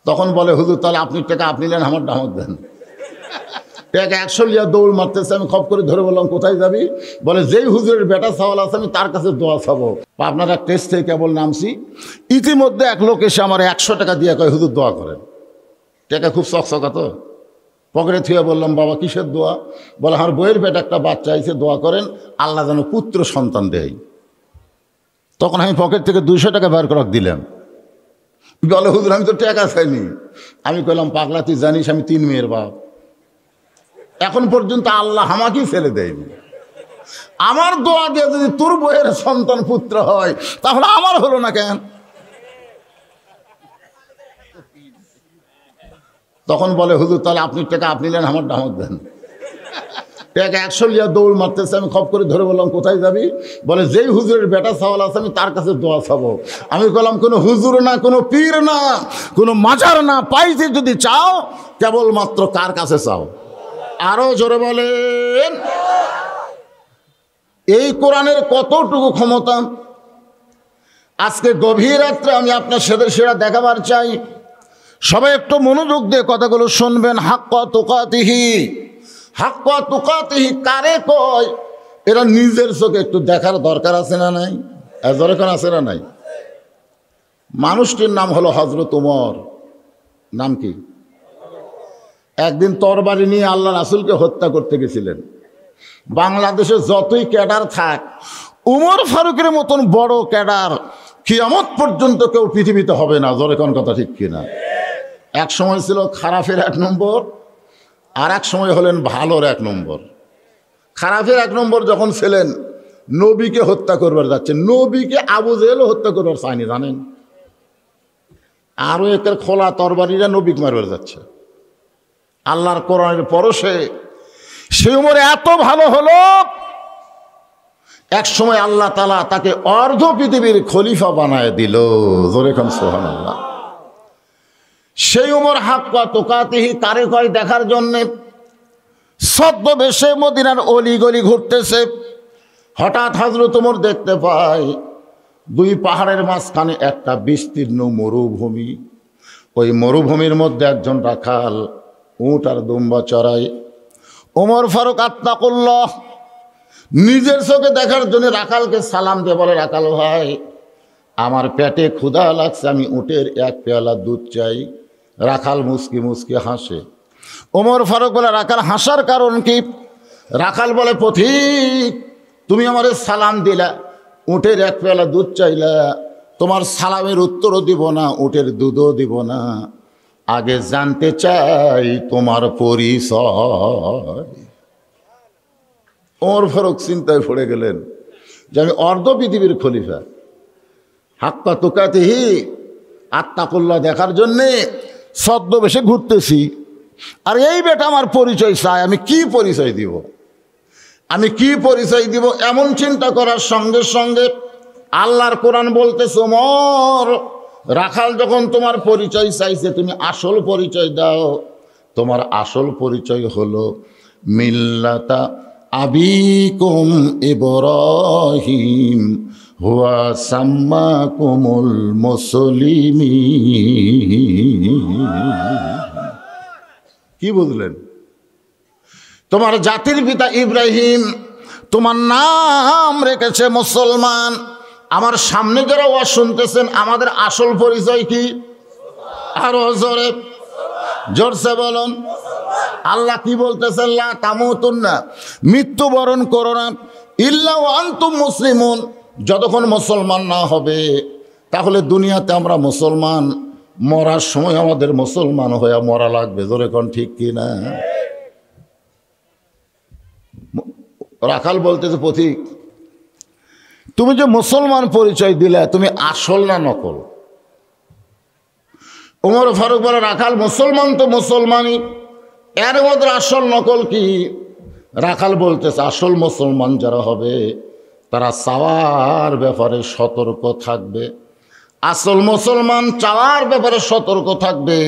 তখন বলে হুজুর তাহলে আপনি টাকা আপনি নেন, আমার ডামক দেন। টাকা 100 লিয়া দৌড় মারতেছে, আমি খপ করে ধরে বললাম কোথায় যাবি? বলে যেই হুজুরের বেটা সাওয়াল আছে আমি তার কাছে দোয়া চাবো। আপনার এক টেস্ট থেকে কেবল নামছি, ইতিমধ্যে এক লোক এসে আমার 100 টাকা দিয়ে কয় হুজুর দোয়া করেন। টাকা খুব চকচকা তো, পকেটে থুয়ে বললাম বাবা কিসের দোয়া? বলে আমার বইয়ের বেটা একটা বাচ্চা আইছে, দোয়া করেন আল্লাহ যেন পুত্র সন্তান দেয়। তখন আমি পকেট থেকে 200 টাকা বের করে দিলাম। বলে হুজুর আমি তো টাকা চাইনি। আমি কইলাম পাগলা তুই জানিস আমি 3 মেয়ের বাপ, এখন পর্যন্ত আল্লাহ আমাকেই ছেড়ে দেয়নি। আমার দোয়া দিয়ে যদি তোর বইয়ের সন্তান পুত্র হয় তাহলে আমার হলো না কেন? তখন বলে হুজুর তাহলে আপনি টাকা আপনি নেন, আমার ডামক দেন। টাকা 100 লিয়া দৌড় মারতেছে, আমি খপ করে ধরে বললাম কোথায় যাবি? বলে যেই হুজুরের বেটা সাওয়াল আছে আমি তার কাছে দোয়া চাবো। আমি বললাম কোনো হুজুর না, কোনো পীর না, কোনো মাজার না, পাইতে যদি চাও কেবলমাত্র কার কাছে চাও? আরো জোরে বলেন। এই কোরআনের কতটুকু ক্ষমতা আজকে গভীর রাত্রে আমি আপনার সাথে সেটা দেখাবার চাই। সবাই একটু মনোযোগ দিয়ে কথাগুলো শুনবেন। হাক্কা তুকাতিহি, হাক্কা তুকাতিহি কারে কয়? এরা নিজের চোখে একটু দেখার দরকার আছে না নাই? দরকার আছে না নাই? মানুষটির নাম হলো হযরত ওমর। নাম কি? একদিন তরবারি নিয়ে আল্লাহ রাসূলকে হত্যা করতে গেছিলেন। বাংলাদেশে যতই ক্যাডার থাক, উমর ফারুকের মতন বড় ক্যাডার কিয়ামত পর্যন্ত কেউ পৃথিবীতে হবে না। জোরে কোন কথা ঠিক কিনা? এক সময় ছিল খারাপের 1 নম্বর, আর এক সময় হলেন ভালোর 1 নম্বর। খারাপের 1 নম্বর যখন ছিলেন, নবীকে হত্যা করবার যাচ্ছে, নবীকে আবু জেহেলও হত্যা করবার চায়নি জানেন। আরও একের খোলা তরবারিরা নবীকে মারবার যাচ্ছে। আল্লাহর কোরআনের পরশে সে উমর এত ভালো হলো, এক সময় আল্লাহ তাআলা তাকে অর্ধ পৃথিবীর খলিফা বানায় দিল। জোরে কোন সুবহানাল্লাহ। সেই উমর হাক্কা তুকাতিহি কারে কয় দেখার জন্যে ছদ্মবেশে মদিনার অলি গলি ঘুরতেছে। হঠাৎ হযরত ওমর দেখতে পায় 2 পাহাড়ের মাঝখানে একটা বিস্তীর্ণ মরুভূমি। ওই মরুভূমির মধ্যে একজন রাখাল উট আর দুম্বা চড়ায়। ওমর ফারুক আত্তাকুল্লাহ নিজের চোখে দেখার জন্য রাখালকে সালাম দিয়ে বলে, রাখাল ভাই আমার পেটে ক্ষুধা লাগছে, আমি উটের 1 পেয়ালা দুধ চাই। রাখাল মুস্কি মুস্কি হাসে। ওমর ফারুক বলে রাখাল হাসার কারণ কি? রাখাল বলে পথিক তুমি আমারে সালাম দিলা, উটের 1 পেয়ালা দুধ চাইলা, তোমার সালামের উত্তরও দিব না, উটের দুধও দিব না, আগে জানতে চাই তোমার পরিচয়। ওমর ফারুক চিন্তায় পড়ে গেলেন যে আমি অর্ধ পৃথিবীর খলিফা, হাক্কা তুকাতিহি আত্তাকুল্লাহ দেখার জন্যে ছদ্মবেশে ঘুরতেছি, আর এই বেটা আমার পরিচয় চায়, আমি কি পরিচয় দিব? আমি কি পরিচয় দিব? এমন চিন্তা করার সঙ্গে সঙ্গে আল্লাহর কোরআন বলতেছে, ওমর রাখাল যখন তোমার পরিচয় চাইছে তুমি আসল পরিচয় দাও। তোমার আসল পরিচয় হলো মিল্লাতা আবিকুম ইব্রাহিম হুয়া সাম্মাকুমুল মুসলিমিন। কি বুঝলেন? তোমার জাতির পিতা ইব্রাহিম তোমার নাম রেখেছে মুসলমান। আমার সামনে যারা ওয়াজ শুনতেছেন, আমাদের আসল পরিচয় কি? আরো জোরে জোরসে বলুন। আল্লাহ কি বলতেছেন? লা তামুতুন্না, মৃত্যুবরণ করো না, ইল্লা ওয়া আনতুম মুসলিমুন, যতক্ষণ মুসলমান না হবে। তাহলে দুনিয়াতে আমরা মুসলমান, মরার সময় আমাদের মুসলমান হয়ে মরা লাগবে। জোরে কোন ঠিক কি না? রাখাল বলতেছে পথিক তুমি যে মুসলমান পরিচয় দিলে, তুমি আসল না নকল? ওমর ফারুক বলে রাখাল মুসলমান তো মুসলমানই, এর মধ্যে আসল নকল কি? রাখাল বলতেছে আসল মুসলমান যারা হবে তারা চাওয়ার ব্যাপারে সতর্ক থাকবে। আসল মুসলমান চাওয়ার ব্যাপারে সতর্ক থাকবে।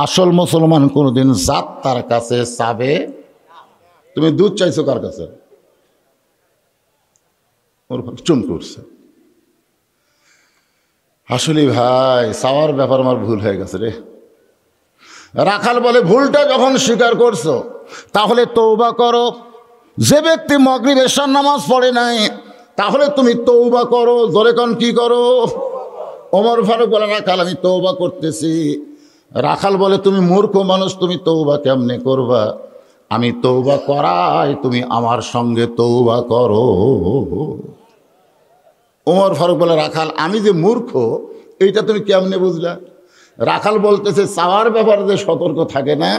আসল মুসলমান কোনোদিন জাত তার কাছে চাবে। তুমি দুধ চাইছো কার কাছে? ওর চুম করছে। আসলে ভাই চাওয়ার ব্যাপার আমার ভুল হয়ে গেছে রে। রাখাল বলে ভুলটা যখন স্বীকার করছো তাহলে তওবা করো। যে ব্যক্তি মাগরিব এশার নামাজ পড়ে নাই তাহলে তুমি তওবা করো। জোরে কোন কি করো? ওমর ফারুক বলে রাখাল আমি তওবা করতেছি। রাখাল বলে তুমি মূর্খ মানুষ, তুমি তওবা কেমনে করবা? আমি তওবা করাই, তুমি আমার সঙ্গে তওবা করো। ওমর ফারুক বলে রাখাল আমি যে মূর্খ এইটা তুমি কেমনে বুঝলা? রাখাল বলতেছে চাওয়ার ব্যাপারে যে সতর্ক থাকে না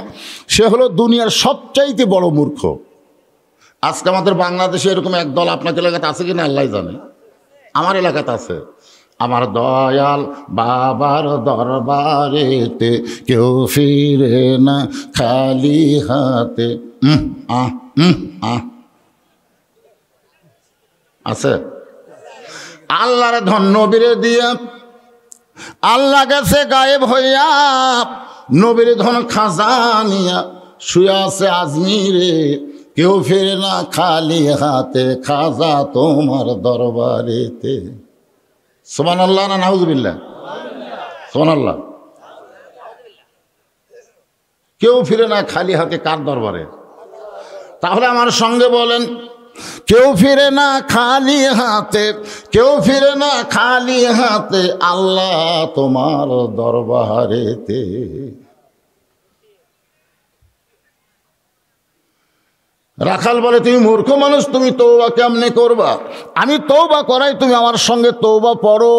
সে হলো দুনিয়ার সবচাইতে বড় মূর্খ। আজকে আমাদের বাংলাদেশে এরকম একদল আপনাকে এলাকাতে আছে কিনা আল্লাহ জানে, আমার এলাকাতে আছে। আমার দয়াল বাবার দরবারেতে কেউ ফিরে না খালি হাতে। আছে আল্লাহর ধন্য বীরে দিয়া আল্লাহ গেছে গায়েব হইয়া, নবীর ধন খাজা নিয়া শুয়ে আছে আজমিরে, কেউ ফিরে না খালি হাতে খাজা তোমার দরবারেতে। সুবহানাল্লাহ না নাউজুবিল্লাহ? সুবহানাল্লাহ। কেউ ফিরে না খালি হাতে কার দরবারে? তাহলে আমার সঙ্গে বলেন কেউ ফিরে না খালি হাতে, কেউ ফিরে না খালি হাতে আল্লাহ তোমার দরবারেতে। রাখাল বলে তুমি মূর্খ মানুষ, তুমি তওবা কেমনে করবা? আমি তওবা করাই, তুমি আমার সঙ্গে তওবা পড়ো।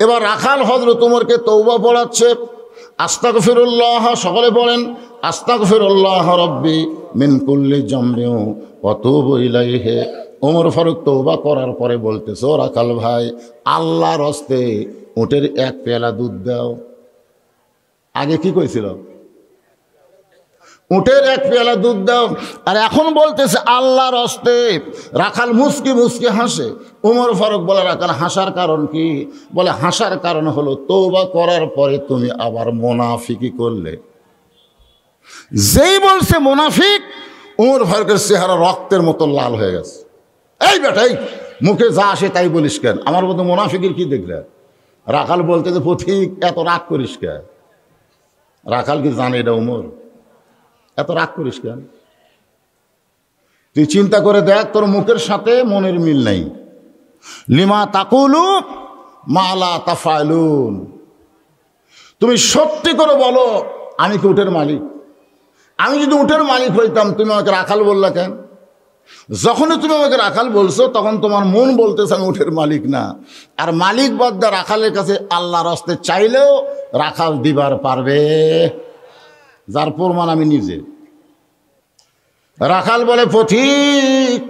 এবার রাখাল হযরত ওমরকে তওবা পড়াচ্ছে। আস্তাগফিরুল্লাহ, সকলে বলেন আস্তাগফিরুল্লাহ রাব্বি মিন কুল্লি জামবিন ওয়া তুবু ইলাইহি। ওমর ফারুক তওবা করার পরে বলতেছে ও রাখাল ভাই, আল্লাহর হস্তে উটের এক পেয়ালা দুধ দাও। আগে কি কইছিল? উটের এক পেয়ালা দুধ দাও, আর এখন বলতেছে আল্লাহর হস্তে। রাখাল মুস্কি মুস্কি হাসে। ওমর ফারুক বলে রাখাল হাসার কারণ কি? বলে হাসার কারণ হলো তওবা করার পরে তুমি আবার মুনাফিকি করলে। যেই বলছে মুনাফিক, ওমর ফারুকের চেহারা রক্তের মতো লাল হয়ে গেছে। এই বেটাই মুখে যা আসে তাই বলিস কেন? আমার মতো মুনাফিকের কি দেখলে? রাখাল বলতেছে পথিক এত রাগ করিস কেন? রাখাল কি জানে এটা ওমর? এত রাগ করিস কেন? তুই চিন্তা করে দেখ, তোর মুখের সাথে মনের মিল নাই। লিমা তাকুলু মা লা তাফআলুন। তুমি সত্যি করে বলো আমি কি উটের মালিক? আমি যদি উটের মালিক হইতাম তুমি আমাকে রাখাল বললা কেন? যখনই তুমি আমাকে রাখাল বলছো তখন তোমার মন বলতেছে আমি উটের মালিক না। আর মালিক বাদ দা রাখালের কাছে আল্লাহর হস্তে চাইলেও রাখাল দিবার পারবে, যার প্রমাণ আমি নিজে। রাখাল বলে পথিক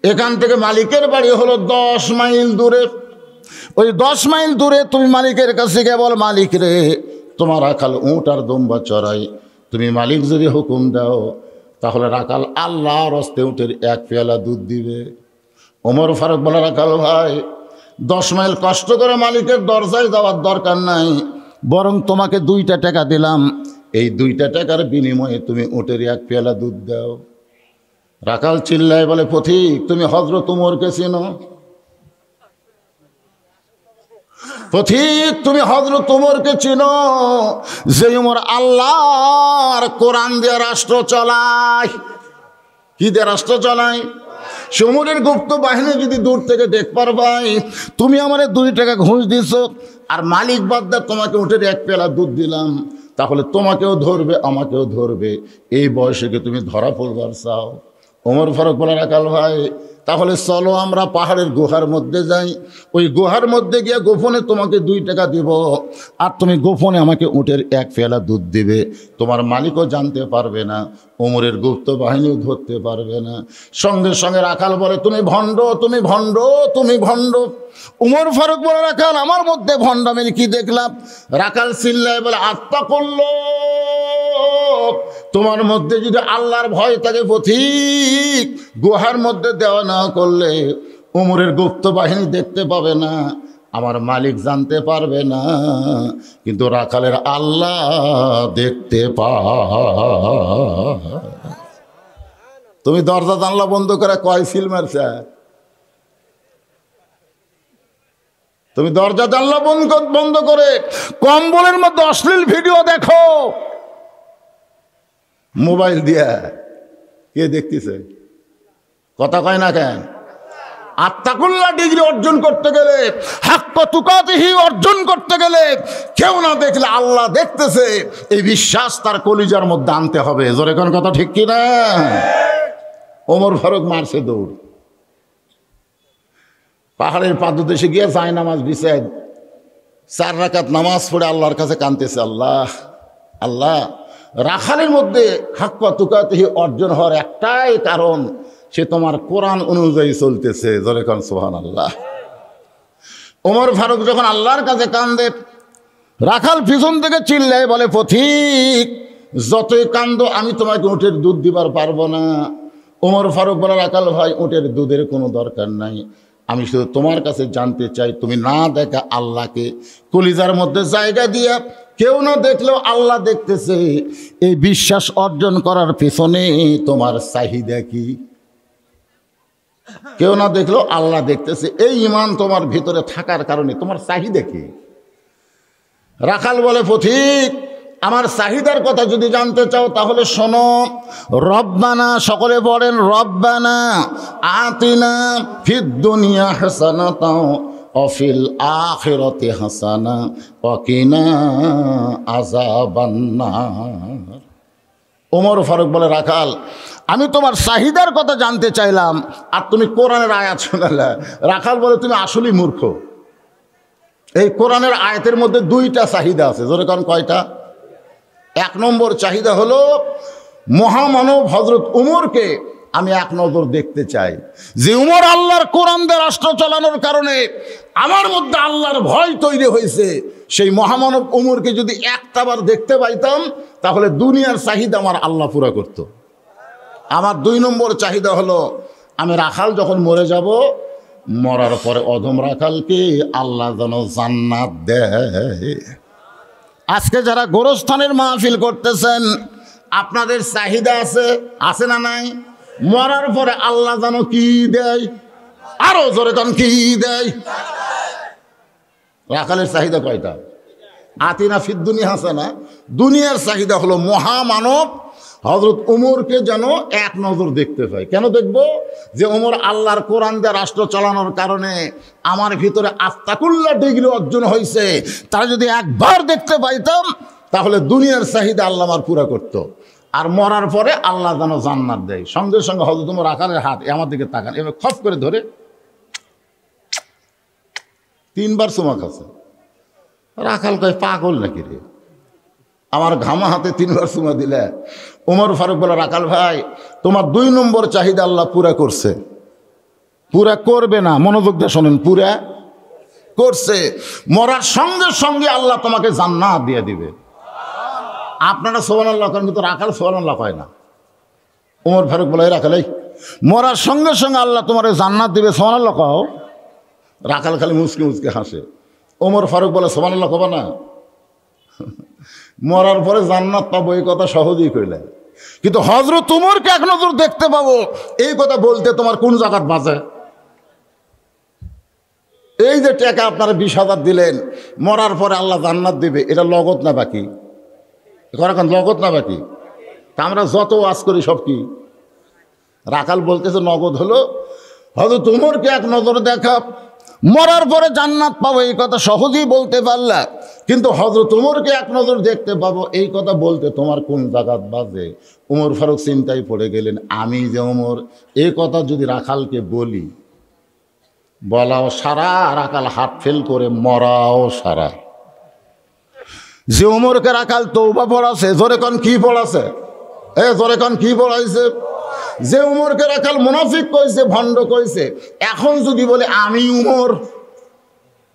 এখান থেকে মালিকের বাড়ি হলো 10 মাইল দূরে। ওই 10 মাইল দূরে তুমি মালিকের কাছে গিয়ে বল মালিক রে তোমার রাখাল উট আর দম্বা চড়াই, তুমি মালিক যদি হুকুম দাও তাহলে রাখাল আল্লাহর হস্তে উটের এক পেয়ালা দুধ দিবে। ওমর ফারুক বলে রাখাল ভাই 10 মাইল কষ্ট করে মালিকের দরজায় যাওয়ার দরকার নাই, বরং তোমাকে 2টা টাকা দিলাম, এই 2টা টাকার বিনিময়ে তুমি উটের এক পেয়ালা দুধ দাও। রাখাল চিল্লায় বলে পথিক তুমি হযরত ওমরকে চিনো? পথিক তুমি হযরত ওমরকে চিনো? যে ওমর আল্লাহর কোরআন দিয়ে রাষ্ট্র চালায়। কি দিয়ে রাষ্ট্র চালায়? সে ওমরের গুপ্ত বাহিনী যদি দূর থেকে দেখ পারবাই তুমি আমারে 2 টাকা ঘুষ দিছ আর মালিক বাদ্দা তোমাকে উটের এক পেয়ালা দুধ দিলাম, তাহলে তোমাকেও ধরবে আমাকেও ধরবে। এই বয়সে কি তুমি ধরা পড়বার চাও? ওমর ফারুক বলে রাখাল ভাই তাহলে চলো আমরা পাহাড়ের গুহার মধ্যে যাই, ওই গুহার মধ্যে গিয়ে গোপনে তোমাকে 2 টাকা দিব আর তুমি গোপনে আমাকে উটের এক পেয়ালা দুধ দিবে। তোমার মালিকও জানতে পারবে না, ওমরের গুপ্ত বাহিনীও ধরতে পারবে না। সঙ্গে সঙ্গে রাখাল বলে তুমি ভণ্ড, তুমি ভণ্ড, তুমি ভণ্ড। ওমর ফারুক বলে রাখাল আমার মধ্যে ভণ্ডামির কি দেখলাম? রাখাল চিল্লায় বলে আত্মা করলো, তোমার মধ্যে যদি আল্লাহর ভয় থাকে পথিক গুহার মধ্যে দেওয়া না করলে ওমরের গুপ্ত বাহিনী দেখতে পাবে না, আমার মালিক জানতে পারবে না, কিন্তু রাখালের আল্লাহ দেখতে পায়। তুমি দরজা জানলা বন্ধ করে কয় সিল মারছে? তুমি দরজা জানলা বন্ধ করে কম্বলের মধ্যে অশ্লীল ভিডিও দেখো, মোবাইল দিয়া কে দেখতেছে? কথা কয় না কেন? আত্তাকুল্লাহ ডিগ্রি অর্জন করতে গেলে, হাক্কা তুকাতিহি অর্জন করতে গেলে কেউ না দেখলে আল্লাহ দেখতেছে এই বিশ্বাস তার কলিজার মধ্যে আনতে হবে। জোরে কোন কথা ঠিক কি না? ওমর ফারুক মারছে দৌড়, পাহাড়ের পাদদেশে গিয়ে যায় নামাজ বিছায় 4 রাকাত নামাজ পড়ে আল্লাহর কাছে কাঁদতেছে, আল্লাহ আল্লাহ। রাখালের মধ্যে হাক্কা তুকাতিহি অর্জন হওয়ার একটাই কারণ, সে তোমার কোরআন অনুযায়ী চলতেছে। জোরে কোন সুবহানাল্লাহ। ওমর ফারুক যখন আল্লাহর কাছে কান্দে, রাখাল পিছন থেকে চিল্লায় বলে, পথিক যতই কান্দো আমি তোমাকে উটের দুধ দিবার পারবো না। ওমর ফারুক বলে, রাখাল ভাই উটের দুধের কোনো দরকার নাই, আমি শুধু তোমার কাছে জানতে চাই তুমি না দেখা আল্লাহকে কলিজার মধ্যে জায়গা দিয়া, কেউ না দেখলেও আল্লাহ দেখতেছে, এই বিশ্বাস অর্জন করার পেছনে তোমার চাহিদা কি? কেউ না দেখলেও আল্লাহ দেখতেছে, এই ঈমান তোমার ভিতরে থাকার কারণে তোমার চাহিদা কি? রাখাল বলে, পথিক আমার চাহিদার কথা যদি জানতে চাও তাহলে শোনো, রব্বানা, সকলে বলেন রব্বানা আতিনা ফিদ দুনিয়া হাসানাতাও ওয়া ফিল আখিরাতি হাসানা ওয়া কিনা আযাবান নার। ওমর ফারুক বলে, রাখাল আমি তোমার চাহিদার কথা জানতে চাইলাম আর তুমি কোরআনের আয়াত শোনালে। রাখাল বলে, তুমি আসলেই মূর্খ। এই কোরআনের আয়াতের মধ্যে 2টা চাহিদা আছে। জোরে কারণ কয়টা? 1 নম্বর চাহিদা হলো মহামানব হযরত উমরকে আমি এক নজর দেখতে চাই, যে উমর আল্লাহর কোরআন দিয়ে রাষ্ট্র চালানোর কারণে আমার মধ্যে আল্লাহর ভয় তৈরি হয়েছে। সেই মহামানব উমরকে যদি একটাবার দেখতে পাইতাম তাহলে দুনিয়ার চাহিদা আমার আল্লাহ পুরা করত। আমার 2 নম্বর চাহিদা হলো, আমি রাখাল যখন মরে যাব, মরার পরে অধম রাখালকে আল্লাহ যেন জান্নাত দেয়। আজকে যারা গোরস্থানের মাহফিল করতেছেন, আপনাদের চাহিদা আছে, আছে না নাই? মরার পরে আল্লাহ যেন কি দেয়? আরো জোরে কান, কি দেয়? রাখালের চাহিদা কয়টা? আতিনা ফিদ দুনিয়া হাসানা। দুনিয়ার চাহিদা হলো মহামানব হযরত উমরকে যেন এক নজর দেখতে পাই। কেন দেখব? যে উমর আল্লাহর কোরআন দিয়ে রাষ্ট্র চালানোর কারণে আমার ভিতরে আত্তাকুল্লাহ ডিগ্রি অর্জন হয়েছে, তারা যদি একবার দেখতে পাইতাম তাহলে দুনিয়ার চাহিদা আল্লাহ আমার পুরা করত। আর মরার পরে আল্লাহ যেন জান্নাত দেয়। সঙ্গে সঙ্গে হযরত উমর রাখালের হাত আমার দিকে তাকান, এবার খপ করে ধরে 3 বার চুমা খাচ্ছে। রাখাল কয়, পাগল নাকি রে, আমার ঘামা হাতে 3 বার চুমা দিলে? ওমর ফারুক বলে, রাখাল ভাই তোমার 2 নম্বর চাহিদা আল্লাহ পুরা করছে। পুরা করবে না, মনোযোগ দিয়ে শোনেন, পুরা করছে। মরার সঙ্গে সঙ্গে আল্লাহ তোমাকে জান্নাত দিয়ে দিবে। আপনারা সুবহানাল্লাহ করেন, কিন্তু রাখাল সুবহানাল্লাহ কয় না। ওমর ফারুক বলে, রাখাল এই মরার সঙ্গে সঙ্গে আল্লাহ তোমার জান্নাত দিবে, সুবহানাল্লাহ কও। রাখাল খালি মুচকে মুচকে হাসে। ওমর ফারুক বলে, সুবহানাল্লাহ কবা না? মরার পরে জান্নাত পাবো এই কথা সহজেই কইলে, কিন্তু হযরত উমরকে এক নজর দেখতে পাবো এই কথা বলতে তোমার কোন জায়গাত বাজে? এই যে টাকা আপনারা 20,000 দিলেন, মরার পরে আল্লাহ জান্নাত দিবে, এটা লগত না বাকি? এখন লগত না বাকি? তা আমরা যত ওয়াজ করি সব কি? রাখাল বলতেছে নগদ হলো। হযরত উমরকে এক নজর দেখা, মরার পরে জান্নাত পাবো এই কথা সহজেই বলতে পারলা, কিন্তু হযরত উমরকে এক নজর দেখতে পাবো এই কথা বলতে তোমার কোন জায়গাত বাজে? উমর ফারুক চিন্তায় পড়ে গেলেন, আমি যে উমর এই কথা যদি রাখালকে বলি, বলাও সারা, রাখাল হাত ফেল করে মরাও সারা। যে উমরকে রাখাল তওবা পড়াছে, জোরে কোন কি পড়াছে? জোরে কোন কি পড়াইছে? যে উমরকে রাখাল মুনাফিক কইছে, ভণ্ড কইছে, এখন যদি বলে আমি উমর,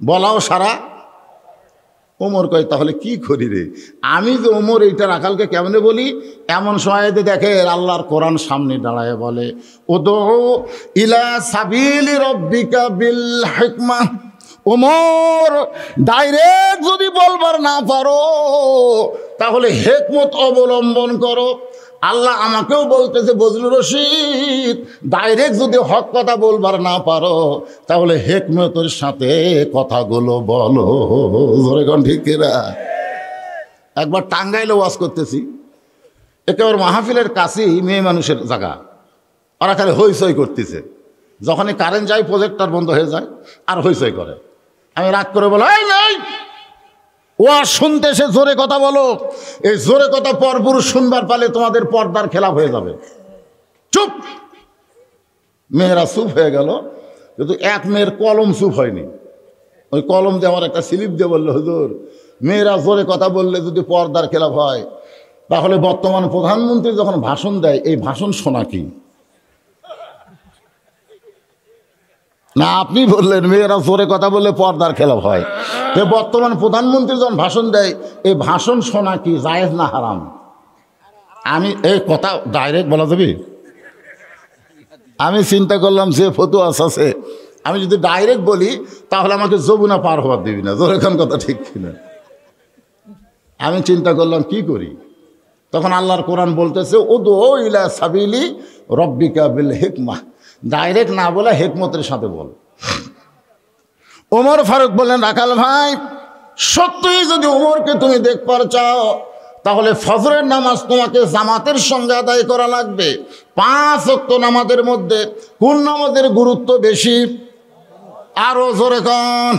বলাও সারা। উমর কয়, তাহলে কি করি রে? আমি যে উমর এইটা রাখালকে কেমনে বলি? এমন সময়তে দেখে আল্লাহর কোরআন সামনে দাঁড়ায় বলে, উদউ ইলা সাবিলি রব্বিকা বিল হিকমা। উমর ডাইরেক্ট যদি বলবার না পারো তাহলে হিকমত অবলম্বন করো। আল্লাহ আমাকেও বলতেছে, বজলুর রশিদ ডাইরেক্ট যদি হক কথা বলবার না পারো তাহলে হিকমতের সাথে কথাগুলো বলো। জোরে কোন ঠিক কিনা? একবার টাঙ্গাইলে ওয়াজ করতেছি, একেবারে মাহফিলের কাছেই মেয়ে মানুষের জায়গা, ওরা খালি হইচই করতেছে। যখনই কারেন্ট যায় প্রজেক্টর বন্ধ হয়ে যায় আর হইচই করে। আমি রাগ করে বলো, এই নেই ও শুনতে, সে জোরে কথা বলো। এই জোরে কথা পরপুরুষ শুনবার পালে তোমাদের পর্দার খেলাপ হয়ে যাবে। চুপ। মেয়েরা চুপ হয়ে গেল, কিন্তু এক মেয়ের কলম চুপ হয়নি। ওই কলম দিয়ে আমার একটা স্লিপ দিয়ে বললো, হুজুর মেয়েরা জোরে কথা বললে যদি পর্দার খেলাপ হয়, তাহলে বর্তমান প্রধানমন্ত্রী যখন ভাষণ দেয় এই ভাষণ শোনা কি? না আপনি বললেন মেয়েরা জোরে কথা বললে পর্দার খেলাপ হয়, তো বর্তমান প্রধানমন্ত্রী যখন ভাষণ দেয় এই ভাষণ শোনা কি জায়েজ না হারাম? আমি এই কথা ডাইরেক্ট বলা যাবে? আমি চিন্তা করলাম যে ফতুয়া আছে, আমি যদি ডাইরেক্ট বলি তাহলে আমাকে যমুনা পার হওয়ার দিবি না। জোরে খান কথা ঠিক কিনা? আমি চিন্তা করলাম কি করি। তখন আল্লাহর কোরআন বলতেছে, উদু ইলা সাবিলি রব্বিকা বিল হিকমাহ, ডাইরেক্ট না বলে হিকমতের সাথে বল। ওমর ফারুক বললেন, রাখাল ভাই সত্যিই যদি ওমরকে তুমি দেখবার চাও তাহলে ফজরের নামাজ তোমাকে জামাতের সঙ্গে আদায় করা লাগবে। 5 ওয়াক্ত নামাজের মধ্যে কোন নামাজের গুরুত্ব বেশি? আরো জোরে কন।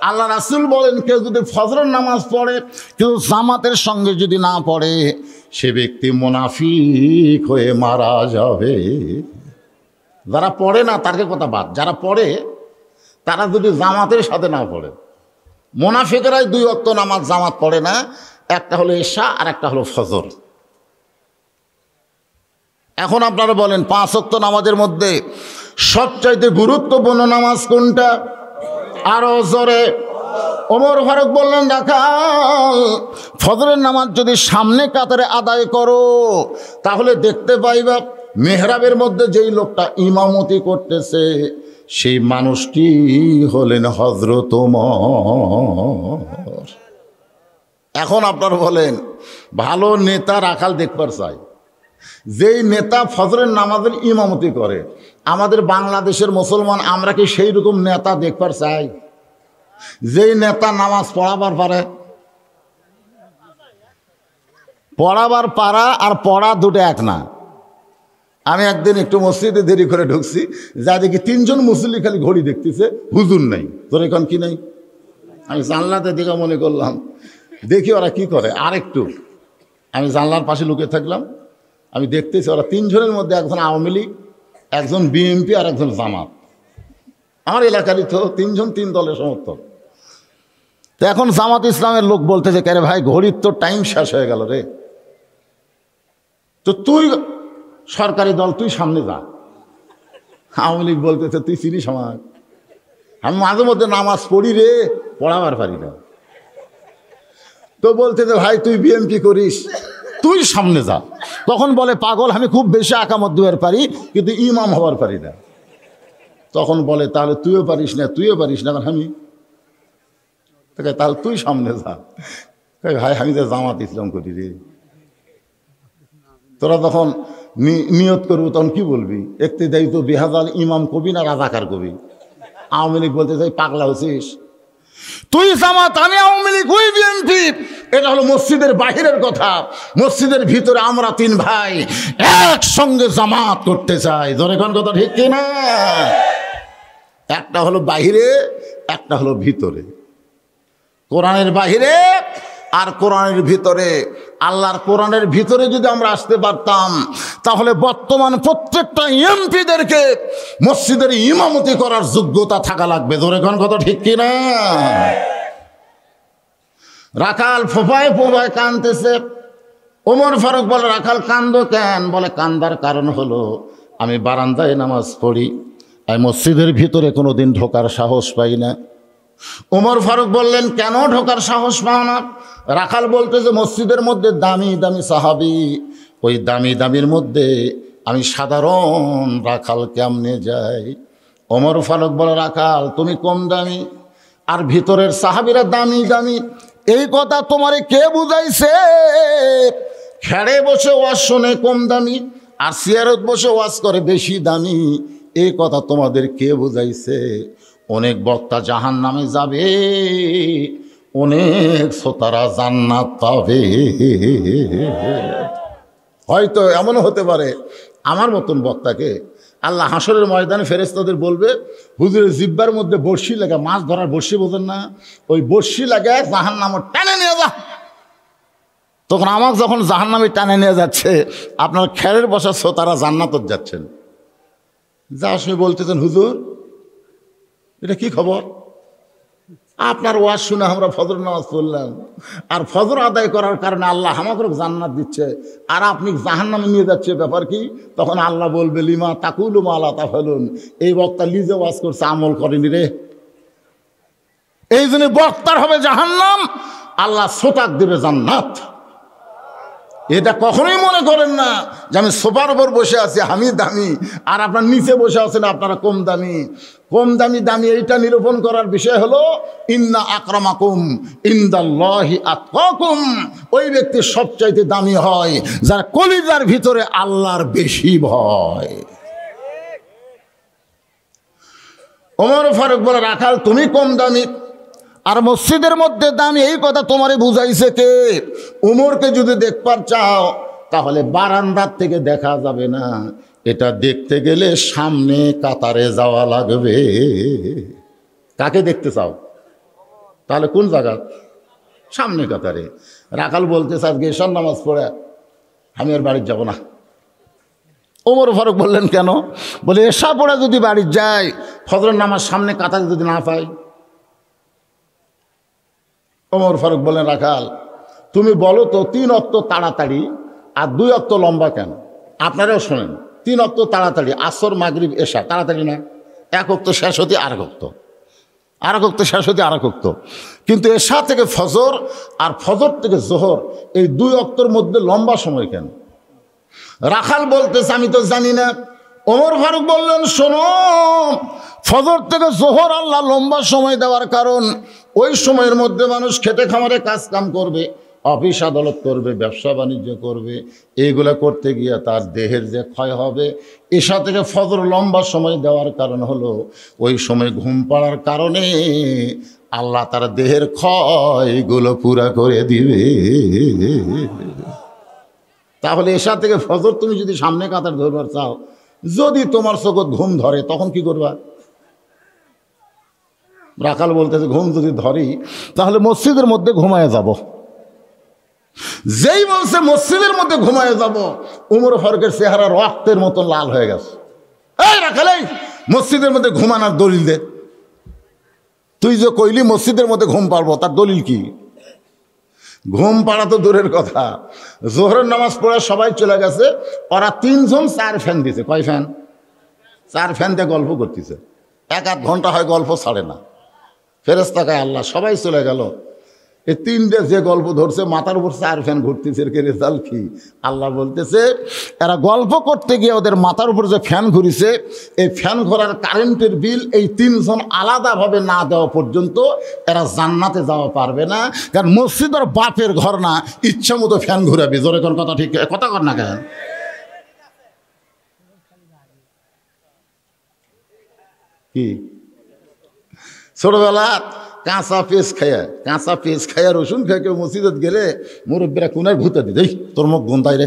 আল্লাহ রাসূল বলেন, কেউ যদি ফজরের নামাজ পড়ে কিন্তু জামাতের সঙ্গে যদি না পড়ে, সে ব্যক্তি মুনাফিক হয়ে মারা যাবে। যারা পড়ে না তার কথা বাদ, যারা পড়ে তারা যদি জামাতের সাথে না পড়ে, মুনাফিকরাই 2 ওয়াক্ত নামাজ জামাত পড়ে না, একটা হলো এশা আর একটা হলো ফজর। এখন আপনারা বলেন 5 ওয়াক্ত নামাজের মধ্যে সবচাইতে গুরুত্বপূর্ণ নামাজ কোনটা? আরো জোরে। ওমর ফারুক বললেন, রাখাল ফজরের নামাজ যদি সামনে কাতারে আদায় করো তাহলে দেখতে পাইবা মেহরাবের মধ্যে যেই লোকটা ইমামতি করতেছে সেই মানুষটি হলেন হযরত ওমর। এখন আপনারা বলেন ভালো নেতা রাখাল দেখবার চাই, যেই নেতা ফজরের নামাজের ইমামতি করে। আমাদের বাংলাদেশের মুসলমান আমরা কি সেই রকম নেতা দেখবার চাই? যেই নেতা নামাজ পড়াবার পারে? পড়াবার পারা আর পড়া দুটো এক না। আমি একদিন একটু মসজিদে দেরি করে ঢুকছি, যা দেখি 3 জন মুসল্লি খালি ঘড়ি দেখতেছে, হুজুর নাই। তোর এখন কি নাই? আমি জানলাতে দিকে মনে করলাম দেখি ওরা কি করে। আরেকটু আমি জানলার পাশে লুকিয়ে থাকলাম, আমি দেখতেছি ওরা 3 জনের মধ্যে একজন আওয়ামী লীগ, একজন বিএনপি আর একজন জামাত। আমার এলাকারই তো 3 জন 3 দলের সমর্থক। তো এখন জামাত ইসলামের লোক বলতেছে, কে রে ভাই ঘড়ির তো টাইম শেষ হয়ে গেল রে, তো তুই সরকারি দল তুই সামনে যা। আওয়ামী লীগ বলতেছে, তুই চিনিস আমার, আমি মাঝে মধ্যে নামাজ পড়ি রে, পড়াবার পারি না। তো বলতেছে, ভাই তুই বিএনপি করিস, তুই সামনে যা। তখন বলে, পাগল আমি খুব বেশি আকামত দুয়ার পারি কিন্তু ইমাম হবার পারি না। তখন বলে, তাহলে তুইও পারিস না, তুইও পারিস না, আমি তাহলে তুই সামনে যা। ভাই আমি তো জামাত ইসলাম করি রে। তোরা তখন নিয়ত করবো তখন কি বলবি? একটি দেয় তো বেহাজাল ইমাম কবি না রাজাকার কবি? আওয়ামী লীগ বলতে চাই পাগলা হচ্ছিস, তুই জামাত আমি আওয়ামী লীগ ওই বিএনপি। এটা হলো মসজিদের বাহিরের কথা। মসজিদের ভিতরে আমরা 3 ভাই একসঙ্গে জামাত করতে চাই। ধরে কোন কথা ঠিক কিনা? একটা হলো বাহিরে, একটা হলো ভিতরে। কোরআনের বাহিরে আর কোরআনের ভিতরে। আল্লাহর কোরআনের ভিতরে যদি আমরা আসতে পারতাম তাহলে বর্তমান প্রত্যেকটা এমপিদেরকে মসজিদের ইমামতি করার যোগ্যতা থাকা লাগবে। ধরে কোন কথা ঠিক কিনা? রাখাল ফোফায় ফোফায় কাঁদতেছে। ওমর ফারুক বলে, রাখাল কান্দো কেন? বলে, কান্দার কারণ হলো আমি বারান্দায় নামাজ পড়ি, আমি মসজিদের ভিতরে কোনোদিন ঢোকার সাহস পাই না। ওমর ফারুক বললেন, কেন ঢোকার সাহস পাও না? রাখাল বলতে যে মসজিদের মধ্যে দামি দামি সাহাবি, ওই দামি দামির মধ্যে আমি সাধারণ রাখাল কেমনে যাই? ওমর ফারুক বলে, রাখাল তুমি কম দামি আর ভিতরের সাহাবিরা দামি দামি, এই কথা তোমারে কে বুঝাইছে? খেড়ে বসে ওয়াজ শোনে কম দামি আর সিয়ারত বসে ওয়াজ করে বেশি দামি, এই কথা তোমাদের কে বুঝাইছে? অনেক বক্তা জাহান নামে যাবে, অনেক শ্রোতারা জান্নাত পাবে। হয়তো এমনও হতে পারে আমার মতন বক্তাকে আল্লাহ হাসরের ময়দানে ফেরেশতাদের বলবে, হুজুরের জিব্বার মধ্যে বড়শি লাগা, মাছ ধরার বড়শি বোঝেন না, ওই বড়শি লাগায় জাহান্নামে টানে নিয়ে যা। তখন আমাকে যখন জাহান্নামে টানে নিয়ে যাচ্ছে, আপনার খেরের বসা শ্রোতারা জান্নাতত যাচ্ছেন, যা শুনে বলতেছেন, হুজুর এটা কি খবর? আপনার ওয়াজ শুনে আমরা ফজর নামাজ পড়লাম, আর ফজর আদায় করার কারণে আল্লাহ আমাকে জান্নাত দিচ্ছে, আর আপনি জাহান্নামে নিয়ে যাচ্ছে, ব্যাপার কি? তখন আল্লাহ বলবে, লিমা তাকুলু মা লা তাফালুন, এই বক্তা নিজে ওয়াজ করছে, আমল করেনি রে, এই জন্য বক্তার হবে জাহান্নাম, আল্লাহ শ্রোতাক দেবে জান্নাত। এটা কখনোই মনে করেন না যে আমি সোফার উপর বসে আছি, আমি দামি, আর আপনার নিচে বসে আছেন আপনারা কম দামি। কম দামি দামি এইটা নিরূপণ করার বিষয় হলো ইন্না আকরামাকুম ইনদাল্লাহি আতকাকুম, ওই ব্যক্তি সবচাইতে দামি হয় যার কলিজার ভিতরে আল্লাহর বেশি ভয়। ওমর ফারুক বলে, রাখাল তুমি কম দামি আর মসজিদের মধ্যে দামি, এই কথা তোমারে বুঝাইছে কে? উমরকে যদি দেখবার চাও তাহলে বারান্দার থেকে দেখা যাবে না, এটা দেখতে গেলে সামনে কাতারে যাওয়া লাগবে। কাকে দেখতে চাও? তাহলে কোন জায়গা? সামনে কাতারে। রাখাল বলতেছে, আজকে এশার নামাজ পড়ে আমি আর বাড়ি যাব না। ওমর ফারুক বললেন, কেন? বলে, এশা পড়ে যদি বাড়ি যাই, ফজরের নামাজ সামনে কাতারে যদি না পাই। ওমর ফারুক বলেন, রাখাল তুমি বলো তো 3 ওয়াক্ত তাড়াতাড়ি আর 2 ওয়াক্ত লম্বা কেন? আপনারাও শোনেন, 3 ওয়াক্ত তাড়াতাড়ি, আসর মাগরিব এশা তাড়াতাড়ি না, 1 ওয়াক্ত শেষ হতে আর 1 ওয়াক্ত, আর 1 ওয়াক্ত শেষ হতে আর 1 ওয়াক্ত, কিন্তু এশা থেকে ফজর আর ফজর থেকে জোহর এই 2 ওয়াক্তর মধ্যে লম্বা সময় কেন? রাখাল বলতেছে, আমি তো জানি না। ওমর ফারুক বললেন, শোনো, ফজর থেকে জোহর আল্লাহ লম্বা সময় দেওয়ার কারণ, ওই সময়ের মধ্যে মানুষ খেতে খামারে কাজ কাম করবে, অফিস আদালত করবে, ব্যবসা বাণিজ্য করবে, এইগুলো করতে গিয়ে তার দেহের যে ক্ষয় হবে। এশা থেকে ফজর লম্বা সময় দেওয়ার কারণ হলো ওই সময় ঘুম পাড়ার কারণে আল্লাহ তার দেহের ক্ষয়গুলো পুরা করে দিবে। তাহলে এশা থেকে ফজর তুমি যদি সামনে কাতার ধরবার চাও, যদি তোমার চোখত ঘুম ধরে তখন কি করবা? রাখাল বলতেছে, ঘুম যদি ধরি তাহলে মসজিদের মধ্যে ঘুমায় যাব। যেই বলছে মসজিদের মধ্যে ঘুমায় যাব, উমর ফারুকের চেহারা রক্তের মতো লাল হয়ে গেছে। এই রাখাল, এই মসজিদের মধ্যে ঘুমানোর দলিল দে। তুই যে কইলি মসজিদের মধ্যে ঘুম পারবো, তার দলিল কি? ঘুম পাড়া তো দূরের কথা, জোহরের নামাজ পড়ে সবাই চলে গেছে, ওরা 3 জন 4 ফ্যান দিছে। কয় ফ্যান? 4 ফ্যান দিয়ে গল্প করতেছে, 1-8 ঘন্টা হয় গল্প ছাড়ে না। ফেরেশতা কয়, আল্লাহ সবাই চলে গেল, এই 3টে যে গল্প ধরছে মাথার উপর 4 ফ্যান ঘুরতেছে, এর রেজাল্ট কি? আল্লাহ বলতেছে, এরা গল্প করতে গিয়ে ওদের মাথার উপর যে ফ্যান ঘুরিছে, এই ফ্যান ঘোরার কারেন্টের বিল এই 3 জন আলাদাভাবে না দেওয়া পর্যন্ত এরা জান্নাতে যাওয়া পারবে না। কারণ মসজিদ আর বাপের ঘর না, ইচ্ছা মতো ফ্যান ঘুরাবি। জোরে কোন কথা, ঠিক কথা কর না কেন? কি ছোটবেলা কাঁচা পেঁচ খাইয়া রসুন খাই কেউ মসজিদত গেলে মুরব্বীরা কোনায় ভূতে দিত, এই তোর মুখ গন্ধাই রে।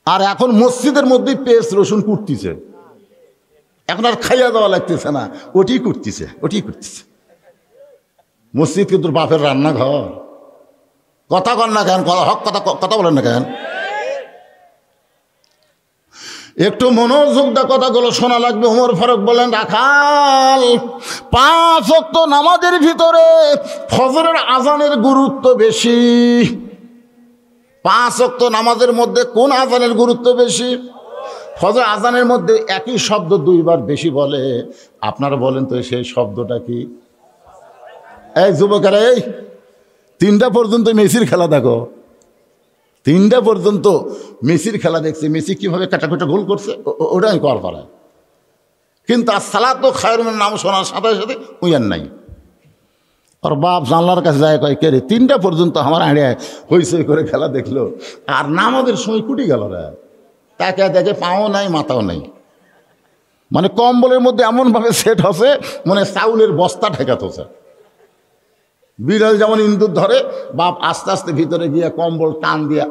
আর এখন মসজিদের মধ্যেই পেঁচ রসুন কুটতিছে, এখন আর খাইয়া দেওয়া লাগতেছে না, ওটি করতেছে। মসজিদ কিন্তু বাপের রান্নাঘর। কথা কন না কেন? হক কথা বলেন না কেন? একটু মনোযোগ দা কথাগুলো শোনা লাগবে। ওমর ফারুক বলেন, রাখাল 5 ওয়াক্ত নামাজের ভিতরে ফজরের আজানের গুরুত্ব বেশি। 5 ওয়াক্ত নামাজের মধ্যে কোন আজানের গুরুত্ব বেশি? ফজর আজানের মধ্যে একই শব্দ 2 বার বেশি বলে। আপনারা বলেন তো সেই শব্দটা কি? এই যুবকেরা, এই 3টা পর্যন্ত মেসির খেলা দেখো, 3টা পর্যন্ত মেসির খেলা দেখছি। মেসি কীভাবে কাটাকুটা গোল করছে ওটা আমি কর পারা, কিন্তু আসসালাতু খায়রুম মিনান নাম শোনার সাথে সাথে উইয়ার নাই। আর বাপ জানলার কাছে যায়, কয় কে রে, 3টা পর্যন্ত আমার আড়িয়ায় হইচই করে খেলা দেখলো, আর নামাজের সময় কুটি গেল রে। তাকে দেখে পাও নাই মাথাও নাই, মানে কম্বলের মধ্যে এমনভাবে সেট হচ্ছে মানে চাউলের বস্তা ঠেকাতেছে। বিড়াল যেমন ইন্দুর ধরে, বাপ আস্তে আস্তে ভিতরে গিয়ে কম্বল টান দিয়ে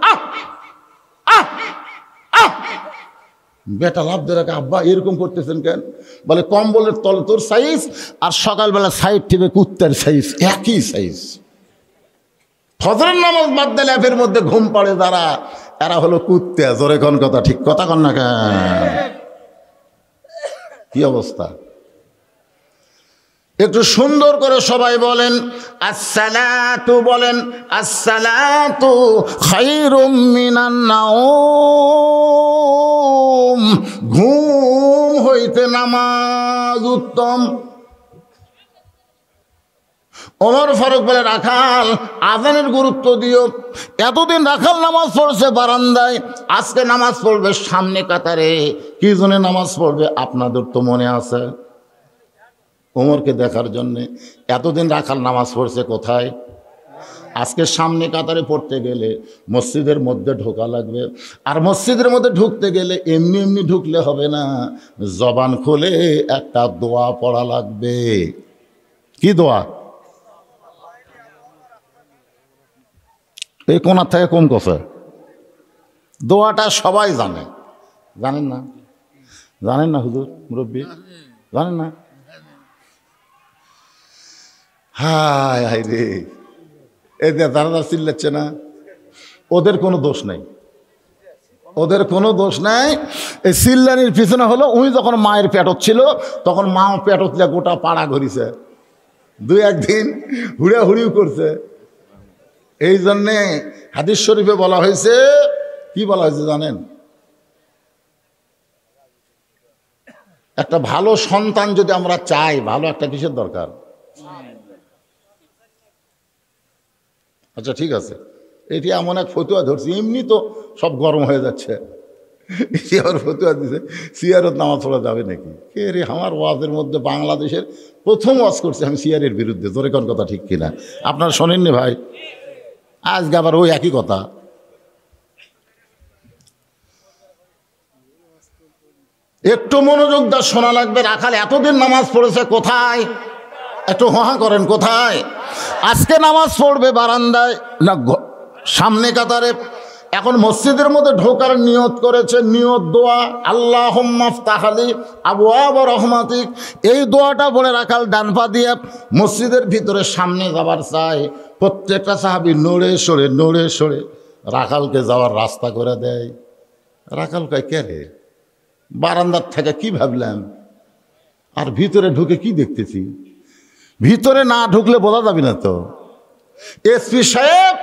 বেটা লাভ দিয়ে রাখে, আব্বা এরকম করতেছেন কেন? বলে কম্বলের তলে তোর সাইজ আর সকালবেলা সাইড টিপে কুত্তার সাইজ একই সাইজ। ফজরের নামাজ বাদ দিলে ল্যাপের মধ্যে ঘুম পড়ে যারা, এরা হলো কুত্তে। জোরে কোন কথা, ঠিক কথা কন না কেন? কি অবস্থা? একটু সুন্দর করে সবাই বলেন আসসালাতু, বলেন আসসালাতু খায়রুম মিনান নাওম। ঘুম হইতে নামাজ উত্তম। ওমর ফারুক বলে, রাখাল আজানের গুরুত্ব দিও। এতদিন রাখাল নামাজ পড়ছে বারান্দায়, আজকে নামাজ পড়বে সামনে কাতারে। কি জন্য নামাজ পড়বে আপনাদের তো মনে আছে? ওমরকে দেখার জন্যে। এতদিন রাখাল নামাজ পড়ছে কোথায়? আজকে সামনে কাতারে পড়তে গেলে মসজিদের মধ্যে ঢোকা লাগবে। আর মসজিদের মধ্যে ঢুকতে গেলে এমনি এমনি ঢুকলে হবে না, জবান খুলে একটা দোয়া পড়া লাগবে। কি দোয়া? এই কোনার থেকে কোন কথা? দোয়াটা সবাই জানে। জানেন না? জানেন না হুজুর মুরব্বী? জানেন না? হায় হায় রে, এই যে দাঁড়া চিল্লাচ্ছে না, ওদের কোনো দোষ নাই, ওদের কোনো দোষ নাই। এই চিল্লানির পিছনে হলো উনি যখন মায়ের পেটত ছিল তখন মা পেটতলে গোটা পাড়া ঘুরিছে, দুই একদিন হুড়াহুড়িও করছে। এই জন্যে হাদিস শরীফে বলা হয়েছে, কি বলা হয়েছে জানেন? একটা ভালো সন্তান যদি আমরা চাই, ভালো একটা কিসের দরকার? আচ্ছা ঠিক আছে, এটি এমন এক ফতুয়া ধরছি, এমনি তো সব গরম হয়ে যাচ্ছে, আবার ফতুয়া দিছে সিয়ারত নামাজ পড়া যাবে নাকি? কে রে, আমার ওয়াজের মধ্যে বাংলাদেশের প্রথম ওয়াজ করছি আমি সিয়ারের বিরুদ্ধে। জোরে কোন কথা, ঠিক কিনা? আপনারা শোনেননি ভাই? আজকে আবার ওই একই কথা। একটু মনোযোগ দা শোনা লাগবে। রাখাল এতদিন নামাজ পড়েছে কোথায়? একটু হাঁ করেন, কোথায়? আজকে নামাজ পড়বে বারান্দায় না সামনে কাতারে। এখন মসজিদের মধ্যে ঢোকার নিয়ত করেছে, নিয়ত দোয়া আল্লাহুম্মা ইফতাহ লি আবওয়াব রহমাতিক। এই দোয়াটা বলে রাখাল ডান পা দিয়ে মসজিদের ভিতরে সামনে যাবার চাই। প্রত্যেকটা সাহাবী নড়ে সরে রাখালকে যাওয়ার রাস্তা করে দেয়। রাখাল কয়, কে রে, বারান্দার থেকে কি ভাবলাম, আর ভিতরে ঢুকে কি দেখতেছি? ভিতরে না ঢুকলে বোঝা যাবে না তো। এসপি সাহেব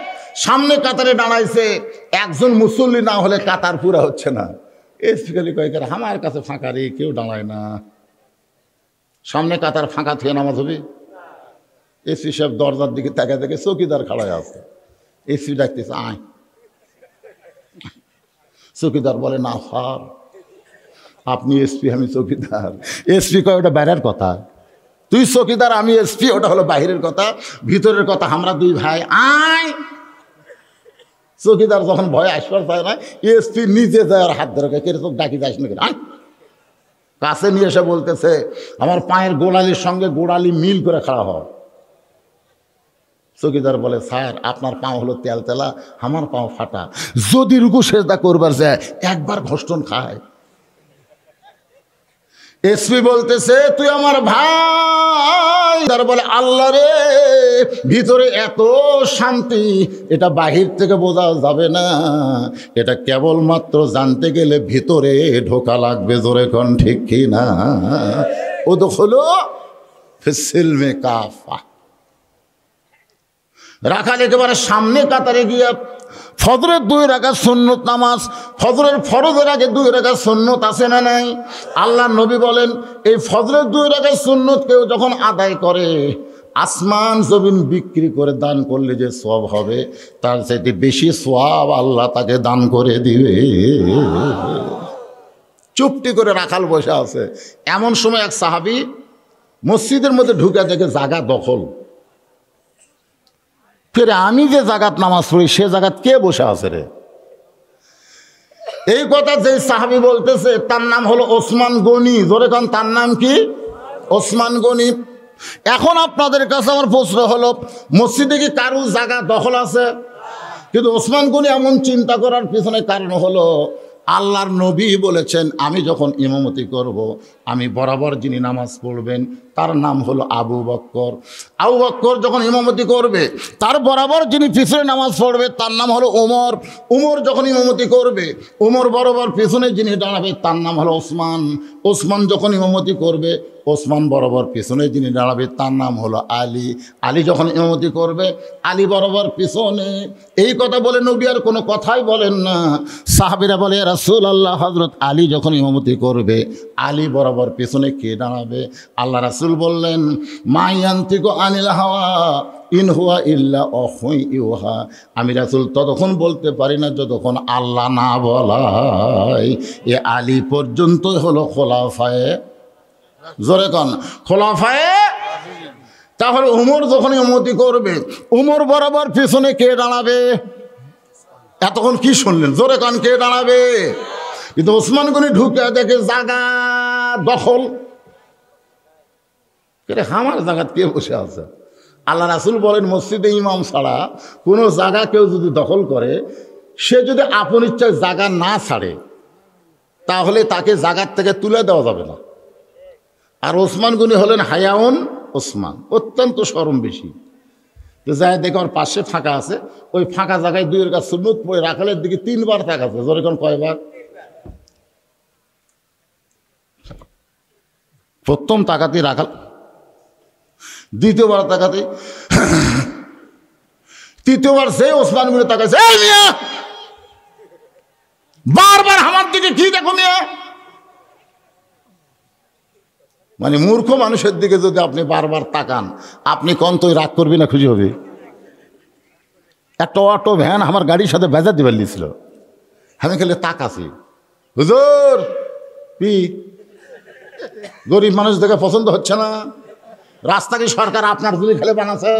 সামনে কাতারে দাঁড়াইছে, একজন মুসল্লি না হলে কাতার পুরা হচ্ছে না। এসপি খালি কয়েক, আমার কাছে ফাঁকা রে, কেউ দাঁড়ায় না। সামনে কাতার ফাঁকা থেকে নামাজ হবে? এসপি সাহেব দরজার দিকে তাকা দেখে চৌকিদার খাড়ায় আছে। এসপি ডাকতেছে, আয়। চৌকিদার বলে, না স্যার, আপনি এসপি, আমি চৌকিদার। এসপি কয়, ওটা বাইরের কথা, তুই চৌকিদার আমি এসপি, ওটা হলো বাহিরের কথা, ভিতরের কথা আমরা দুই ভাই, আয়। চৌকিদার যখন ভয় আসবার পায় না, এসপি নিজে যায় আর হাত ধরে কেরকম ডাকি যাস না, আয়। কাছে নিয়ে এসে বলতেছে, আমার পায়ের গোড়ালির সঙ্গে গোড়ালি মিল করে খাড়া হয়। চৌকিদার বলে, স্যার আপনার পাও হলো তেল তেলা, আমার পাও ফাটা, যদি রুকু সেজদা করবার যায় একবার ঘষ্টন খায়। এসপি বলতেছে, তুই আমার ভাই। তার বলে, আল্লাহ রে, ভিতরে এত শান্তি, এটা বাহির থেকে বোঝা যাবে না, এটা কেবলমাত্র জানতে গেলে ভিতরে ঢোকা লাগবে। জোরে কোন, ঠিক কি না? ও তো হলো ফিসিলমে কাফা। রাখাল একেবারে সামনে কাতারে গিয়া ফজরের 2 রাকাত সুন্নত নামাজ, ফজরের ফরজের আগে 2 রাকাত সুন্নত আছে না নাই? আল্লাহ নবী বলেন, এই ফজরের 2 রাকাত সুন্নত কেউ যখন আদায় করে, আসমান জমিন বিক্রি করে দান করলে যে সওয়াব হবে, তার চাইতে বেশি সওয়াব আল্লাহ তাকে দান করে দিবে। চুপটি করে রাখাল বসে আছে। এমন সময় এক সাহাবী মসজিদের মধ্যে ঢুকে দেখে জায়গা দখল। ফের আমি যে জায়গাত নামাজ পড়ি সে জায়গাত কে বসে আছে রে? এই কথা যে সাহাবী বলতেছে তার নাম হলো ওসমান গনি। জোরে কান, তার নাম কি? ওসমান গনি। এখন আপনাদের কাছে আমার প্রশ্ন হলো, মসজিদে কি কারো জায়গা দখল আছে? কিন্তু ওসমান গনি এমন চিন্তা করার পিছনে কারণ হলো, আল্লাহর নবী বলেছেন আমি যখন ইমামতি করব আমি বরাবর যিনি নামাজ পড়বেন তার নাম হলো আবু বক্কর। আবু বক্কর যখন ইমামতি করবে তার বরাবর যিনি পিছনে নামাজ পড়বে তার নাম হলো ওমর। ওমর যখন ইমামতি করবে ওমর বরাবর পিছনে যিনি দাঁড়াবে তার নাম হলো ওসমান। ওসমান যখন ইমামতি করবে ওসমান বরাবর পিছনে যিনি দাঁড়াবে তার নাম হলো আলী। আলী যখন ইমামতি করবে আলী বরাবর পিছনে। এই কথা বলে নবী আর কোনো কথাই বলেন না। সাহাবীরা বলে রাসূলুল্লাহ হযরত আলী যখন ইমামতি করবে আলী বরাবর পিছনে কে দাঁড়াবে? আল্লাহ রাসূল বললেন মা ইয়ান্তিকু আনিল হাওয়া ইন হুয়া ইল্লা ওয়াহয়ুন ইউহা। আমি রাসূল ততক্ষণ বলতে পারি না যতক্ষণ আল্লাহ না বলায়। এ আলী পর্যন্তই হলো খোলাফায়ে, জোরে কন, খোলাফায়ে। তাহলে উমর যখন ইমামতি করবে উমর বরাবর পিছনে কে দাঁড়াবে? এতক্ষণ কি শুনলেন? জোরে কন, কে দাঁড়াবে? কিন্তু ওসমান গনি ঢুকে দেখে জায়গা দখল। আমার জায়গা কে বসে আছে? আল্লাহ রাসূল বলেন মসজিদে ইমাম ছাড়া কোনো জায়গা কেউ যদি দখল করে, সে যদি আপন ইচ্ছায় জায়গা না ছাড়ে তাহলে তাকে জায়গার থেকে তুলে দেওয়া যাবে না। আর ওসমান গনি হলেন হায়াউন ওসমান, অত্যন্ত শরম বেশি। তো যাই দেখে ওর পাশে ফাঁকা আছে, ওই ফাঁকা জায়গায় দুইয়ের কাছে সুন্নত পড়ে রাখালের দিকে 3 বার তাকাচ্ছে। জোরে কোন কয়বার? প্রথম তাকাতে রাখাল, দ্বিতীয়বার তাকাতে, তৃতীয়বার সে ওসমান গনি তাকাচ্ছে, এই মিয়া বারবার আমার দিকে কি দেখো মিয়া? মানে মূর্খ মানুষের দিকে যদি আপনি বারবার তাকান, আপনি কন্তই রাগ করবি না খুশি হবে? একটা অটো ভ্যান আমার গাড়ির সাথে বেজার দিবার দিয়েছিল, আমি খালি তাকাছি, হুজুর কি গরিব মানুষ দেখে পছন্দ হচ্ছে না? রাস্তা কি সরকার আপনার যদি খেলে বানাচ্ছে?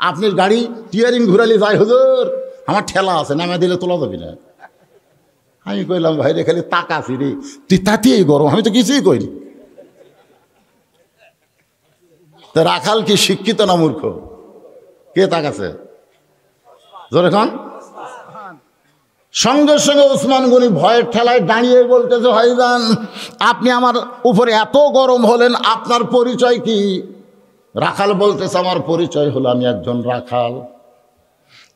আপনি গাড়ি টিয়ারিং ঘুরালি যায়, হুজুর আমার ঠেলা আছে, নামে দিলে তোলা যাবি না। আমি কইলাম ভাই রে খালি তাকাছি রে, তুই তাতেই গরম, আমি তো কিছুই কইনি। তো রাখাল কি শিক্ষিত না মূর্খ? কে তাকাছে? জোরে খান। সঙ্গে সঙ্গে ওসমান গনি ভয়ের ঠেলায় দাঁড়িয়ে বলতেছে, ভাইজান আপনি আমার উপরে এত গরম হলেন, আপনার পরিচয় কি? রাখাল বলতেছে আমার পরিচয় হলো আমি একজন রাখাল।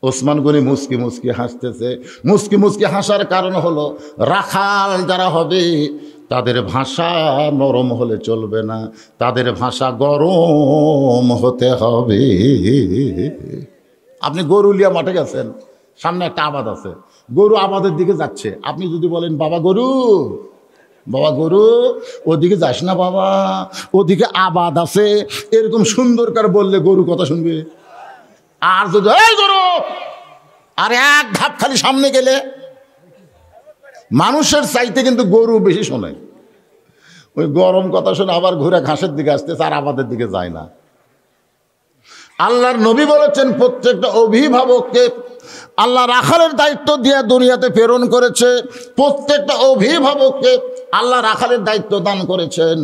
ওসমান গনি মুস্কি মুস্কি হাসতেছে। মুস্কি মুস্কি হাসার কারণ হলো রাখাল যারা হবে তাদের ভাষা নরম হলে চলবে না, তাদের ভাষা গরম হতে হবে। আপনি গরুলিয়া মাঠে গেছেন, সামনে একটা আবাদ আছে, গরু আবাদের দিকে যাচ্ছে, আপনি যদি বলেন বাবা গরু, বাবা গরু ওদিকে যাস না বাবা, ওদিকে আবাদ আছে, এরকম সুন্দর করে বললে গরু কথা শুনবে। আর যদি এই গরু, আর এক ধাপ খালি সামনে গেলে মানুষের চাইতে কিন্তু গরু বেশি শোনে। ওই গরম কথা শুনে আবার ঘুরে ঘাসের দিকে আসতেছে, আর আবাদের দিকে যায় না। আল্লাহর নবী বলেছেন প্রত্যেকটা অভিভাবককে আল্লাহ রাখালের দায়িত্ব দিয়ে দুনিয়াতে প্রেরণ করেছে। প্রত্যেকটা অভিভাবককে আল্লাহ রাখালের দায়িত্ব দান করেছেন।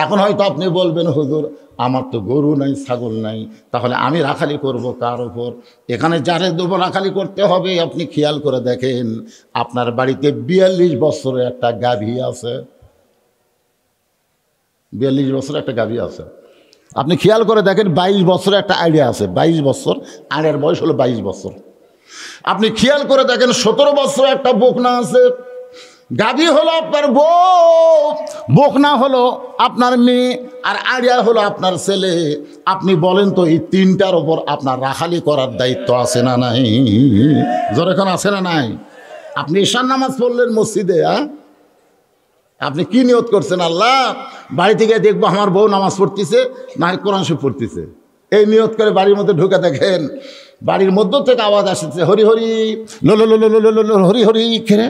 এখন হয়তো আপনি বলবেন হুজুর আমার তো গরু নাই, ছাগল নাই, তাহলে আমি রাখালি করব কার ওপর? এখানে যারে দেবো রাখালি করতে হবে, আপনি খেয়াল করে দেখেন আপনার বাড়িতে 42 বছরের একটা গাভী আছে। 42 বছরের একটা গাভী আছে। আপনি খেয়াল করে দেখেন 22 বছরের একটা আইডিয়া আছে। 22 বছর, আইডিয়ার বয়স হলো 22 বছর। আপনি খেয়াল করে দেখেন 17 বছর একটা বকনা আছে। গাভী হলো আপনার বউ, বকনা হলো আপনার মেয়ে, আর আইডিয়া হলো আপনার ছেলে। আপনি বলেন তো এই 3টার ওপর আপনার রাখালি করার দায়িত্ব আছে না নাই? যখন আছে না নাই? আপনি ঈশান নামাজ পড়লেন মসজিদে, আপনি কি নিয়ত করছেন? আল্লাহ বাড়ি থেকে দেখবো আমার বউ নামাজ পড়তেছে না কোরআন শরীফ পড়তেছে, এই নিয়ত করে বাড়ির মধ্যে ঢুকে দেখেন বাড়ির মধ্য থেকে আওয়াজ আসছে হরি হরি হরি হরি। খেরে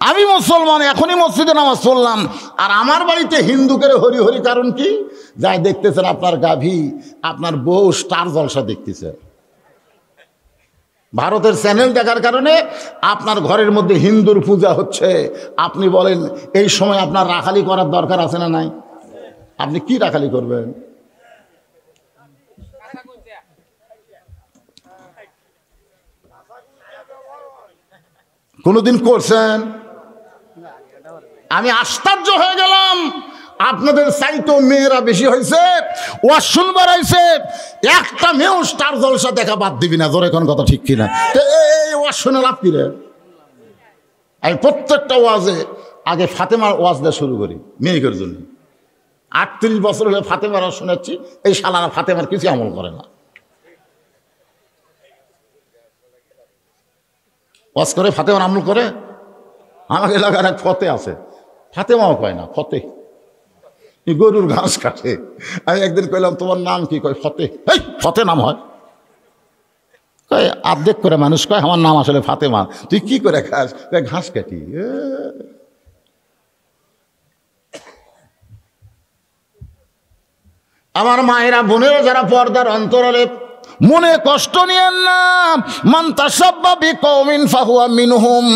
আমি মুসলমান, এখনই মসজিদে নামাজ পড়লাম, আর আমার বাড়িতে হিন্দু করে হরি হরি। কারণ কি? যাই দেখতেছেন আপনার গাভী, আপনার বউ স্টার জলসা দেখতেছে, ভারতের চ্যানেল দেখার কারণে আপনার ঘরের মধ্যে হিন্দুর পূজা হচ্ছে। আপনি বলেন এই সময় আপনার রাখালি করার দরকার আছে না নাই? আপনি কি রাখালি করবেন? কোনোদিন করছেন? আমি আশ্চর্য হয়ে গেলাম, আপনাদের চাইতো মেয়েরা বেশি হয়েছে, ওয়াজ শুনবার হয়েছে, একটা মেয়েও স্টার জলসা দেখা বাদ দিবি না। জোরে কোন কথা ঠিক কিনা? এই ওয়াজ শুনে লাভ কি রে? আমি প্রত্যেকটা ওয়াজে আগে ফাতেমার ওয়াজ দিয়ে শুরু করি মেয়েকের জন্য। 38 বছর হলে ফাতেমার শোনাচ্ছি, এই শালারা ফাতেমার কিছু আমল করে না। ওয়াজ করে ফাতেমার আমল করে? আমার এলাকার এক ফতে আছে, ফাতেমাও কয় না, ফতে, গরুর ঘাস কাটে। আমি একদিন কইলাম তোমার নাম কি? কয় ফতে। এই ফতে নাম হয়? কয় আর্ধেক করে মানুষ কয় আমার নাম আসলে ফাতেমা। তুই কি করে খাস? ঘাস কাটি। আমার মায়েরা বোনেরা যারা পর্দার অন্তরালে, মনে কষ্ট নিয়েন না। মান তাসাব্বা বিকওমিন ফাহুয়া মিনহুম।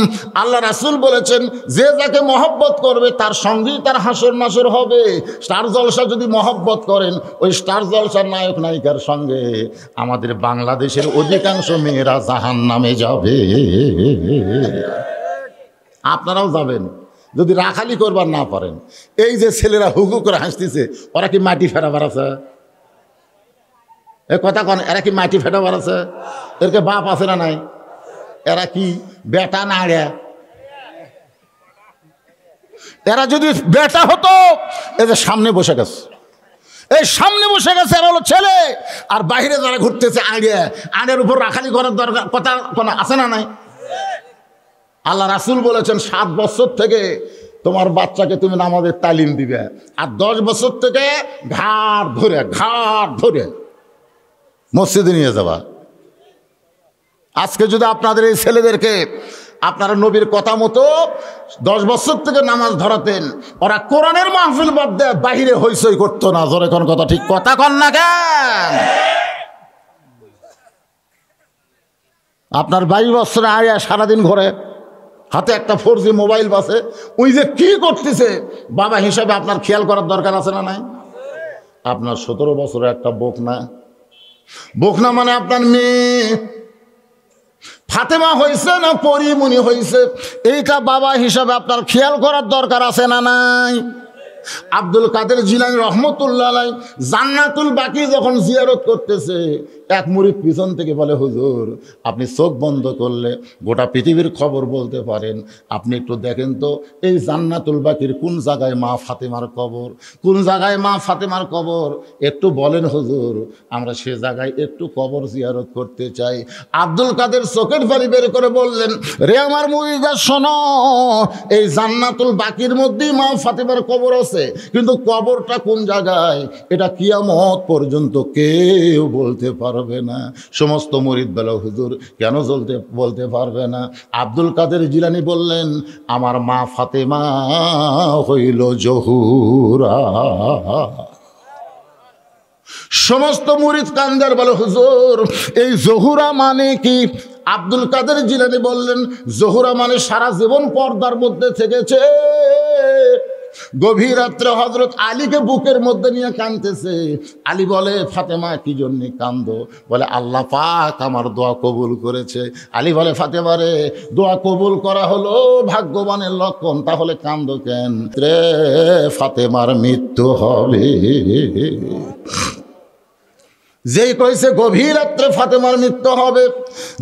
আল্লাহ রাসূল বলেছেন, যে যাকে মহব্বত করবে তার সঙ্গেই তার হাসর নাসর হবে। স্টার জলসা যদি মহব্বত করেন, ওই স্টার জলসার নায়ক নায়িকার সঙ্গে আমাদের বাংলাদেশের অধিকাংশ মেয়েরা জাহান্নামে যাবে। আপনারাও যাবেন যদি রাখালি করবার না পারেন। এই যে ছেলেরা হুকু করে হাসতেছে, ওরা কি মাটি ফেরাবার আছে? এ কথা কন, এরা কি মাটি ফেটাবার আছে? এরকে বাপ আছে না নাই? এরা কি বেটা না রে? এরা যদি বেটা হতো, এদের সামনে বসে গেছে, এই সামনে বসে গেছে, এরা হলো ছেলে। আর বাইরে যারা ঘুরতেছে আড়িয়া, আড়ের উপর রাখালি করার দরকার কথা কোনো আছে না নাই? আল্লাহ রাসূল বলেছেন 7 বছর থেকে তোমার বাচ্চাকে তুমি নামাজের তালিম দিবে, আর 10 বছর থেকে ঘাড় ধরে মসজিদে নিয়ে যাবা। আজকে যদি আপনাদের এই ছেলেদেরকে আপনারা নবীর কথা মতো 10 বছর থেকে নামাজ ধরাতেন, ওরা কোরআনের মাহফিল বাদ দিয়ে বাহিরে হইচই করতো না। জোরে কোন কথা ঠিক কথা কন না কেন? আপনার 22 বছরে আয়া সারাদিন ঘরে, হাতে একটা 4G মোবাইল বাসে, ওই যে কি করতেছে বাবা হিসাবে আপনার খেয়াল করার দরকার আছে না নাই? আপনার 17 বছরের একটা বোকনা মানে আপনার মেয়ে ফাতেমা হয়েছে না পরিমণি হয়েছে, এইটা বাবা হিসাবে আপনার খেয়াল করার দরকার আছে না নাই? আব্দুল কাদের জিলানী রহমতুল্লাহ আলাইহি জান্নাতুল বাকি যখন জিয়ারত করতেছে, এক মুরিদ পিছন থেকে বলে, হুজুর আপনি চোখ বন্ধ করলে গোটা পৃথিবীর খবর বলতে পারেন, আপনি একটু দেখেন তো এই জান্নাতুল বাকির কোন জায়গায় মা ফাতেমার কবর, কোন জায়গায় মা ফাতেমার কবর, একটু বলেন হুজুর, আমরা সে জায়গায় একটু কবর জিয়ারত করতে চাই। আব্দুল কাদের চোখের পানি বের করে বললেন, রে আমার মুরিদা শোনো, এই জান্নাতুল বাকির মধ্যেই মা ফাতেমার কবর আছে, কিন্তু কবরটা কোন জায়গায় এটা কিয়ামত পর্যন্ত কেউ বলতে পারবে না। সমস্ত মুরিদ বলে, হুজুর কেন বলতে পারবে না? আব্দুল কাদের জিলানী বললেন, আমার মা ফাতেমা হইল জহুরা। সমস্ত মুরিদ কান্দার বলে, হুজুর এই জহুরা মানে কি? আব্দুল কাদের জিলানী বললেন, জহুরা মানে সারা জীবন পর্দার মধ্যে থেকেছে, গভীর রাত্রে হযরত আলীকে বুকের মধ্যে নিয়ে কাঁদতেছে। আলী বলে, ফাতেমা কি জন্য কান্দো? বলে, আল্লাহ পাক আমার দোয়া কবুল করেছে। আলী বলে, ফাতেমা রে, দোয়া কবুল করা হলো ভাগ্যবানের লক্ষণ, তাহলে কান্দো কেন? রে ফাতেমার মৃত্যু হবে। যেই কইছে গভীর রাত্রে ফাতেমার মৃত্যু হবে,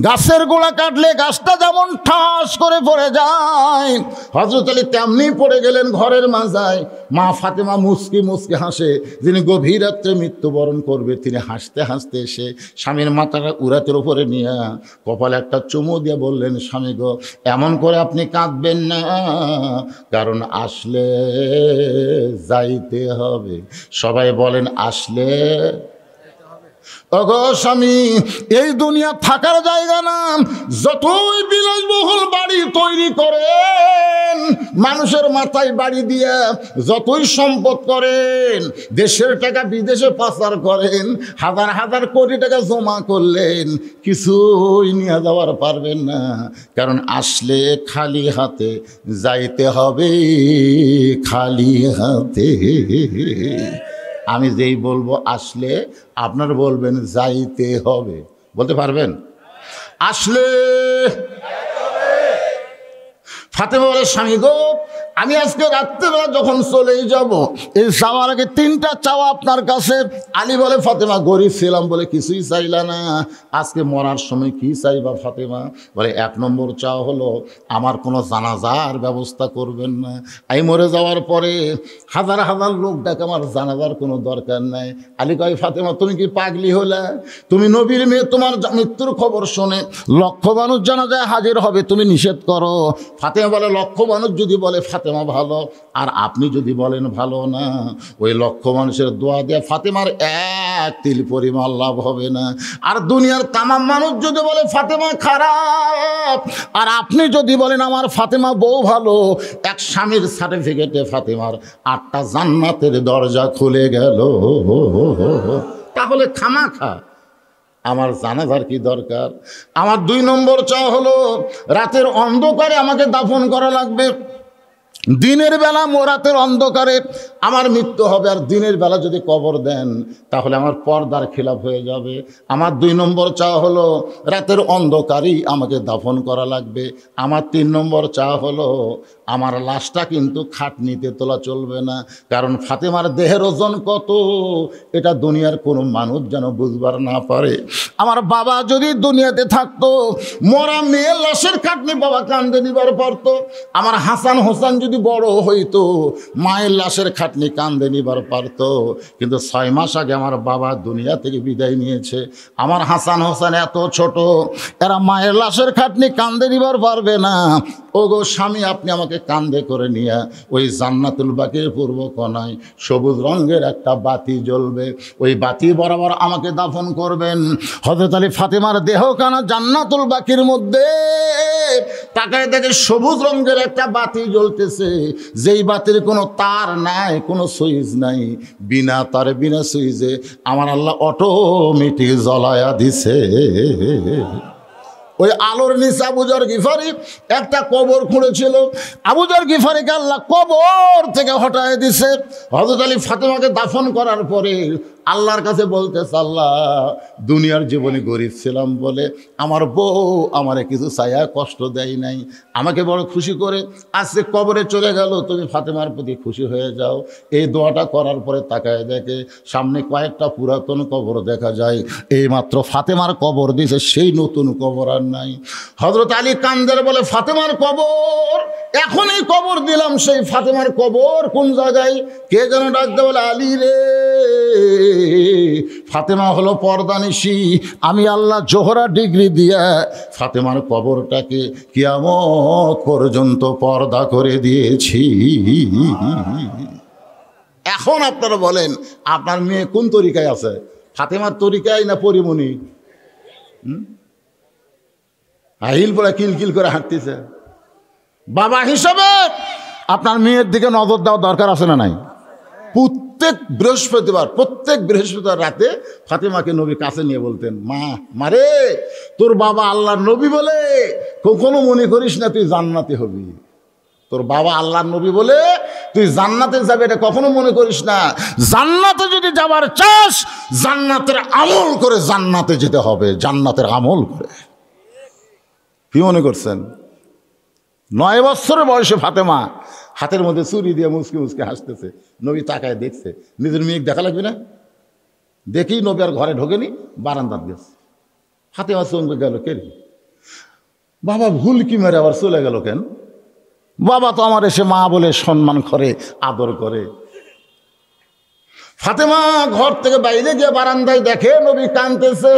গাছের গোড়া কাটলে গাছটা যেমন ঠাস করে পড়ে যায়, হযরত আলী তেমনি পড়ে গেলেন ঘরের মাঝায়। মা ফাতেমা মুচকি মুচকি হাসে। যিনি গভীর রাত্রে মৃত্যুবরণ করবে, তিনি হাসতে হাসতে এসে স্বামীর মাথাটা উরাতের উপরে নিয়ে কপালে একটা চুমু দিয়ে বললেন, স্বামী গো, এমন করে আপনি কাঁদবেন না, কারণ আসলে যাইতে হবে। সবাই বলেন, আসলে। ওগো স্বামী, এই দুনিয়া থাকার জায়গা না। যতই বিলাসবহুল বাড়ি তৈরি করেন, মানুষের মাথায় বাড়ি দিয়া যতই সম্পদ করেন, দেশের টাকা বিদেশে পাচার করেন, হাজার হাজার কোটি টাকা জমা করলেন, কিছুই নিয়ে যাওয়ার পারবেন না। কারণ আসলে খালি হাতে যাইতে হবে, খালি হাতে। আমি যেই বলবো আসলে, আপনার বলবেন যাইতে হবে। বলতে পারবেন? আসলে ফাতেমা বলে, স্বামী গো, আমি আজকে রাত্রেবেলা যখন চলেই যাব, এই যাওয়ার আগে 3টা চাওয়া আপনার কাছে। আলী বলে, ফাতেমা গরিব ছিলাম বলে কিছুই চাইলা না, আজকে মরার সময় কি চাইবা ফাতেমা? বলে, 1 নম্বর চাওয়া হলো আমার কোনো জানাজার ব্যবস্থা করবেন না। আমি মরে যাওয়ার পরে হাজার হাজার লোক ডাকে, আমার জানাজার কোনো দরকার নাই। আলী কয়, ফাতেমা তুমি কি পাগলি হলে? তুমি নবীর মেয়ে, তোমার মৃত্যুর খবর শুনে লক্ষ মানুষ জানাজায় হাজির হবে, তুমি নিষেধ করো। ফাতেমা বলে, লক্ষ মানুষ যদি বলে ফাতেমা ভালো, আর আপনি যদি বলেন ভালো না, ওই লক্ষ মানুষের দোয়া দিয়ে ফাতেমার 1 তিল পরিমাণ লাভ হবে না। আর দুনিয়ার তামাম মানুষ যদি বলে ফাতেমা খারাপ, আর আপনি যদি বলেন আমার ফাতেমা বউ ভালো, এক স্বামীর সার্টিফিকেটে ফাতেমার 8টা জান্নাতের দরজা খুলে গেল। তাহলে খামাখা আমার জানাজার কি দরকার? আমার 2 নম্বর চাওয়া হলো রাতের অন্ধকারে আমাকে দাফন করা লাগবে। দিনের বেলা রাতের অন্ধকারে আমার মৃত্যু হবে, আর দিনের বেলা যদি কবর দেন তাহলে আমার পর্দার খিলাফ হয়ে যাবে। আমার 2 নম্বর চাওয়া হলো রাতের অন্ধকারেই আমাকে দাফন করা লাগবে। আমার 3 নম্বর চাওয়া হলো আমার লাশটা কিন্তু খাটনিতে তোলা চলবে না, কারণ ফাতেমার দেহের ওজন কত এটা দুনিয়ার কোনো মানুষ যেন বুঝবার না পারে। আমার বাবা যদি দুনিয়াতে থাকতো, মরা মেয়ের লাশের খাটনি বাবা কান্দে নিবার পারতো। আমার হাসান হোসেন যদি বড় হইতো, মায়ের লাশের খাটনি কান্দে নিবার পারতো। কিন্তু 6 মাস আগে আমার বাবা দুনিয়া থেকে বিদায় নিয়েছে। আমার হাসান হোসেন এত ছোট, এরা মায়ের লাশের খাটনি কান্দে নিবার পারবে না। ওগো স্বামী, আপনি আমাকে কান্দে করে নিয়ে ওই জান্নাতুল বাকির পূর্ব কোণায় সবুজ রঙের একটা বাতি জ্বলবে, ওই বাতি বরাবর আমাকে দাফন করবেন। হযরত আলী ফাতেমার দেহখানা জান্নাতুল বাকির মধ্যে তাকায় দেখে সবুজ রঙের একটা বাতি জ্বলতেছে, যেই বাতির কোনো তার নাই, কোনো সুইচ নাই, বিনা তারে বিনা সুইচে আমার আল্লাহ অটোমেটিক জ্বলায়া দিছে। ওই আলোর নিচে আবু যর গিফারি একটা কবর খুঁড়েছিল, আবু যর গিফারিকে আল্লাহ কবর থেকে হটায় দিছে। হযরত আলী ফাতেমাকে দাফন করার পরে আল্লাহর কাছে বলতেছে, আল্লাহ দুনিয়ার জীবনে গরিব ছিলাম বলে আমার বউ আমারে কিছু চাইয়া কষ্ট দেয় নাই, আমাকে বড় খুশি করে আজকে কবরে চলে গেল, তুমি ফাতেমার প্রতি খুশি হয়ে যাও। এই দোয়াটা করার পরে তাকায় দেখে সামনে কয়েকটা পুরাতন কবর দেখা যায়। এই মাত্র ফাতেমার কবর দিয়েছে, সেই নতুন কবর আর নাই। হযরত আলী কান্দের বলে, ফাতেমার কবর এখনই কবর দিলাম, সেই ফাতেমার কবর কোন জায়গায়? কে যেন ডাকতে বলে, আলী রে, ফাতেমা হলো পর্দানিশী, আমি আল্লাহ জোহরা ডিগ্রি দিয়া ফাতেমার কবরটাকে কিয়ামত পর্যন্ত পর্দা করে দিয়েছি। এখন আপনারা বলেন, আপনার মেয়ে কোন তরিকায় আছে? ফাতেমার তরিকায় না পরিমণি? হিল পরে কিলকিল করে হাঁটতেছে। বাবা হিসাবে আপনার মেয়ের দিকে নজর দেওয়া দরকার আছে না নাই? প্রত্যেক বৃহস্পতিবার রাতে ফাতেমাকে নবী কাছে নিয়ে বলতেন, মা মারে, তোর বাবা আল্লাহর নবী বলে কখনো মনে করিস না তুই জান্নাতে হবি। তোর বাবা আল্লাহর নবী বলে তুই জান্নাতে যাবে এটা কখনো মনে করিস না। জান্নাতে যদি যাবার চাস, জান্নাতের আমল করে জান্নাতে যেতে হবে, জান্নাতের আমল করে। কি মনে করছেন? 9 বছরের বয়সে ফাতেমা হাতের মধ্যে চুরি দিয়ে মুসকে মুসকে হাসতেছে। নবী তাকায় দেখছে, নিজের মেয়ে দেখা লাগবে না? দেখি নবী আর ঘরে ঢোকেনি, বারান্দার গেছে। ফাতেমা সঙ্গে গেল, কে রে বাবা, ভুল কি মেরে আবার চলে গেল কেন? বাবা তো আমার এসে মা বলে সম্মান করে, আদর করে। ফাতেমা ঘর থেকে বাইরে গিয়ে বারান্দায় দেখে নবী কাঁদতেছে।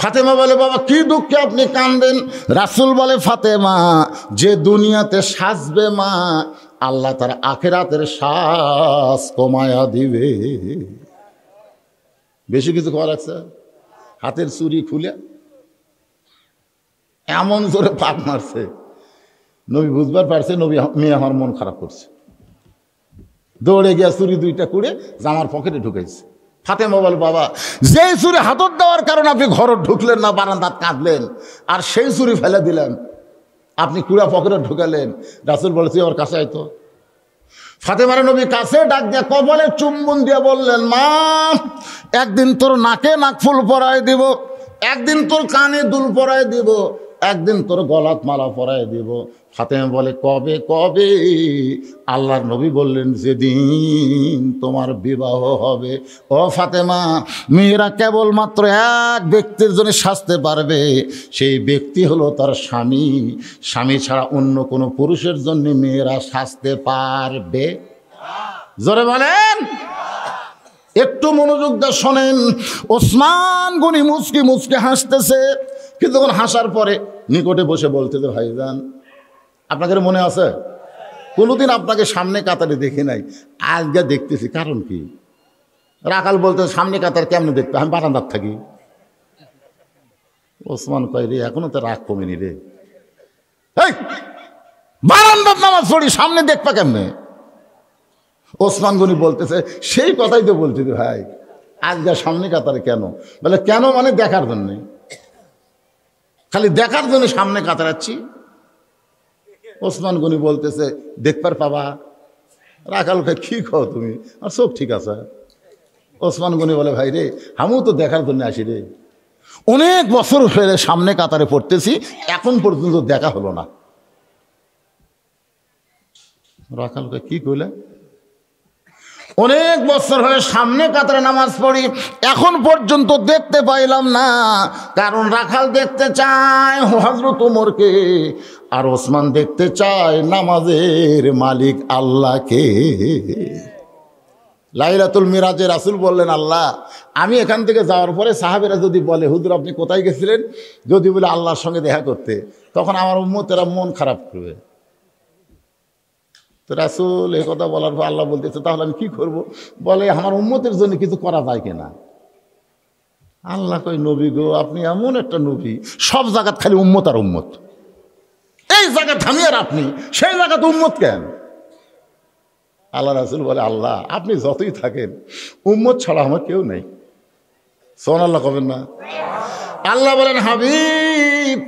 ফাতেমা বলে, বাবা কি দুঃখে আপনি কাঁদেন? রাসূল বলে, ফাতেমা যে দুনিয়াতে সাজবে মা, আল্লাহ তার আখিরাতের শ্বাস কমায়া দিবে। বেশি কিছু করা লাগছে? হাতের চুরি খুলে এমন জোরে পাক মারছে, নবী বুঝবার পারছে নবী মেয়ে আমার মন খারাপ করছে। দৌড়ে গিয়া চুরি 2টা কুড়ে জামার পকেটে ঢুকাইছে। ফাতেমা বলে, বাবা যেই চুরি হাতত দেওয়ার কারণে আপনি ঘরে ঢুকলেন না, বারান্দাত কাঁদলেন, আর সেই চুরি ফেলে দিলেন, আপনি কুড়া পকেটে ঢুকালেন। রাসূল বলে, তুই আমার কাছে আইতো। ফাতেমার নবী কাছে ডাক দিয়া কপালে চুম্বন দিয়ে বললেন, মা একদিন তোর নাকে নাকফুল পরায় দিব, একদিন তোর কানে দুল পরায় দিব, একদিন তোর গলাত মালা পরায় দিব। ফাতেমা বলে কবে কবে? আল্লাহর নবী বললেন যেদিন তোমার বিবাহ হবে। ও ফাতেমা, মেয়েরা কেবলমাত্র এক ব্যক্তির জন্য সাজতে পারবে, সেই ব্যক্তি হলো তার স্বামী। স্বামী ছাড়া অন্য কোনো পুরুষের জন্য মেয়েরা সাজতে পারবে? জোরে বলেন। একটু মনোযোগ দিয়ে শোনেন। ওসমান গনি মুচকি মুচকি হাসতেছে, কিন্তু তখন হাসার পরে নিকটে বসে বলতেছে, ভাইজান আপনাদের মনে আছে কোনোদিন আপনাকে সামনে কাতারে দেখি নাই, আজকে দেখতেছি, কারণ কি? রাখাল বলতে সামনে কাতার কেমনে দেখতে? আমি বারান্দার থাকি। ওসমান কয় রে এখনো তো রাগ কমেনি রে, বারান্দার নামাজ পড়ি, সামনে দেখবা কেমনে? ওসমান গনি বলতেছে সেই কথাই তো বলছি ভাই, আজকে সামনে কাতারে কেন? বলে কেন মানে দেখার জন্যে, খালি দেখার জন্য সামনে কাতারাচ্ছি। ওসমান গনি বলতেছে দেখবার পাবা। রাখালকে কি খাও তুমি? আর সব ঠিক আছে। ওসমান গনি বলে ভাই রে আমিও তো দেখার জন্য আসি রে, অনেক বছর হয়ে সামনে কাতারে পড়তেছি, এখন পর্যন্ত দেখা হলো না। রাখালকে কি কইলে? অনেক বছর হয়ে সামনে কাতারে নামাজ পড়ি, এখন পর্যন্ত দেখতে পাইলাম না। কারণ রাখাল দেখতে চায় হযরত ওমরকে, আর ওসমান দেখতে চায় নামাজের মালিক আল্লাহকে। লাইলাতুল মিরাজে রাসূল বললেন, আল্লাহ আমি এখান থেকে যাওয়ার পরে সাহাবেরা যদি বলে হুজুর আপনি কোথায় গেছিলেন, যদি বলে আল্লাহর সঙ্গে দেখা করতে, তখন আমার উম্মতেরা মন খারাপ করবে। তো রাসূল এই কথা বলার পর আল্লাহ বলতেছে তাহলে আমি কি করব? বলে আমার উম্মতের জন্য কিছু করা যায় কিনা? আল্লাহ কই নবী গো আপনি এমন একটা নবী, সব জায়গাত খালি উম্মত আর উম্মত, এই জায়গা থামি আর আপনি সেই জায়গাতে উম্মত কেন? আল্লাহ রাসূল বলে আল্লাহ আপনি যতই থাকেন উম্মত ছাড়া আমার কেউ নেই। সুবহানাল্লাহ কবেন না? আল্লাহ বলেন হাবিব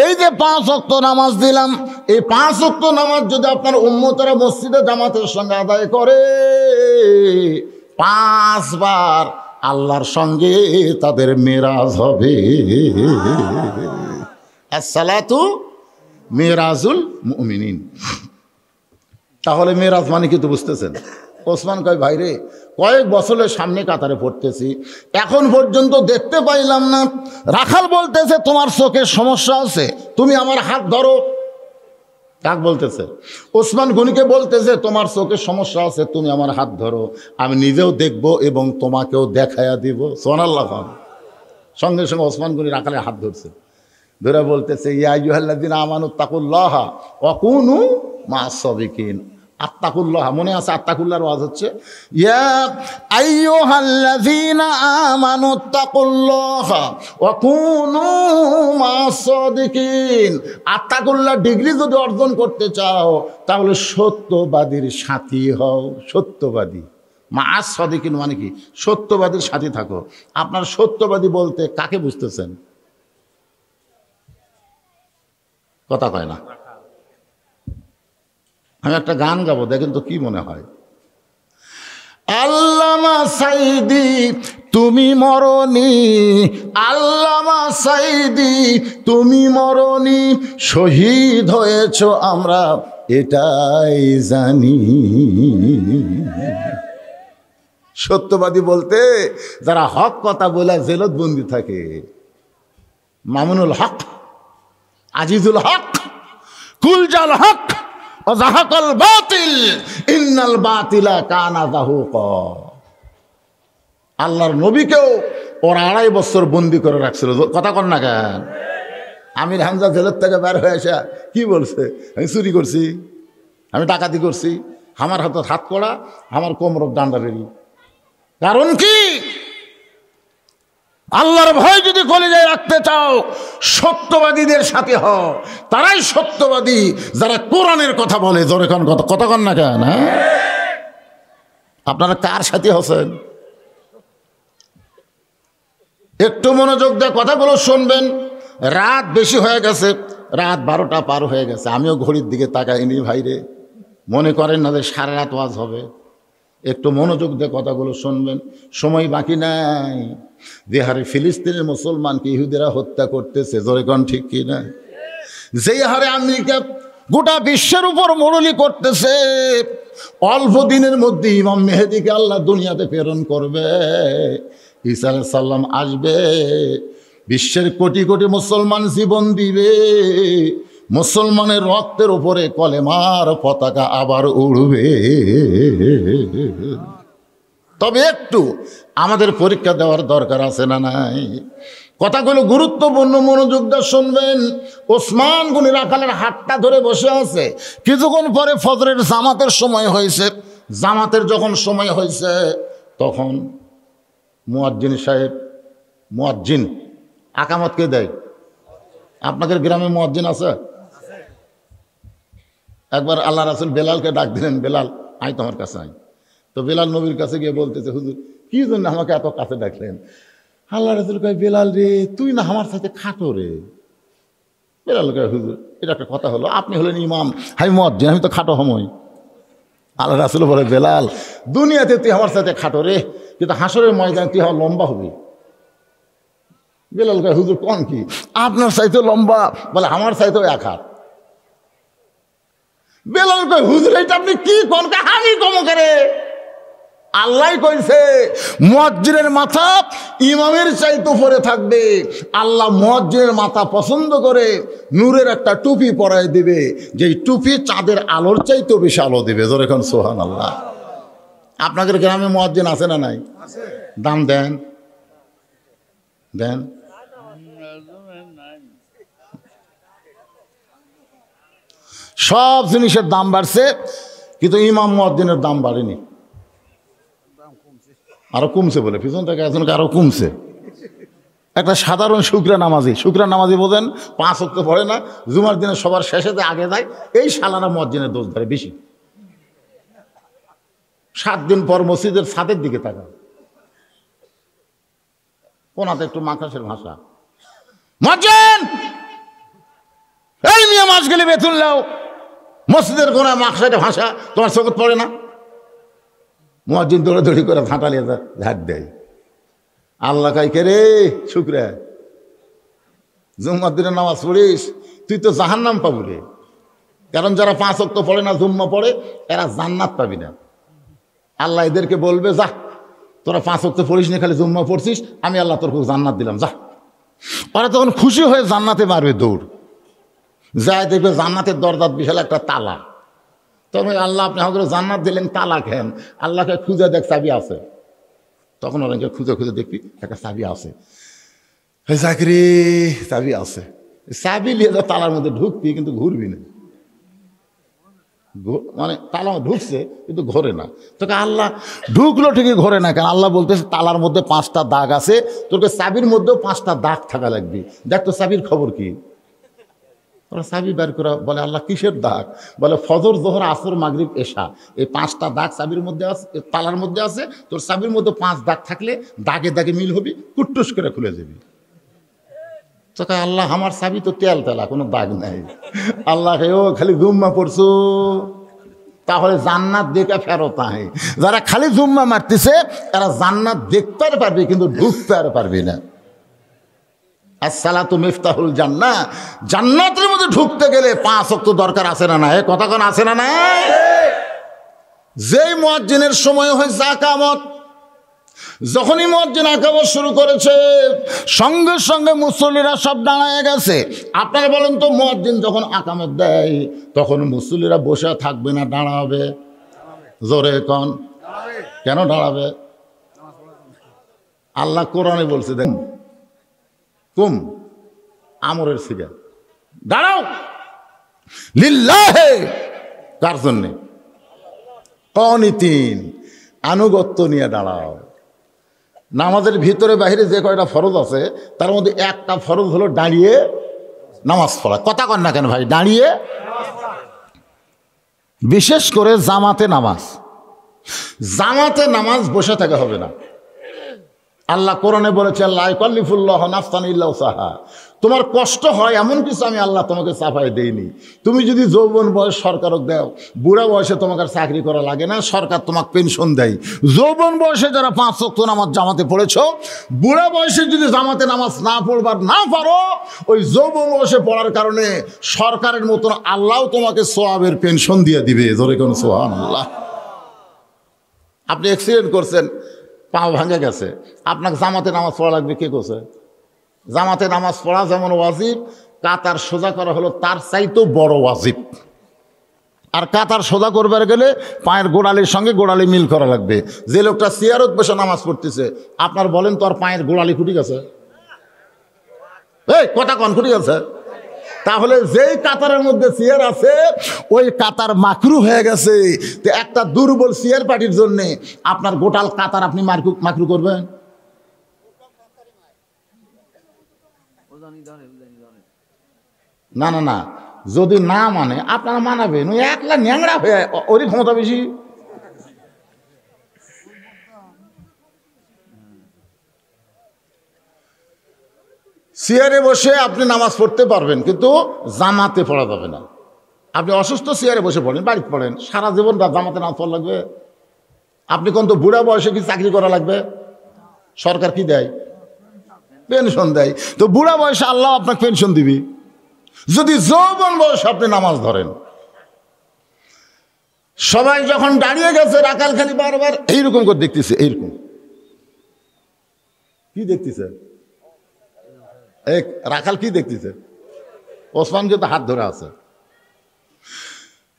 এই যে 5 ওয়াক্ত নামাজ দিলাম, এই 5 ওয়াক্ত নামাজ যদি আপনার উম্মতেরা মসজিদে জামাতের সঙ্গে আদায় করে 5 বার আল্লাহর সঙ্গে তাদের মেরাজ হবে। আসসালাতু মেরাজুল মুমিনিন। তাহলে মেরাজ মানে কি তো বুঝতেছেন? ওসমান কয় ভাই রে কয়েক বছরের সামনে কাতারে পড়তেছি, এখন পর্যন্ত দেখতে পাইলাম না। রাখাল বলতেছে তোমার চোখের সমস্যা আছে, তুমি আমার হাত ধরো। কাক বলতেছে? ওসমান গনিকে বলতেছে তোমার চোখের সমস্যা আছে, তুমি আমার হাত ধরো, আমি নিজেও দেখব এবং তোমাকেও দেখাইয়া দিব। সুবহানাল্লাহ। সঙ্গে সঙ্গে ওসমান গনি রাখালের হাত ধরছে, ধরে বলতেছে ইয়া আইয়ুহাল্লাযীনা আমানুত্তাকুল্লাহা ওয়া কুনু মা'আস সাবিকিন। আত্তাকুল্লাহ মনে আছে? আত্তাকুল্লাহর ওয়াজ হচ্ছে ইয়া আইয়ুহাল্লাযীনা আমানুত্তাকুল্লাহা ওয়া কুনু মা'আস সাদিকিন। আত্তাকুল্লাহ ডিগ্রি যদি অর্জন করতে চাও তাহলে সত্যবাদীর সাথী হও। সত্যবাদী মা'আস সাদিকিন মানে কি? সত্যবাদীর সাথী থাকো। আপনার সত্যবাদী বলতে কাকে বুঝতেছেন? কথা কয় না। আমি একটা গান গাবো, দেখেন তো কি মনে হয়। আল্লামা সাইদি তুমি মরনি, আল্লামা সাইদি তুমি মরনি, শহীদ হয়েছ আমরা এটাই জানি। সত্যবাদী বলতে যারা হক কথা বলে জেলত বন্দি থাকে, মামুনুল হক, আজিজুল হক, কুলজাল হক, অজাহাকাল বাতিল ইন্নাল বাতিলা কানা যাহুকা। আল্লাহর নবীকেও ওরা 2.5 বছর বন্দি করে রাখছিল। কথা কন না কেন? আমির হামজা জেলের থেকে বের হয়ে আসা কি বলছে? আমি চুরি করছি, আমি ডাকাতি করছি, আমার হাতে হাত করা, আমার কোমর ডান্ডা বেরি। কারণ কি? আল্লাহর ভয় যদি কলিজায় রাখতে চাও সত্যবাদীদের সাথে হও। তারাই সত্যবাদী যারা কোরআনের কথা বলে। জোরে কোন কথা কন না কেন? হ্যাঁ, আপনারা কার সাথে হচ্ছেন? একটু মনোযোগ দিয়ে কথাগুলো শুনবেন। রাত বেশি হয়ে গেছে, রাত 12টা পার হয়ে গেছে। আমিও ঘড়ির দিকে তাকাইনি ভাইরে, মনে করেন না যে সারা রাত ওয়াজ হবে। একটু মনোযোগ দিয়ে কথাগুলো শুনবেন, সময় বাকি নাই। যে হারে ফিলিস্তিনের মুসলমানকে ইহুদিরা হত্যা করতেছে, জোরে কোন ঠিক কি না? যেই হারে আমেরিকা গোটা বিশ্বের উপর মোড়লি করতেছে, অল্প দিনের মধ্যে ইমাম মেহেদিকে আল্লাহ দুনিয়াতে প্রেরণ করবে। ঈসা আলাইহিস সালাম আসবে, বিশ্বের কোটি কোটি মুসলমান জীবন দিবে, মুসলমানের রক্তের উপরে কলেমার পতাকা আবার উড়বে। তবে একটু আমাদের পরীক্ষা দেওয়ার দরকার আছে না নাই? কথাগুলো গুরুত্বপূর্ণ, মনোযোগ দিয়ে শুনবেন। ওসমান গনি রাখালের হাতটা ধরে বসে আছে। কিছুক্ষণ পরে ফজরের জামাতের সময় হয়েছে। জামাতের যখন সময় হয়েছে তখন মুয়াজ্জিন সাহেব, মুয়াজ্জিন আকামত কে দেয়? আপনাদের গ্রামে মুয়াজ্জিন আছে? একবার আল্লাহ রাসূল বেলালকে ডাক দিলেন, বেলাল আয় তোমার কাছে আয়। তো বেলাল নবীর কাছে গিয়ে বলতেছে, হুজুর কি জন্য আমাকে এত কাছে ডাকলেন? আল্লাহ রাসূল কয়, বেলাল রে, তুই না আমার সাথে খাটো রে। বেলাল কয়, হুজুর এটা একটা কথা হলো, আপনি হলেন ইমাম, আমি মুয়াজ্জিন, আমি তো খাটো হমই। আল্লাহ রাসূল বলে, বেলাল দুনিয়াতে তুই আমার সাথে খাটো রে, কিন্তু হাসরের ময়দানে তুই আমার লম্বা হবি। বেলাল কয়, হুজুর কোন কি? আপনার চাইতেও লম্বা? বলে আমার চাইতেও এক হাত। বেলাল কয়, হুজুর এটা আপনি কি কোন? আমি কম করে আল্লাহ কইছে মুয়াজ্জিনের মাথা ইমামের চাইতে উপরে থাকবে। আল্লাহ মুয়াজ্জিনের মাথা পছন্দ করে নূরের একটা টুপি পরায় দিবে, যেই টুপি চাঁদের আলোর চাইতেও বেশি আলো দিবে। জোরে কোন সুবহানাল্লাহ। আপনাদের গ্রামে মুয়াজ্জিন আছে না নাই? দাম দেন দেন। সব জিনিসের দাম বাড়ছে, কিন্তু ইমাম মুয়াজ্জিনের দাম বাড়েনি, আরো কমছে। বলে পিছন থেকে একজনকে আরো কমছে। একটা সাধারণ শুকরা নামাজি বোঝেন, 5 ওয়াক্ত পড়ে না, জুমার দিনে সবার শেষেতে আগে যায়, এই শালারা মুয়াজ্জিনের দোষ ধরে বেশি। 7 দিন পর মসজিদের ছাদের দিকে তাকায়, কোনাতে একটু মাকাশের ভাষা, মুয়াজ্জিন এই মিয়া মাস গেলে বেতন লাও, মসজিদের কোনায় মাকসাটে ভাষা, তোমার চোখে পড়ে না? মুয়াজ্জিন দৌড়াদৌড়ি করে ফাটালিয়ে ঝাঁট দেয়। আল্লাহ কাই কে রে শুকরা, জুম্মার দিনে নামাজ পড়িস, তুই তো জাহান্নাম পাবি রে। কারণ যারা 5 ওয়াক্ত পড়ে না, জুম্মা পড়ে, এরা জান্নাত পাবি না। আল্লাহ এদেরকে বলবে, যা তোরা 5 ওয়াক্ত পড়িস না, খালি জুম্মা পড়ছিস, আমি আল্লাহ তোর জান্নাত দিলাম, যা। ওরা তখন খুশি হয়ে জান্নাতে মারবে দৌড়, যায় দেখবে জান্নাতের দরজার বিশাল একটা তালা। তবে আল্লাহ আপনি আমাদের জান্নাত দিলেন, তালা খেন, আল্লাহকে খুঁজে দেখ চাবি আছে। তখন ওরা খুঁজে খুঁজে দেখবি একটা চাবি আছে, চাকরি চাবি আছে, চাবি নিয়ে তালার মধ্যে ঢুকবি, কিন্তু ঘুরবি না। মানে তালা ঢুকছে কিন্তু ঘোরে না। তোকে আল্লাহ ঢুকলো ঠিকই ঘোরে না কেন? আল্লাহ বলতেছে তালার মধ্যে 5টা দাগ আছে, তোকে চাবির মধ্যেও 5টা দাগ থাকা লাগবে। দেখ তো চাবির খবর কি? ওরা চাবি বের করা, বলে আল্লাহ কিসের দাগ? বলে ফজর, জোহর, আসর, মাগরিব, এশা, এই 5টা দাগ চাবির মধ্যে আছে, তালার মধ্যে আছে। তোর চাবির মধ্যে 5 দাগ থাকলে দাগে দাগে মিল হবি, কুট্টুস করে খুলে যাবি। তোকে আল্লাহ আমার চাবি তো তেল তেলা, কোনো দাগ নাই। আল্লাহ ও খালি জুম্মা পড়ছো, তাহলে জান্নাত দেখে ফেরত আহে। যারা খালি জুম্মা মারতেছে তারা জান্নাত দেখতে পারবে, কিন্তু ঢুকতে আর পারবে না। আসসালাতু মিফতাহুল জান্নাহ, জান্নাতের মধ্যে ঢুকতে গেলে 5 ওয়াক্ত দরকার আছে না নাই? কথা কোন আছে না নাই? যেই মুয়াজ্জিনের সময় হয় যাকামত, যখনই মুয়াজ্জিন আকামত শুরু করেছে, সঙ্গে সঙ্গে মুসল্লিরা সব দাঁড়ায় গেছে। আপনারা বলেন তো, মুয়াজ্জিন যখন আকামত দেয় তখন মুসল্লিরা বসে থাকবে না দাঁড়াবে? জোরে কোন, কেন দাঁড়াবে? আল্লাহ কোরআনে বলছে, দেন কুম আমরের সিগা, দাঁড়াও লিল্লাহে, কার জন্যে? কনিতিন, আনুগত্য নিয়ে দাঁড়াও। নামাজের ভিতরে বাহিরে যে কয়টা ফরজ আছে তার মধ্যে একটা ফরজ হলো দাঁড়িয়ে নামাজ পড়া। কথা কন না কেন ভাই? দাঁড়িয়ে, বিশেষ করে জামাতে নামাজ বসে থাকা হবে না। আল্লাহ কোরআনে বলেছে, লা ইকাল্লিফুল্লাহু নাফসান ইল্লা উসাহা, তোমার কষ্ট হয় এমন কিছু আমি আল্লাহ তোমাকে চাপাই দেইনি। তুমি যদি যৌবন বয়স সরকারক দাও, বুড়া বয়সে তোমাকে আর চাকরি করা লাগে না, সরকার তোমাকে পেনশন দেয়। যৌবন বয়সে যারা 5 ওয়াক্ত নামাজ জামাতে পড়েছ, বুড়া বয়সে যদি জামাতে নামাজ না পড়বার না পারো, ওই যৌবন বয়সে পড়ার কারণে সরকারের মতন আল্লাহও তোমাকে সোয়াবের পেনশন দিয়ে দিবে। ধরে কোন সুবহানাল্লাহ। আপনি অ্যাক্সিডেন্ট করছেন, পা ভাঙে গেছে, আপনাকে জামাতে নামাজ পড়া লাগবে, কে করছে? জামাতে নামাজ পড়া যেমন ওয়াজিব, কাতার সোজা করা হলো তার চাইতেও বড় ওয়াজিব। আর কাতার সোজা করবার গেলে পায়ের গোড়ালির সঙ্গে গোড়ালি মিল করা লাগবে। যে লোকটা চেয়ারত বসে নামাজ পড়তেছে, আপনার বলেন তো আর পায়ের গোড়ালি খুঁটি গেছে? এই কথা কন খুঁটি গেছে? তাহলে যেই কাতারের মধ্যে চেয়ার আছে ওই কাতার মাকরু হয়ে গেছে। তো একটা দুর্বল চেয়ার পার্টির জন্য আপনার গোটাল কাতার আপনি মাকরু করবেন? না না না, যদি না মানে আপনারা মানাবেন, ওই একলা ন্যাংরা হয়ে ওরই ক্ষমতা বেশি। চেয়ারে বসে আপনি নামাজ পড়তে পারবেন, কিন্তু জামাতে পড়া যাবে না। আপনি অসুস্থ চেয়ারে বসে পড়েন, বাড়িতে পড়েন, সারা জীবন জামাতে নামাজ পড়া লাগবে? আপনি কোন তো বুড়া বয়সে কি চাকরি করা লাগবে? সরকার কি দেয়? পেনশন দেয়। তো বুড়া বয়সে আল্লাহ আপনাকে পেনশন দিবি যদি যৌবন বয়সে আপনি নামাজ ধরেন। সবাই যখন দাঁড়িয়ে গেছে, রাখাল খালি বারবার এইরকম করে দেখতেছে। এইরকম কি দেখতেছে? রাখাল কি দেখতেছে? ওসমান কিন্তু হাত ধরে আছে।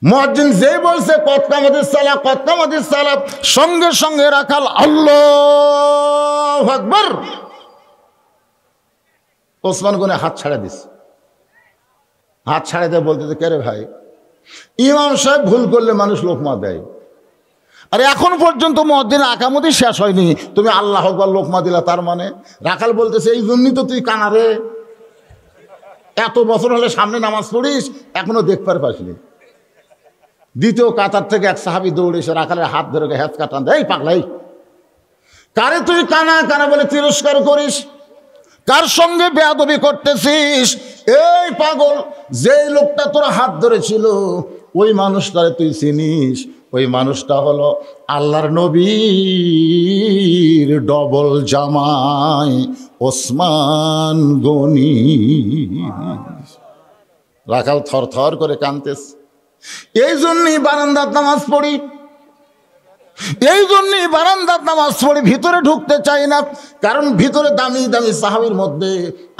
মুয়াজ্জিন যেই বলছে কত কামাতিস সালাহ, কত কামাতিস সালাহ, সঙ্গে সঙ্গে রাখাল আল্লাহু আকবার, ওসমান কোনে হাত ছাড়া দিস। হাত ছাড়া দিয়ে বলতেছে, কে রে ভাই, ইমাম সাহেব ভুল করলে মানুষ লোকমা দেয়, আর এখন পর্যন্ত মুয়াজ্জিন আকামতি শেষ হয়নি, তুমি আল্লাহু আকবার লোকমা দিলা, তার মানে? রাখাল বলতেছে, এই জন্যই তো তুই কানা রে, এত বছর হলে সামনে নামাজ পড়িস, এখনো দেখবার পাসনি। দ্বিতীয় কাতার থেকে এক সাহাবী দৌড়ে এসে রাখালের হাত ধরে হ্যাচ কাটান দেয়, এই পাগলাই, কারে তুই কানা কানা বলে তিরস্কার করিস? কার সঙ্গে বেয়াদবি করতেছিস? এই পাগল, যেই লোকটা তোর হাত ধরেছিল ওই মানুষটারে তুই চিনিস? ওই মানুষটা হলো আল্লাহর নবীর ডবল জামাই ওসমান গনি। রাখাল থর থর করে কাঁদতেছে। এই জন্যই বারান্দার নামাজ পড়ি, এই জন্যই বারান্দার নামাজ পড়ি, ভিতরে ঢুকতে চাই না। কারণ ভিতরে দামি দামি সাহাবীর মধ্যে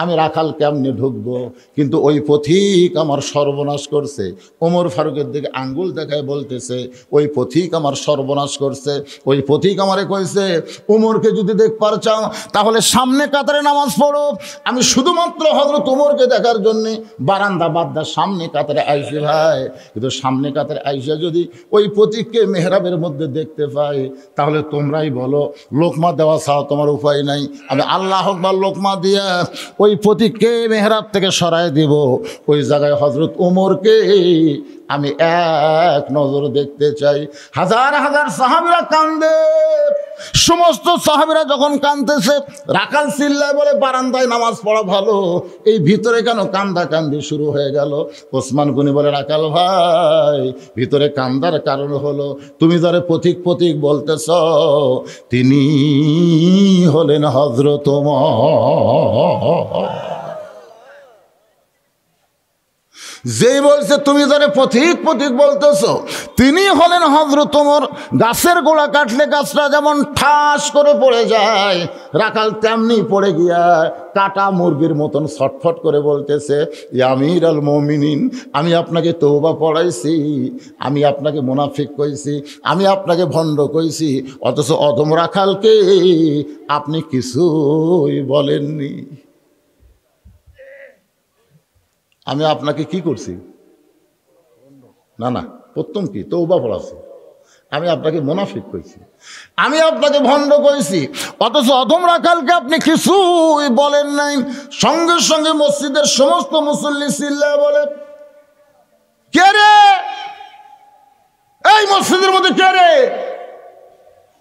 আমি রাখাল কেমনে ঢুকবো? কিন্তু ওই পথিক আমার সর্বনাশ করছে। ওমর ফারুকের দিকে আঙ্গুল দেখায় বলতেছে, ওই পথিক আমার সর্বনাশ করছে। ওই পথিক আমারে কইছে, ওমরকে যদি দেখবার চাও তাহলে সামনে কাতারে নামাজ পড়ো। আমি শুধুমাত্র হযরত ওমরকে দেখার জন্যে বারান্দা বাদ্দা সামনে কাতারে আইসি ভাই। কিন্তু সামনে কাতারে আইসা যদি ওই পথিককে মেহরাবের মধ্যে দেখতে পাই, তাহলে তোমরাই বলো লোকমা দেওয়া ছাড়া তোমার উপায় নাই। আমি আল্লাহু আকবার লোকমা দিয়া ওই পথিককে মেহরাব থেকে সরায় দিব। ওই জায়গায় হযরত ওমরকে আমি এক নজর দেখতে চাই। হাজার হাজার সাহাবীরা কান্দে। সমস্ত সাহাবীরা যখন কাঁদতেছে, রাখাল চিল্লায় বলে, বারান্দায় নামাজ পড়া ভালো, এই ভিতরে কেন কান্দা কান্দি শুরু হয়ে গেল? ওসমান গনি বলে, রাখাল ভাই, ভিতরে কান্দার কারণ হলো তুমি যারে পথিক পথিক বলতেছ, তিনি হলেন হযরত ওমর। যেই বলছে তুমি যারে পথিক পথিক বলতেছ, তিনি হলেন হযরত ওমর। গাছের গোড়া কাটলে গাছটা যেমন ঠাস করে পড়ে যায়, রাখাল তেমনি পড়ে গিয়া কাটা মুরগির মতন ছটফট করে বলতেছে, ইয়া আমিরুল মুমিনিন, আমি আপনাকে তওবা পড়াইছি, আমি আপনাকে মুনাফিক কইছি, আমি আপনাকে ভণ্ড কইছি, অথচ অধম রাখালকে আপনি কিছুই বলেননি। আমি আপনাকে কি করছি? না না, প্রথম কি তওবা পড়াছি। আমি আপনাকে মুনাফিক কইছি, আমি আপনাকে ভণ্ড কইছি, অথচ অধম রাখালকে আপনি কিছুই বলেন নাই। সঙ্গে সঙ্গে মসজিদের সমস্ত মুসল্লি চিল্লায় বলে, কে রে? এই মসজিদের মধ্যে কে রে?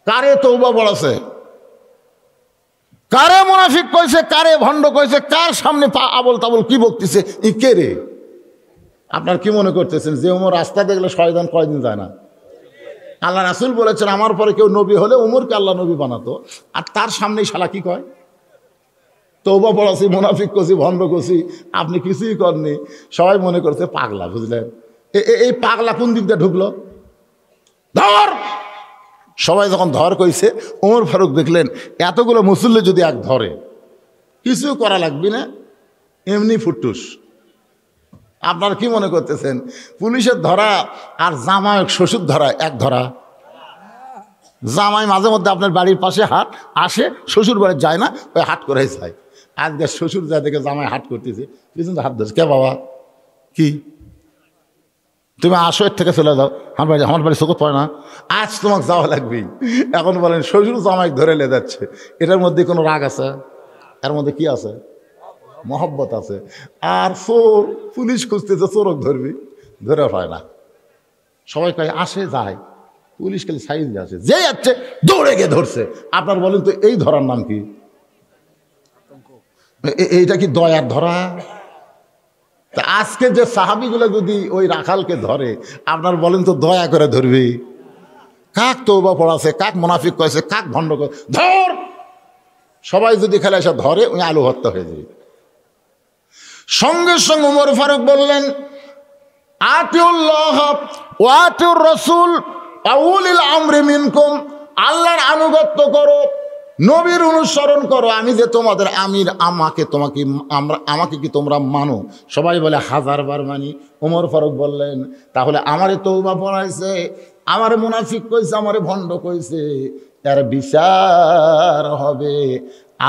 কারে তওবা পড়াছে? কারে মুনাফিক কইছে, কারে ভণ্ড কইছে, কার সামনে পা আবল তাবল কি বকতেছে, ই কে রে? আপনার কি মনে করতেছেন যে ওমর রাস্তা দেখলে শয়তান কয়দিন যায় না? আল্লাহ রাসূল বলেছেন আমার পরে কেউ নবী হলে ওমরকে আল্লাহ নবী বানাতো, আর তার সামনেই শালা কি কয়, তওবা পড়াছি, মুনাফিক করছি, ভণ্ড করছি, আপনি কিছুই করেননি। সবাই মনে করছে পাগলা, বুঝলেন? এই পাগলা কোন দিক দিয়ে ঢুকলো? ধর! সবাই যখন ধর কইছে, ওমর ফারুক দেখলেন এতগুলো মুসল্লি যদি এক ধরে, কিছু করা লাগবে না, এমনি ফুটুস। আপনার কি মনে করতেছেন পুলিশের ধরা আর জামাই শ্বশুর ধরা এক ধরা? জামাই মাঝে মধ্যে আপনার বাড়ির পাশে হাট আসে, শ্বশুর বাড়ি যায় না, ওই হাট করে যায়। আজকে শ্বশুর যায় দেখে জামাই হাট করতেছে, পিছন হাত ধরছে, কে বাবা কি তুমি আসো, এর থেকে চলে যাও, আমার বাড়ি চোখত পড়ে না, আজ তোমাকে যাওয়া লাগবেই। এখন বলেন শ্বশুর জামাই ধরে লে যাচ্ছে, এটার মধ্যে কোনো রাগ আছে? এর মধ্যে কি আছে? মহব্বত আছে। আর চোর পুলিশ খুঁজতেছে, চোরক ধরবি, ধরে হয় না। সবাই কয় আসে যায়, পুলিশ খালি সাইজ আসে, যে যাচ্ছে দৌড়ে গিয়ে ধরছে। আপনার বলেন তো এই ধরার নাম কি? এইটা কি দয়ার ধরা? তা আজকে যে সাহাবিগুলো যদি ওই রাখালকে ধরে, আপনার বলেন তো দয়া করে ধরবি? কাক তওবা পড়াছে, কাক মুনাফিক কয়েছে, কাক ভণ্ড করে ধর। সবাই যদি খেলে এসে ধরে, ওই আলু ভর্তা হয়ে যাবে। সঙ্গে সঙ্গে ওমর ফারুক বললেন, আতিউল্লাহ ওয়া আতিউর রাসূল ওয়া উলিল আমরি মিনকুম, আল্লাহর আনুগত্য করো, নবীর অনুসরণ করো। আমি যে তোমাদের আমির, আমাকে কি তোমরা মানো? সবাই বলে 1000 বার মানি। ওমর ফারুক বললেন, তাহলে আমারে তওবা পড়াইছে, আমারে মুনাফিক কইছে, আমারে ভণ্ড কইছে, এর বিচার হবে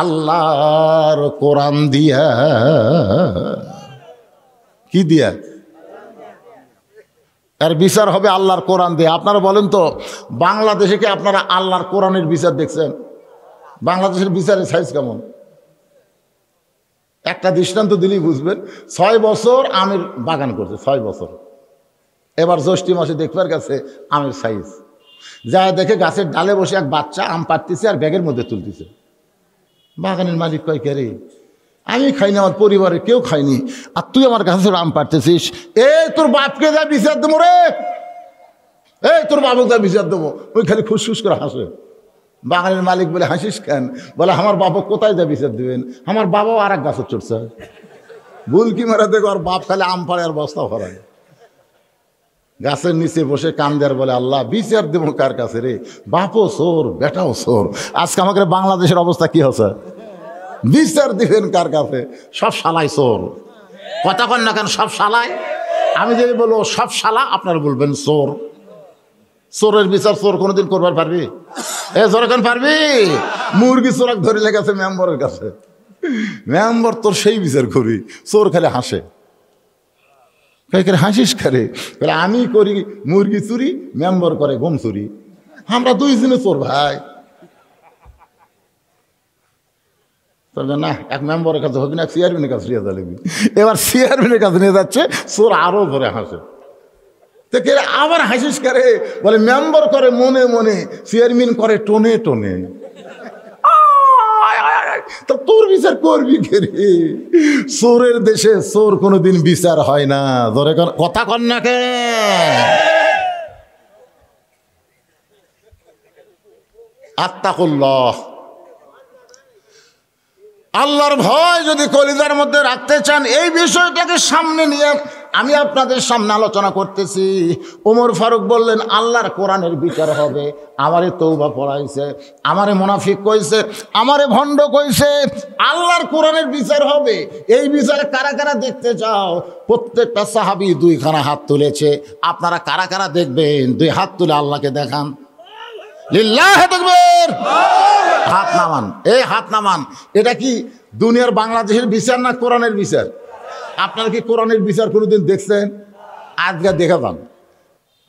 আল্লাহর কোরআন দিয়া। কি দিয়া? এর বিচার হবে আল্লাহর কোরআন দিয়ে। আপনারা বলেন তো বাংলাদেশে কি আপনারা আল্লাহর কোরআনের বিচার দেখছেন? বাংলাদেশের বিচারের সাইজ কেমন? একটা দৃষ্টান্ত দিলেই বুঝবেন। 6 বছর আমের বাগান করছে, 6 বছর। এবার জ্যৈষ্ঠ মাসে দেখবার কাছে আমের সাইজ যা দেখে গাছের ডালে বসে এক বাচ্চা আম পাড়তেছে আর ব্যাগের মধ্যে তুলতেছে। বাগানের মালিক কয়, কে রে? আমি খাইনি, আমার পরিবারের কেউ খায়নি, আর তুই আমার গাছের আম পাড়তেছিস? তোর বাপকে যা বিচার দেবো রে, তোর বাবুকে যা বিচার দেবো। ওই খালি খুশখুস করে হাসে। বাগানের মালিক বলে, হাসিস কেন? বলে, আমার বাবা কোথায় যা বিচার দেবেন? আমার বাবাও আর এক গাছে চড়ছে। ভুল কি মারা দেখো, আর বাপ খালি আম পাড়ে আর বস্তা ভরায়। গাছের নিচে বসে কান্দার বলে, আল্লাহ বিচার দেবো কার কাছে রে? বাপও চোর, বেটাও চোর। আজকে আমাদের বাংলাদেশের অবস্থা কি হচ্ছে? বিচার দিবেন কার কাছে? সব শালাই চোর। কথা কন না কেন? সব শালাই। আমি যদি বলবো সব শালা, আপনারা বলবেন চোর। চোরের বিচার চোর কোনোদিন করবার পারবি? চোরখান পারবি? মুরগি চোরাক ধরে লেগেছে মেম্বরের কাছে, মেম্বর তোর সেই বিচার করি। চোর খালি হাসে। হাসিস খারে? বলে, আমি করি মুরগি চুরি, মেম্বর করে গম চুরি, আমরা দুইজনে চোর ভাই। না, এক মেম্বরের কাছে হবে না, এক চেয়ারম্যানের কাছে নিয়ে যাবে। এবার চেয়ারম্যানের কাছে নিয়ে যাচ্ছে, চোর আরো ধরে হাসে। তো কে আবার হাসিস করে? বলে, মেম্বার করে মনে মনে, চেয়ারম্যান করে টোনে টোনে। তো তোর বিচার করবি কে রে? চোরের দেশে চোর কোনোদিন বিচার হয় না। ধরে কথা কন না কে? আত্তাকুল্লাহ, আল্লাহর ভয় যদি কলিজার মধ্যে রাখতে চান, এই বিষয়টাকে সামনে নিয়ে আমি আপনাদের সামনে আলোচনা করতেছি। ওমর ফারুক বললেন, আল্লাহর কোরআনের বিচার হবে। আমারে তওবা পড়াইছে, আমারে মুনাফিক কইছে, আমারে ভণ্ড কইছে, আল্লাহর কোরআনের বিচার হবে। এই বিচার কারা কারা দেখতে চাও? প্রত্যেকটা সাহাবী 2খানা হাত তুলেছে। আপনারা কারা কারা দেখবেন? 2 হাত তুলে আল্লাহকে দেখান। লিল্লাহি তাকবীর। হাত নামান, হাত নামান। এটা কি দুনিয়ার বাংলাদেশের বিচার না কোরআনের বিচার? আপনারা কি কোরআনের বিচার কোনোদিন দেখছেন? আজকে দেখা যান।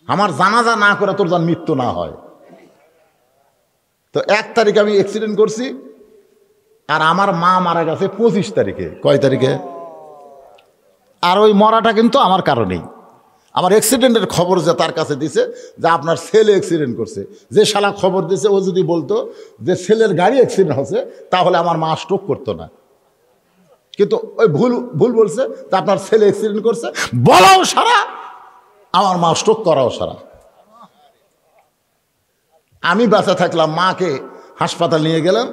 আমার জানাজা না করে তোর যেন মৃত্যু না হয়। তো 1 তারিখে আমি অ্যাক্সিডেন্ট করছি, আর আমার মা মারা গেছে 25 তারিখে। কয় তারিখে? আর ওই মরাটা কিন্তু আমার কারণেই। আমার অ্যাক্সিডেন্টের খবর যে তার কাছে দিছে যে আপনার ছেলে অ্যাক্সিডেন্ট করছে, যে শালা খবর দিছে ও যদি বলতো যে ছেলের গাড়ি অ্যাক্সিডেন্ট হচ্ছে তাহলে আমার মা স্ট্রোক করতো না, কিন্তু ওই ভুল ভুল বলছে যে আপনার ছেলে অ্যাক্সিডেন্ট করছে, বলাও সারা, আমার মা স্ট্রোক করাও সারা। আমি বাঁচা থাকলাম, মাকে হাসপাতাল নিয়ে গেলাম,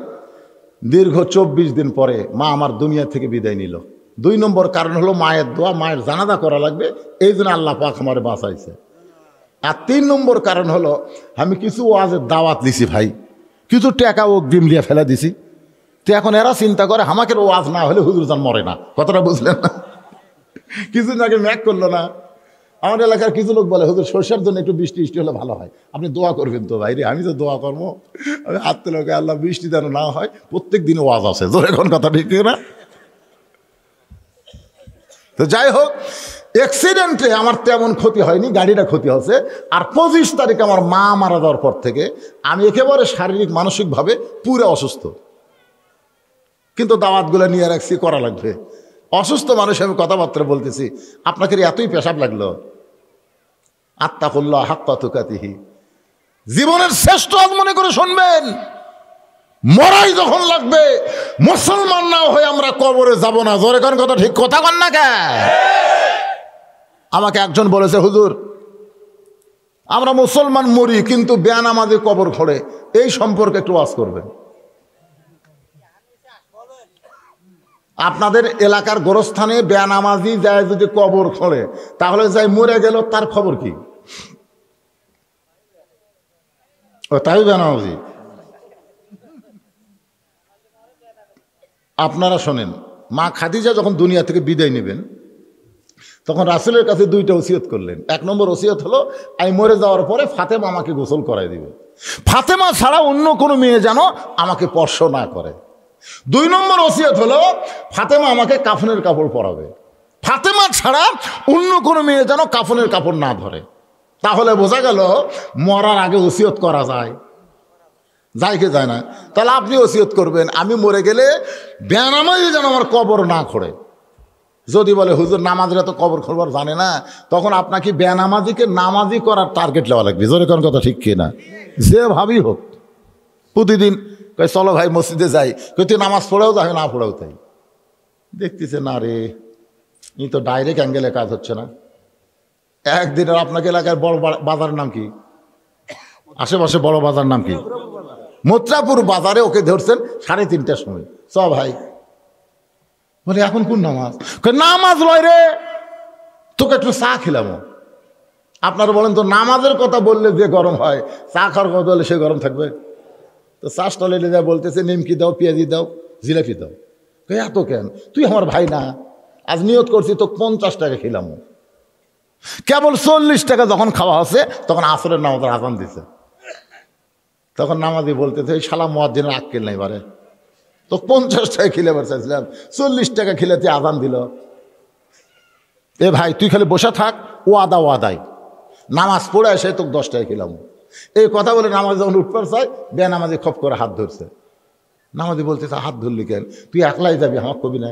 দীর্ঘ 24 দিন পরে মা আমার দুনিয়া থেকে বিদায় নিল। 2 নম্বর কারণ হলো মায়ের দোয়া, মায়ের জানাজা করা লাগবে, এই জন্য আল্লাহ পাক আমার বাঁচাইছে। আর 3 নম্বর কারণ হলো আমি কিছু ওয়াজের দাওয়াত দিছি ভাই, কিছু টাকা অগ্রিম দিয়ে ফেলে দিছি। তো এখন এরা চিন্তা করে আমাকে ওয়াজ না হলে হুজুর জান মরে না, কথাটা বুঝলেন না? কিছুদিন আগে ম্যাক করলো না, আমার এলাকার কিছু লোক বলে হুজুর সরষার জন্য একটু বৃষ্টি হলে ভালো হয়, আপনি দোয়া করবেন তো ভাই রে। আমি তো দোয়া করবো, আমি হাত লোকে আল্লাহ বৃষ্টি যেন না হয়, প্রত্যেক দিন ওয়াজ আছে, তোর এখন কথা ঠিক না? তো যাই হোক, অ্যাক্সিডেন্টে আমার তেমন ক্ষতি হয়নি, গাড়িটা ক্ষতি হচ্ছে। আর 25 তারিখ আমার মা মারা যাওয়ার পর থেকে আমি একেবারে শারীরিক মানসিকভাবে পুরো অসুস্থ, কিন্তু দাওয়াতগুলো নিয়ে রাখছি, করা লাগবে। অসুস্থ মানুষ আমি কথাবার্তা বলতেছি, আপনাকে এতই পেশাব লাগলো। আত্তাকুল্লাহ হাক্কা তুকাতিহি, জীবনের শ্রেষ্ঠ আজ মনে করে শুনবেন, মরাই যখন লাগবে মুসলমান না হয়ে আমরা কবরে যাব না। জোরে কোন কথা, ঠিক কথা কন না কে? আমাকে একজন বলেছে হুজুর আমরা মুসলমান মরি কিন্তু বেনামাজি কবর খোঁড়ে, এই সম্পর্কে একটু ওয়াজ করবেন। আপনাদের এলাকার গোরস্থানে বেনামাজি যায় যদি কবর খোঁড়ে, তাহলে যাই মরে গেল তার খবর কি? ও তাই বেনামাজি। আপনারা শোনেন, মা খাদিজা যখন দুনিয়া থেকে বিদায় নেবেন তখন রাসূলের কাছে 2টা ওসিয়ত করলেন। 1 নম্বর ওসিয়ত হলো আমি মরে যাওয়ার পরে ফাতেমা আমাকে গোসল করাই দিবে, ফাতেমা ছাড়া অন্য কোনো মেয়ে যেন আমাকে স্পর্শ না করে। 2 নম্বর ওসিয়ত হলো ফাতেমা আমাকে কাফনের কাপড় পরাবে, ফাতেমা ছাড়া অন্য কোনো মেয়ে যেন কাফনের কাপড় না ধরে। তাহলে বোঝা গেল মরার আগে ওসিয়ত করা যায়, যায় কি যায় না? তাহলে আপনি ওসিয়ত করবেন আমি মরে গেলে বেনামাজি যেন আমার কবর না খোঁড়ে। যদি বলে হুজুর নামাজিরা তো কবর খোঁড়বার জানে না, তখন আপনাকে বেনামাজিকে নামাজি করার টার্গেট নেওয়া লাগবে। জোরে কোন কথা ঠিক কিনা? যে ভাবি হোক, প্রতিদিন কই চলো ভাই মসজিদে যাই, কই তুই নামাজ পড়েও যাবে না পড়েও তাই। দেখতেছে না রে, এই তো ডাইরেক্ট অ্যাঙ্গেলে কাজ হচ্ছে না। একদিনের আপনাকে এলাকার বড় বাজারের নাম কি? আশেপাশে বড় বাজার নাম কি? মথুরাপুর বাজারে ওকে ধরছেন 3:30টার সময়। চ ভাই, বলে এখন কোন নামাজ? নামাজ লয় রে, তোকে একটু চা খেলাম। আপনারা বলেন তো নামাজের কথা বললে যে গরম হয়, চা খাওয়ার কথা বললে সে গরম থাকবে? তো চা স্টলে যা বলতেছে নিমকি দাও, পেঁয়াজি দাও, জিলাপি দাও। এত কেন? তুই আমার ভাই না, আজ নিয়ত করছি তো 50 টাকা খেলাম। কেবল 40 টাকা যখন খাওয়া হচ্ছে তখন আসরের নামাজের আজান দিছে। তখন নামাজি বলতেছে এই শালা মুয়াজ্জিনের আক্কেল নাই বারে, তো 50 টাকা খেলে বার চাইছিলাম, 40 টাকা খেলে তুই আজান দিল। এ ভাই তুই খালি বসে থাক, ও আদায় নামাজ পড়ে এসে তোকে 10 টাকা খেলাম। এই কথা বলে নামাজ যখন উঠবার চাই, বেনামাজি খপ করে হাত ধরছে। নামাজি বলতেছে হাত ধরলি কেন? তুই একলাই যাবি, আমার কবি না?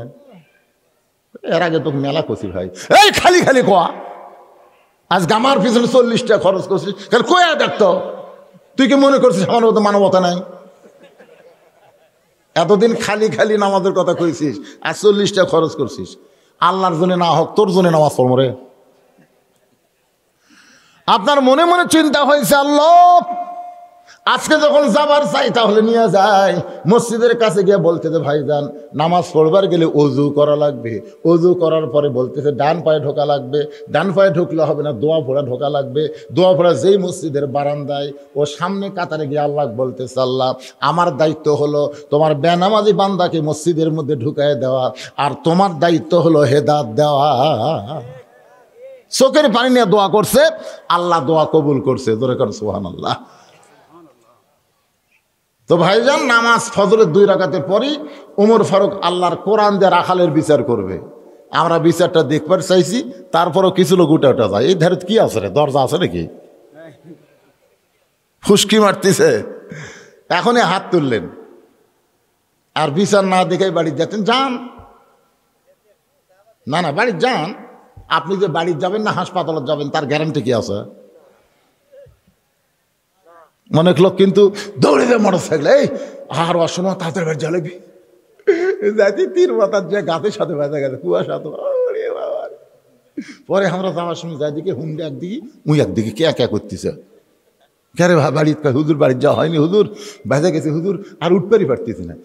এর আগে তোকে মেলা কষি ভাই, এই খালি খালি কোয়া, আজ গামার পিছনে 40 টাকা খরচ করছিস, কয়া দেখতো তুই কি মনে করছিস আমার মতো মানবতা নাই? এতদিন খালি খালি নামাজের কথা কইছিস, আর 40 টাকা খরচ করছিস। আল্লাহর জন্য না হোক তোর জন্য নামাজ পড়ব রে। আপনার মনে মনে চিন্তা হয়েছে আল্লাহ আজকে যখন যাবার চাই তাহলে নিয়ে যায়। মসজিদের কাছে গিয়ে বলতেছে ভাইজান নামাজ পড়বার গেলে অজু করা লাগবে, অজু করার পরে বলতেছে ডান পায়ে ঢোকা লাগবে, ডান পায়ে ঢুকলে হবে না, দোয়া পড়া ঢোকা লাগবে। দোয়া পড়া যেই মসজিদের বারান্দায় ও সামনে কাতারে গিয়ে আল্লাহ বলতেছে আল্লাহ আমার দায়িত্ব হলো তোমার বেনামাজি বান্দাকে মসজিদের মধ্যে ঢুকায় দেওয়া, আর তোমার দায়িত্ব হলো হেদাত দেওয়া। চোখের পানি নিয়ে দোয়া করছে, আল্লাহ দোয়া কবুল করছে। জোরে কর সুবহানাল্লাহ। তো ভাইজান নামাজ ফজরের 2 রাকাতের পরই ওমর ফারুক আল্লাহর কোরআন দিয়ে রাখালের বিচার করবে। আমরা বিচারটা দেখবার চাইছি, তারপরও কিছু লোক উঠে উঠে যায়। এই ধারে কি আছে রে, দরজা আছে নাকি? ফুসকি মারতেছে। এখনই হাত তুললেন, আর বিচার না দেখে বাড়ি যাচ্ছেন। যান না, বাড়ি যান, আপনি যে বাড়ি যাবেন না হাসপাতালে যাবেন তার গ্যারান্টি কি আছে? অনেক লোক কিন্তু দৌড়ে দেয় মোটর সাইকেল, এই আর অসময় তাদের বাড়ি জ্বালাবি যাইতে তীর মাথার যে গাছের সাথে বেঁধে গেছে কুয়াশা তো। পরে আমরা যাওয়ার সময় যাই দিকে হুন্ডে একদিকে মুই একদিকে কে কে করতেছে, কে বাড়িতে হুজুর বাড়ির যাওয়া হয়নি, হুজুর বেঁধে গেছে হুজুর, আর উঠপারি পারতেছি না।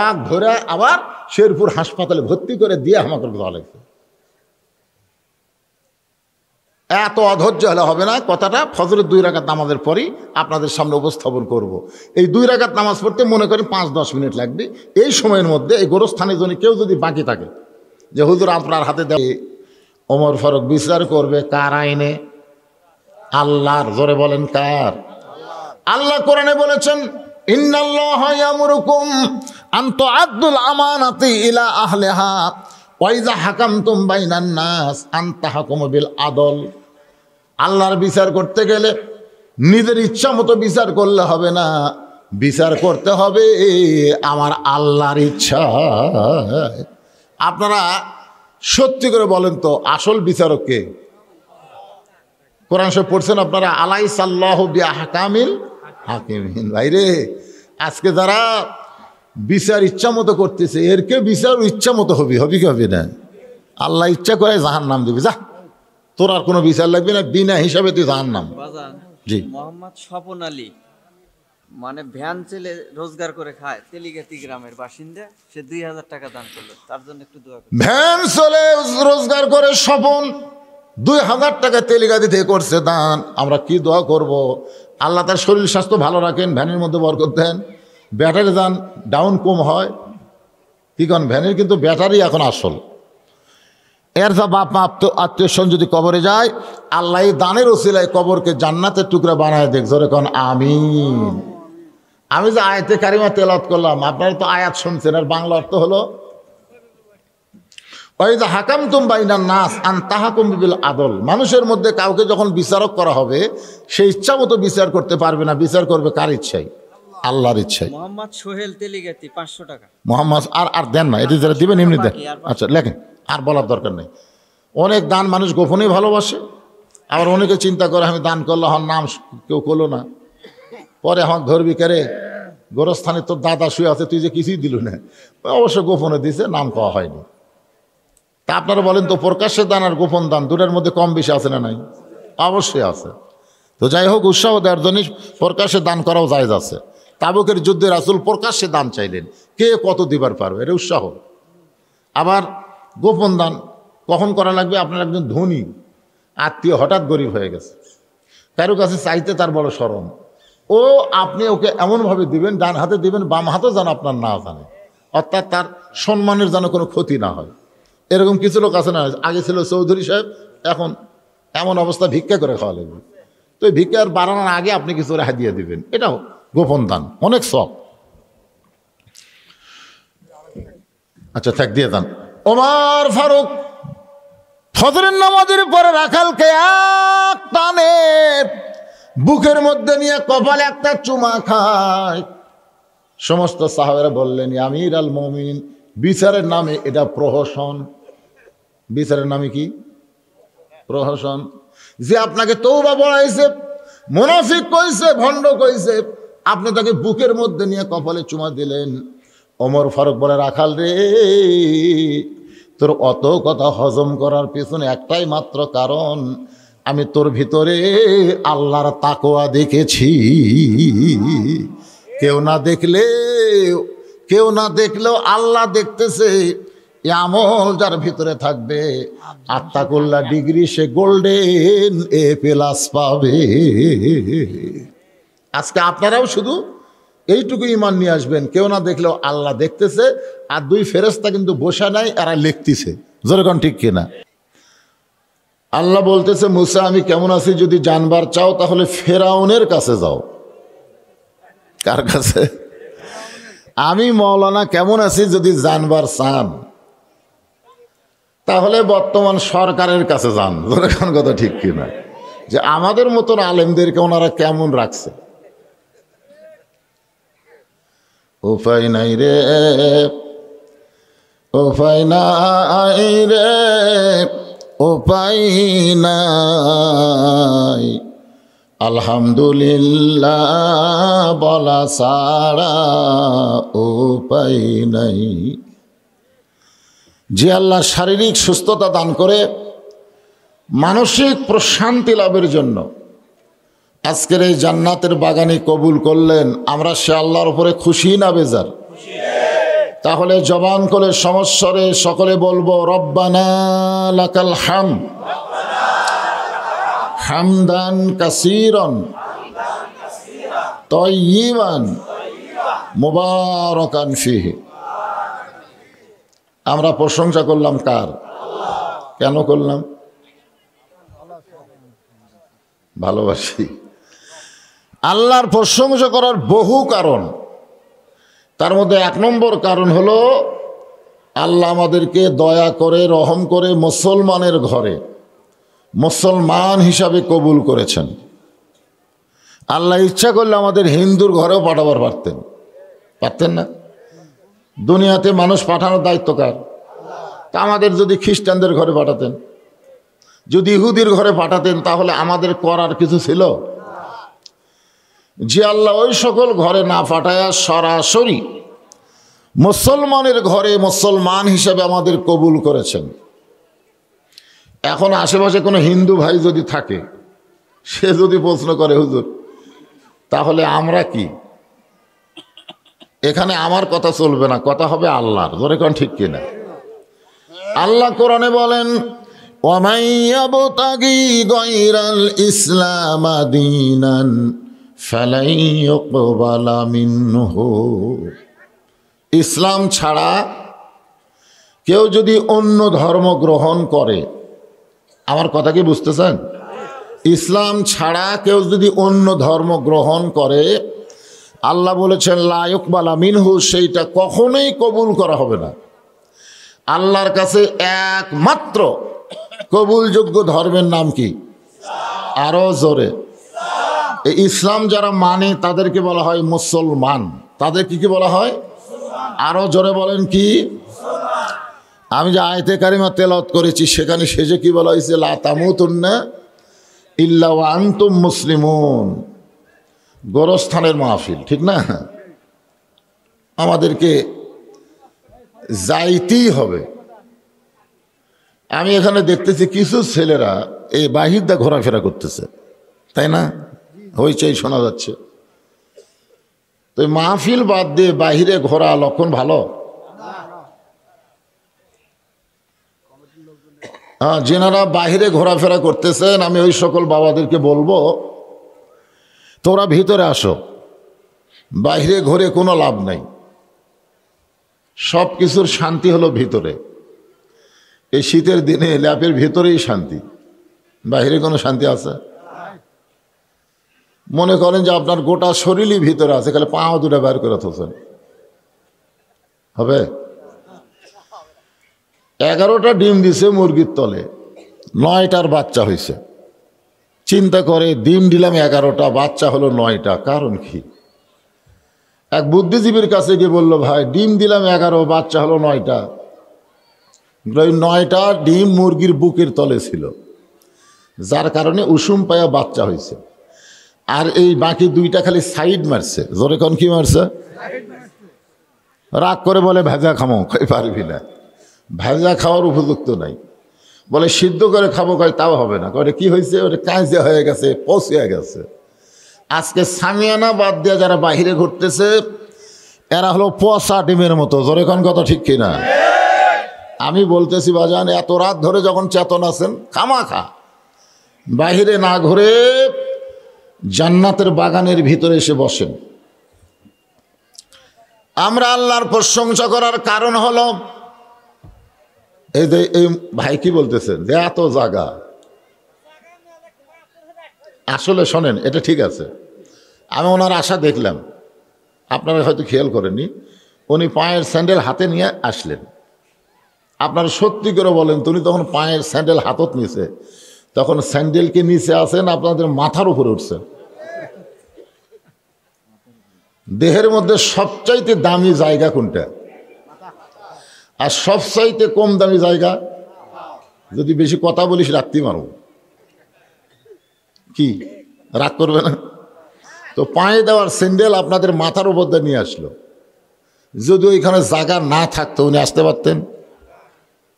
অক ধরে আবার শেরপুর হাসপাতালে ভর্তি করে দিয়ে আমাকে যাওয়া লাগছে। এত অধৈর্য হলে হবে না। কথাটা ফজরের 2 রাকাত নামাজের পরই আপনাদের সামনে উপস্থাপন করব। এই 2 রাকাত নামাজ পড়তে মনে করেন 5-10 মিনিট লাগবে। এই সময়ের মধ্যে এই গোরস্থানের জন্য কেউ যদি বাকি থাকে যে হুজুর আপনার হাতে দেয়, ওমর ফারুক বিচার করবে কার আইনে? আল্লাহর। জোরে বলেন কার? আল্লাহ কোরআনে বলেছেন, ইন্নাল্লাহা ইয়ামুরুকুম আন তুআদ্দুল আমানাতি ইলা আহলিহা ওয়া ইযা হাকামতুম বাইনান নাস আন তাহকুমু বিল আদল। আল্লাহর বিচার করতে গেলে নিজের ইচ্ছা মতো বিচার করলে হবে না, বিচার করতে হবে আমার আল্লাহর ইচ্ছা। আপনারা সত্যি করে বলেন তো আসল বিচারক কে? কোরআন শরীফ পড়ছেন আপনারা, আলাইসাল্লাহু বিআহকামিল হাকিমিন। ভাইরে আজকে যারা বিচার ইচ্ছা মতো করতেছে, এর কে বিচার ইচ্ছা মতো হবে কি হবে না? আল্লাহ ইচ্ছা করে জাহান্নাম দিবে, যা তোর আর কোনো বিচার লাগবে না, বিনা হিসাবে তুই জাহান্নাম। জি, মোহাম্মদ স্বপন আলী মানে ভ্যান চলে রোজগার করে খায়, তেলিগাতি গ্রামের বাসিন্দা। সে 2000 টাকা দান করলো, তার জন্য একটু দোয়া করুন। ভ্যান চলে রোজগার করে স্বপন 2000 টাকা তেলিগাতি থেকে করছে দান। আমরা কি দোয়া করব? আল্লাহ তার শরীর স্বাস্থ্য ভালো রাখেন, ভ্যানের মধ্যে বরকত দেন, ব্যাটারি দান ডাউন কম হয়। কি কারণ ভ্যানের কিন্তু ব্যাটারি এখন আসল। এর যা বাপ মা আত্মীয় স্বজন যদি কবরে যায়, আল্লাহ দানের ওসিলায় কবরকে জান্নাতের টুকরা বানায় দেখ। জোরে কোন আমিন। আমি যে আয়াতে কারিমা তেলাওয়াত করলাম, আপনারা তো আয়াত শুনছেন, আর বাংলা অর্থ হলো ওয়াইযা হাকামতুম বাইনান নাস আন তাহকুম বিল আদল। মানুষের মধ্যে কাউকে যখন বিচারক করা হবে, সে ইচ্ছা মতো বিচার করতে পারবে না, বিচার করবে কার ইচ্ছায়? আল্লাহর ইচ্ছায়। মোহাম্মদ সোহেল তেলিগাতি 500 টাকা। মোহাম্মদ আর দেন না, এটি যারা দিবেন এমনি দেন। আচ্ছা লেখেন, আর বলার দরকার নেই। অনেক দান মানুষ গোপনেই ভালোবাসে, আবার অনেকে চিন্তা করে আমি দান করলে আমার নাম কেউ করলো না, পরে আমার ধরবি কেরে গোরস্থানে তোর দাদা শুয়ে আছে, তুই যে কিছুই দিল না। অবশ্য গোপনে দিছে, নাম কওয়া হয়নি। তা আপনারা বলেন তো প্রকাশ্যে দান আর গোপন দান দুটার মধ্যে কম বেশি আছে না নাই? অবশ্যই আছে। তো যাই হোক, উৎসাহ দেওয়ার জন্য প্রকাশ্যে দান করাও জায়েজ আছে। তাবুকের যুদ্ধে রাসূল প্রকাশ্যে দান চাইলেন, কে কত দিবার পারবে, এটা উৎসাহ। আবার গোপন দান কখন করা লাগবে? আপনার একজন ধনী আত্মীয় হঠাৎ গরিব হয়ে গেছে, কারো কাছে চাইতে তার বড় শরম, ও আপনি ওকে এমনভাবে দিবেন, ডান হাতে দিবেন, বাম হাতেও যেন আপনার না জানে, অর্থাৎ তার সম্মানের যেন কোনো ক্ষতি না হয়। এরকম কিছু লোক আছে না, আগে ছিল চৌধুরী সাহেব, এখন এমন অবস্থা ভিক্ষা করে খাওয়া লাগবে। তো এই ভিক্ষার বাড়ানোর আগে আপনি কিছু রেহাই দিয়ে দিবেন, এটাও গোপন দান, অনেক সব। আচ্ছা থাক, দিয়ে দান। ওমর ফারুক ফজরের নামাজের পরে রাখালকে এক টানে বুকের মধ্যে নিয়ে কপালে একটা চুমা খায়। সমস্ত সাহাবেরা বললেন, আমির আল মুমিনিন, বিচারের নামে এটা প্রহসন। বিচারের নামে কি? প্রহসন। যে আপনাকে তওবা বলাইছে, মুনাফিক কইছে, ভণ্ড কইছে, আপনি তাকে বুকের মধ্যে নিয়ে কপালে চুমা দিলেন। ওমর ফারুক বলে, রাখাল রে, তোর অত কথা হজম করার পেছনে একটাই মাত্র কারণ, আমি তোর ভিতরে আল্লাহর তাকওয়া দেখেছি। কেউ না দেখলেও আল্লাহ দেখতেছে। এ আমল যার ভিতরে থাকবে, আত্তাকুল্লাহ ডিগ্রি, সে গোল্ডেন A+ পাবে। আজকে আপনারাও শুধু এইটুকু ঈমান নিয়ে আসবেন, কেউ না দেখলেও আল্লাহ দেখতেছে, আর 2 ফেরেশতা কিন্তু বসা নাই, এরা লিখতেছে। যেরকম ঠিক কিনা? আল্লাহ বলতেছে, মুসা আমি কেমন আছি যদি জানবার চাও তাহলে ফেরাউনের কাছে যাও। কার কাছে? আমি মৌলানা কেমন আছি যদি জানবার চান তাহলে বর্তমান সরকারের কাছে যান। যেরকম কথা ঠিক কিনা? যে আমাদের মতন আলেমদেরকে ওনারা কেমন রাখছে। উপায় নাই রে, উপায় নাই রে, উপায় নাই, আলহামদুলিল্লাহ বলা ছাড়া উপায় নাই। যে আল্লাহ শারীরিক সুস্থতা দান করে মানসিক প্রশান্তি লাভের জন্য আজকের এই জান্নাতের বাগানে কবুল করলেন, আমরা সে আল্লাহর উপরে খুশি না বেজার? তাহলে জবান করে সমস্বরে সকলে বলবো রব্বানা লাকাল হামদ হামদান কাসীরান তাইয়িবান মুবারাকান ফীহি। আমরা প্রশংসা করলাম কার? কেন করলাম? ভালোবাসি। আল্লাহর প্রশংসা করার বহু কারণ, তার মধ্যে 1 নম্বর কারণ হলো আল্লাহ আমাদেরকে দয়া করে রহম করে মুসলমানের ঘরে মুসলমান হিসাবে কবুল করেছেন। আল্লাহ ইচ্ছা করলে আমাদের হিন্দুর ঘরেও পাঠাবার পারতেন না? দুনিয়াতে মানুষ পাঠানোর দায়িত্ব কার? তা আমাদের যদি খ্রিস্টানদের ঘরে পাঠাতেন, যদি ইহুদির ঘরে পাঠাতেন, তাহলে আমাদের করার কিছু ছিল? যে আল্লাহ ওই সকল ঘরে না পাঠায়া সরাসরি মুসলমানের ঘরে মুসলমান হিসাবে আমাদের কবুল করেছেন। এখন আশেপাশে কোনো হিন্দু ভাই যদি থাকে, সে যদি প্রশ্ন করে হুজুর তাহলে আমরা কি? এখানে আমার কথা চলবে না, কথা হবে আল্লাহর। জোরে কোন ঠিক কিনা? আল্লাহ কোরআনে বলেন ওয়ামান ইয়াবতাগি গায়রাল ইসলাম দীনান ফালাই ইউকবালা মিনহু। ইসলাম ছাড়া কেউ যদি অন্য ধর্ম গ্রহণ করে, আমার কথা কি বুঝতেছেন? ইসলাম ছাড়া কেউ যদি অন্য ধর্ম গ্রহণ করে, আল্লাহ বলেছেন লা ইউকবালা মিনহু, সেইটা কখনোই কবুল করা হবে না। আল্লাহর কাছে একমাত্র কবুলযোগ্য ধর্মের নাম কি? আরো জোরে। এই ইসলাম যারা মানে তাদেরকে বলা হয় মুসলমান। তাদেরকে কি বলা হয়? আরো জোরে বলেন কি? আমি যে আয়াতে কারিমা তেলাওয়াত করেছি সেখানে শেষে কি বলা হয়েছে? লা তামুতুন্না ইল্লা ওয়া আনতুম মুসলিমুন। গোরস্থানের মাহফিল, ঠিক না? আমাদেরকে যাইতেই হবে। আমি এখানে দেখতেছি কিছু ছেলেরা এই বাহির দা ঘোরাফেরা করতেছে, তাই না? হইচই শোনা যাচ্ছে। তো মাহফিল বাদ দিয়ে বাহিরে ঘোরা লক্ষণ ভালো? হ্যাঁ, যেনারা বাহিরে ঘোরাফেরা করতেছেন আমি ওই সকল বাবাদেরকে বলবো তোরা ভিতরে আসো। বাহিরে ঘুরে কোনো লাভ নাই, সব কিছুর শান্তি হলো ভিতরে। এই শীতের দিনে ল্যাপের ভিতরেই শান্তি, বাহিরে কোনো শান্তি আছে? মনে করেন যে আপনার গোটা শরীরই ভিতরে আছে, খালি পা দুটা বের করে থাকেন, হবে? 11টা ডিম দিছে মুরগির তলে, 9টার বাচ্চা হয়েছে। চিন্তা করে ডিম দিলাম 11টা, বাচ্চা হলো 9টা, কারণ কি? এক বুদ্ধিজীবীর কাছে গিয়ে বলল ভাই ডিম দিলাম 11, বাচ্চা হলো 9টা। 9টা ডিম মুরগির বুকের তলে ছিল, যার কারণে উষুম পায়া বাচ্চা হয়েছে। আর এই বাকি 2টা খালি সাইড মারছে। জোরে কোন কি মারছে? রাগ করে বলে ভেজা খামো, কই পারবি না, ভেজা খাওয়ার উপযুক্ত নাই। বলে সিদ্ধ করে খাবো, কয় তাও হবে না। কয় কি হয়েছে? ওটা কাঁচা হয়ে গেছে, পচিয়া গেছে। আজকে সামিয়ানা বাদ দিয়ে যারা বাহিরে ঘুরতেছে এরা হলো পচা ডিমের মতো। জোরে কোন কথা ঠিক কিনা? আমি বলতেছি বাজান, এত রাত ধরে যখন চেতন আছেন খামাখা বাহিরে না ঘুরে জান্নাতের বাগানের ভিতরে এসে বসেন। আমরা আল্লাহর প্রশংসা করার কারণ হলো এই যে এই ভাই কি বলতেছেন যে এত জায়গা, আসলে শোনেন এটা ঠিক আছে। আমি ওনার আশা দেখলাম, আপনারা হয়তো খেয়াল করেননি, উনি পায়ের স্যান্ডেল হাতে নিয়ে আসলেন। আপনারা সত্যি করে বলেন তুমি তখন পায়ের স্যান্ডেল হাতত নিছে, তখন স্যান্ডেলকে নিচে আসেন আপনাদের মাথার উপরে উঠছে। দেহের মধ্যে সবচাইতে দামি জায়গা কোনটা? আর সবচাইতে কম দামি জায়গা? যদি বেশি কথা বলিস রাখতেই মারব। কি রাগ করবে না তো? পায়ে দেওয়ার স্যান্ডেল আপনাদের মাথার উপর দিয়ে নিয়ে আসলো। যদি ওইখানে জায়গা না থাকতো উনি আসতে পারতেন?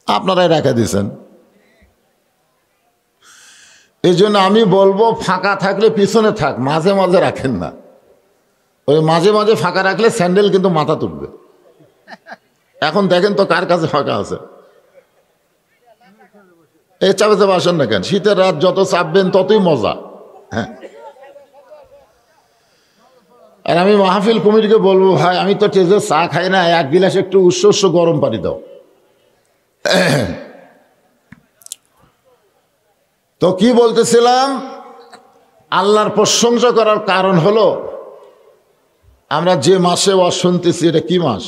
আপনারাই রেখে দিয়েছেন। এই জন্য আমি বলবো, ফাঁকা থাকলে পিছনে থাক, মাঝে মাঝে রাখেন না। ওই মাঝে মাঝে ফাঁকা রাখলে স্যান্ডেল কিন্তু মাথা তুলবে। এখন দেখেন তো কার কাছে ফাঁকা আছে। এই চাপে চাপে আসেন না কেন? শীতের রাত যত চাপবেন ততই মজা। হ্যাঁ, আর আমি মাহফিল কমিটিকে বলবো, ভাই আমি তো টেজে চা খাই না, এক গিলাস একটু উৎস গরম পানি দাও। তো কি বলতেছিলাম, আল্লাহর প্রশংসা করার কারণ হলো আমরা যে মাসে ওয়াজ শুনতেছি, এটা কি মাস?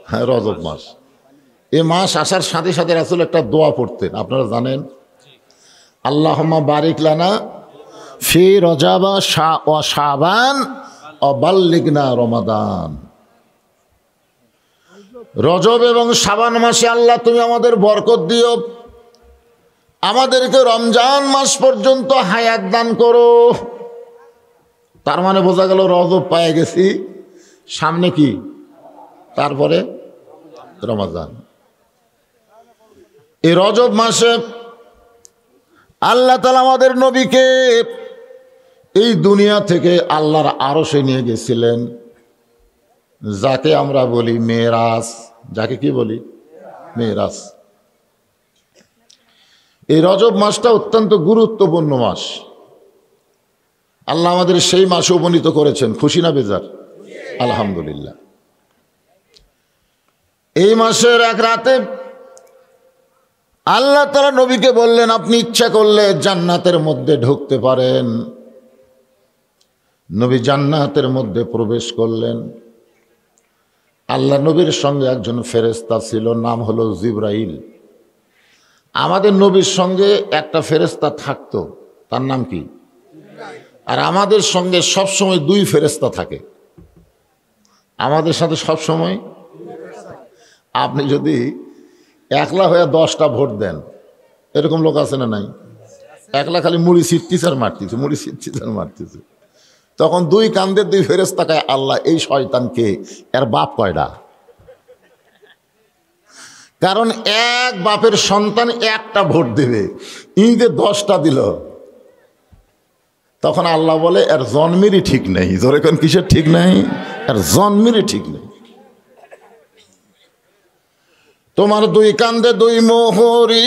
হ্যাঁ, রজব মাস। এই মাস আসার সাথে সাথে রাসূল একটা দোয়া পড়তেন, আপনারা জানেন, আল্লাহুম্মা বারিক লানা ফি রজব ওয়া শাবান ওয়া বাল্লিগনা রমাদান। রজব এবং শাবান মাসে আল্লাহ তুমি আমাদের বরকত দিও, আমাদেরকে রমজান মাস পর্যন্ত হায়াত দান করো। তার মানে বোঝা গেল রজব পেয়ে গেছি, সামনে কি? তারপরে রমজান। এই রজব মাসে আল্লাহ তাআলা আমাদের নবীকে এই দুনিয়া থেকে আল্লাহর আরশে নিয়ে গেছিলেন, যাকে আমরা বলি মেরাজ। যাকে কি বলি? মেরাজ। এই রজব মাসটা অত্যন্ত গুরুত্বপূর্ণ মাস। আল্লাহ আমাদের সেই মাসে উপনীত করেছেন, খুশি না বেজার? আলহামদুলিল্লাহ। এই মাসের এক রাতে আল্লাহ তাআলা নবীকে বললেন, আপনি ইচ্ছা করলে জান্নাতের মধ্যে ঢুকতে পারেন। নবী জান্নাতের মধ্যে প্রবেশ করলেন। আল্লাহ নবীর সঙ্গে একজন ফেরেশতা ছিল, নাম হলো জিবরাইল। আমাদের নবীর সঙ্গে একটা ফেরেশতা থাকতো, তার নাম কি? আর আমাদের সঙ্গে সবসময় দুই ফেরেশতা থাকে। আমাদের সাথে সবসময়। আপনি যদি একলা হয়ে 10টা ভোট দেন, এরকম লোক আছে না নাই? একলা খালি মুড়ি ছিটতিছে আর মারতেছে, মুড়ি ছিটতিছে আর মারতেছে। তখন দুই কান্দের দুই ফেরেশতা কয়, আল্লাহ এই শয়তানকে, এর বাপ কয়টা? কারণ এক বাপের সন্তান একটা ভোট দেবে, ইঁদে 10টা দিল। তখন আল্লাহ বলে, এর জন্মেরই ঠিক নেই। জোরে কোন কিসের ঠিক নেই? এর জন্মেরই ঠিক নেই। তোমার দুই কান্দে দুই মোহরি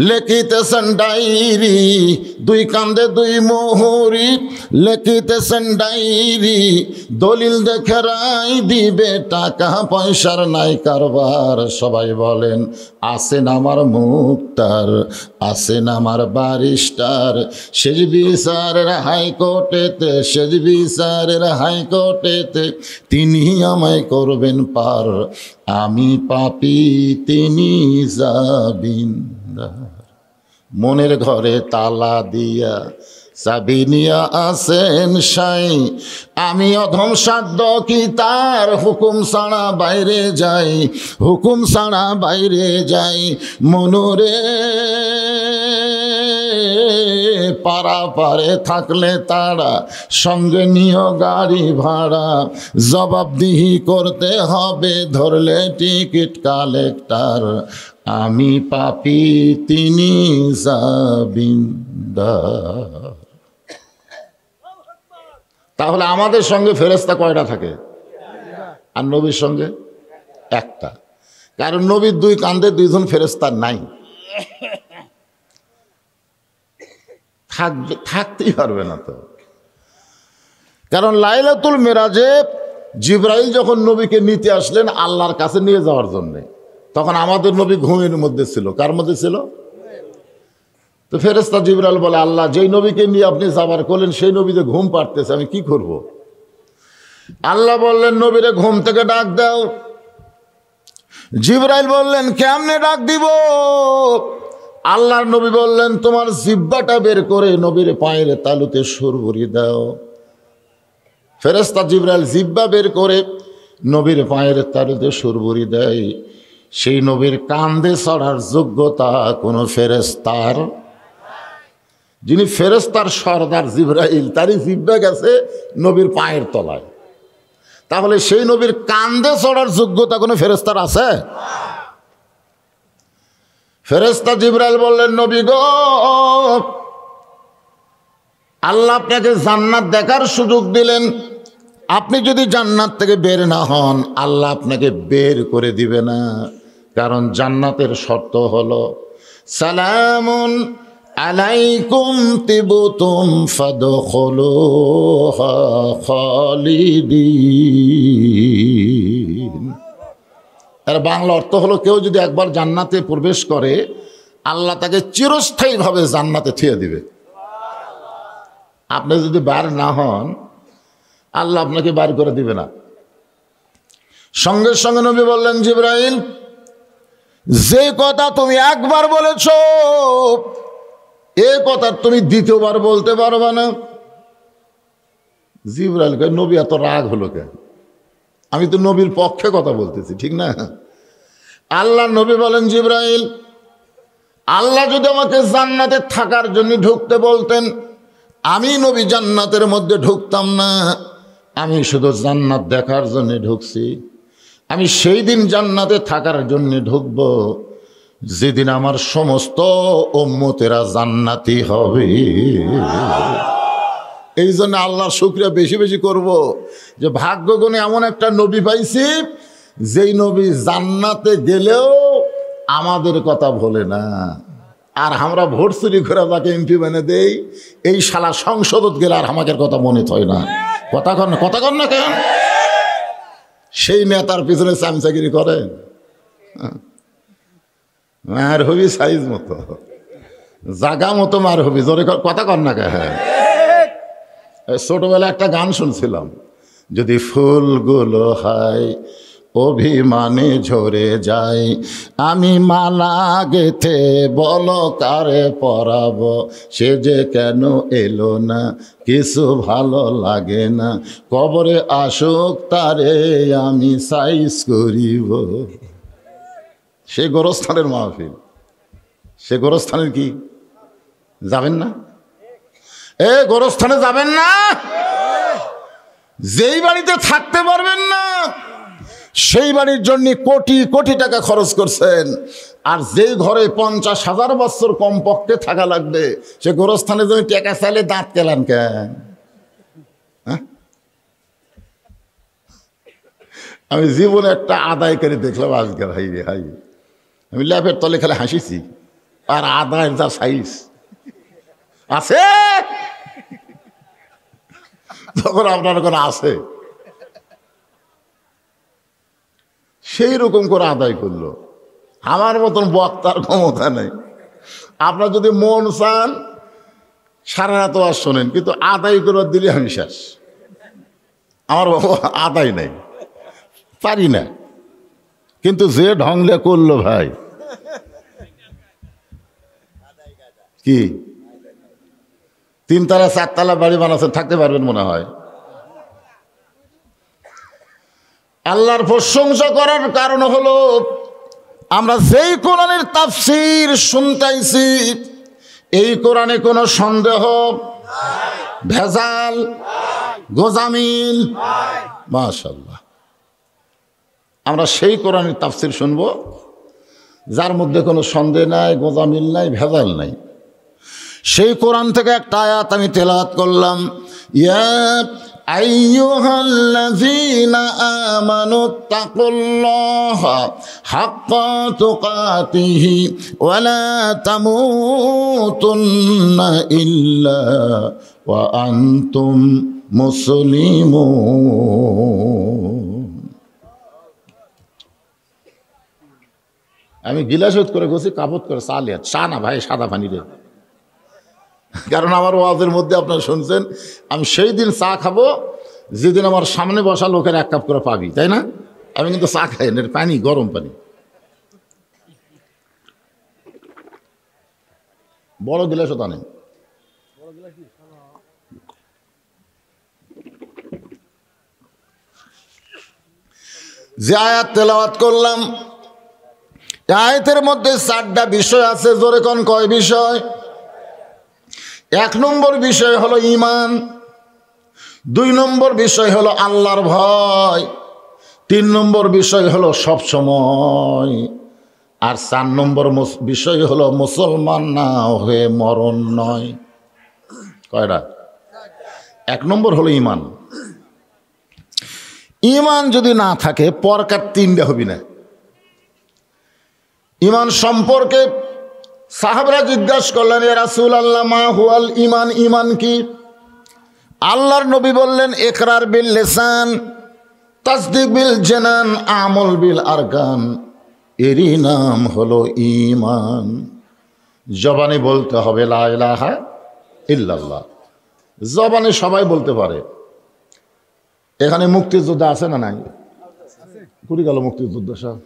লেখিতেছেন ডায়েরি, দুই কান্দে দুই মোহরি লেখিতেছেন ডায়েরি, দলিল দেখে রায় দিবে, টাকা পয়সার নাই কারবার। সবাই বলেন, আসেন আমার মুক্তার, আসেন আমার ব্যারিস্টার, শেষ বিচারের হাইকোর্টেতে, শেষ বিচারের হাইকোর্টেতে তিনি আমায় করবেন পার, আমি পাপী তিনি জামিনদার। মনের ঘরে তালা দিয়া চাবি নিয়া আসেন সাই, আমি অধম সাধ্য কি তার হুকুম ছাড়া বাইরে যাই, হুকুম ছাড়া বাইরে যাই। মনুরে পাড়া পারে থাকলে তারা সঙ্গে নিও গাড়ি ভাড়া, জবাবদিহি করতে হবে ধরলে টিকিট কালেক্টর, আমি পাপী তিনি জামিনদার। তাহলে আমাদের সঙ্গে ফেরেশতা কয়টা থাকে? আর নবীর সঙ্গে একটা। কারণ নবীর দুই কাঁধে দুইজন ফেরেশতা নাই, থাকতেই পারবে না তো। কারণ লাইলাতুল মেরাজে জিবরাইল যখন নবীকে নিতে আসলেন আল্লাহর কাছে নিয়ে যাওয়ার জন্যে, তখন আমাদের নবী ঘুমের মধ্যে ছিল। কার মধ্যে ছিল? তো ফেরেশতা জিবরাইল বলে, আল্লাহ যেই নবীকে নিয়ে আপনি যাবার করলেন সেই নবীতে ঘুম পাড়তেছে, আমি কি করব? আল্লাহ বললেন, নবীরে ঘুম থেকে ডাক দাও। জিবরাইল বললেন, কেমনে ডাক দিব? আল্লাহর নবী বললেন, তোমার জিহ্বাটা বের করে নবীর পায়ের তালুতে সুর ভরিয়ে দাও। ফেরেশতা জিবরাইল জিহ্বা বের করে নবীর পায়ের তালুতে সুর ভরিয়ে দেয়। সেই নবীর কান্দে চড়ার যোগ্যতা কোনো ফেরেশতার, যিনি ফেরেশতার সর্দার জিবরাইল, তারই জিব্বা গেছে নবীর পায়ের তলায়। তাহলে সেই নবীর কান্দে চড়ার যোগ্যতা কোনো ফেরেশতার আছে? ফেরেশতা জিবরাইল বললেন, নবী গো, আল্লাহ আপনাকে জান্নাত দেখার সুযোগ দিলেন, আপনি যদি জান্নাত থেকে বের না হন আল্লাহ আপনাকে বের করে দিবে না। কারণ জান্নাতের শর্ত হলো সালামুন আলাইকুম তিবতুম ফাদখুলুহা খালিদিন। এর বাংলা অর্থ হলো, কেউ যদি একবার জান্নাতে প্রবেশ করে আল্লাহ তাকে চিরস্থায়ীভাবে জান্নাতে থিয়ে দিবে। আপনি যদি বার না হন আল্লাহ আপনাকে বার করে দিবে না। সঙ্গে সঙ্গে নবী বললেন, জিবরাইল, যে কথা তুমি একবার বলেছ এ কথা তুমি দ্বিতীয়বার বলতে পারবে না। জিবরাইল কয়, নবী এত রাগ হলো কেন? আমি তো নবীর পক্ষে কথা বলতেছি, ঠিক না? আল্লাহ নবী বলেন, জিবরাইল, আল্লাহ যদি আমাকে জান্নাতে থাকার জন্য ঢুকতে বলতেন আমি নবী জান্নাতের মধ্যে ঢুকতাম না। আমি শুধু জান্নাত দেখার জন্য ঢুকছি। আমি সেই দিন জান্নাতে থাকার জন্য ঢুকব যেদিন আমার সমস্ত উম্মতেরা জান্নাতি হবে। এই জন্য আল্লাহর শুকরিয়া বেশি বেশি করব যে ভাগ্য গুণে এমন একটা নবী পাইছি যেই নবী জান্নাতে গেলেও আমাদের কথা ভোলে না। আর আমরা ভোট চুরি করে তাকে এমপি বানিয়ে দেই, এই শালা সংসদত গেলে আর আমাদের কথা মনে হয় না। কথা কর না কেন? সেই নেতার পিছনে চামচাগিরি করেন, মার হবি সাইজ মতো, জাগা মতো মার হবি, জোরে কথা কর না কে? হ্যাঁ, ছোটবেলা একটা গান শুনছিলাম, যদি ফুলগুলো হয় অভিমানে ঝরে যায়, আমি মালা গেথে বলো কারে পরাবো, সে যে কেন এলো না কিছু ভালো লাগে না, কবরে আসুক তারে আমি সাইজ করিব। সে গোরস্থানের মাহফিল, সে গোরস্থানের কি যাবেন না? গোরস্থানে যাবেন না? যেই বাড়িতে থাকতে পারবেন না সেই বাড়ির জন্য কোটি কোটি টাকা খরচ করছেন, আর যেই ঘরে 50,000 বছর কমপক্ষে থাকা লাগবে সে গোরস্থানের জন্য টাকা চাইলে দাঁত কেলান কেন? আমি জীবনে একটা আদায় করে দেখলাম আজকে, ভাই রে ভাই, আমি ল্যাপের তলে খেলে হাসিছি। আর আদায়ের যা সাইজ আছে, তখন আপনার কোনো আছে সেই রকম করে আদায় করলো। আমার মতন বক্তার ক্ষমতা নেই। আপনার যদি মন চান সারা রাত আর শোনেন, কিন্তু আদায় করে দিলে আমি শেষ। আমার আদায় নেই, পারি না। কিন্তু যে ঢংলে করলো ভাই, কি 3 তলা 4 তলা বাড়ি বানাচ্ছেন, থাকতে পারবেন মনে হয়? আল্লাহর প্রশংসা করার কারণ হলো আমরা যেই কোরআনের তাফসীর শুনতাইছি এই কোরআনে কোনো সন্দেহ, ভেজাল, গোজামিল, মাশাআল্লাহ। আমরা সেই কোরআনের তাফসীর শুনবো যার মধ্যে কোনো সন্দেহ নাই, গোজামিল নাই, ভেজাল নাই। সেই কোরআন থেকে একটা আয়াত আমি তেলাওয়াত করলাম, ইয়া আইয়ুহাল্লাযীনা আমানুত্তাকুল্লাহা হাক্কা তুকাতিহি ওয়া লা তামুতুন্না ইল্লা ওয়া আনতুম মুসলিমুন। আমি গিলাসত করে গেছি, কাপত করে চা লিয়া, চা না ভাই, সাদা পানি রে। কারণ আমার ওয়াজের মধ্যে আপনারা শুনছেন আমি সেই দিন চা খাবো যেদিন আমার সামনে বসা লোকের 1 কাপ করে পাবি, তাই না? আমি কিন্তু চা খাই না, পানি, গরম পানি। বড় গিলাসও তা নেই। যে আয়াত তেলাওয়াত করলাম আয়াতের মধ্যে 4টা বিষয় আছে, জোরে কোন কয় বিষয়? 1 নম্বর বিষয় হলো ঈমান, 2 নম্বর বিষয় হলো আল্লাহর ভয়, 3 নম্বর বিষয় হলো সব সময়, আর 4 নম্বর বিষয় হলো মুসলমান না হয়ে মরণ নয়। কয়টা? 1 নম্বর হলো ঈমান। ঈমান যদি না থাকে পরকার 3টা হবি না। ঈমান সম্পর্কে সাহাবারা জিজ্ঞাসা করলেন, ইয়া রাসূলুল্লাহ মা হুয়াল ঈমান, ঈমান কি? আল্লাহর নবী বললেন, ইকরার বিল লিসান, তাসদীক বিল জানান, আমল বিল আরকান। এরই নাম হলো ঈমান। জবানে বলতে হবে লা ইলাহা ইল্লাল্লাহ, জবানে সবাই বলতে পারে। এখানে মুক্তিযোদ্ধা আছে না নাই? কুড়ি গেল মুক্তিযোদ্ধা সব।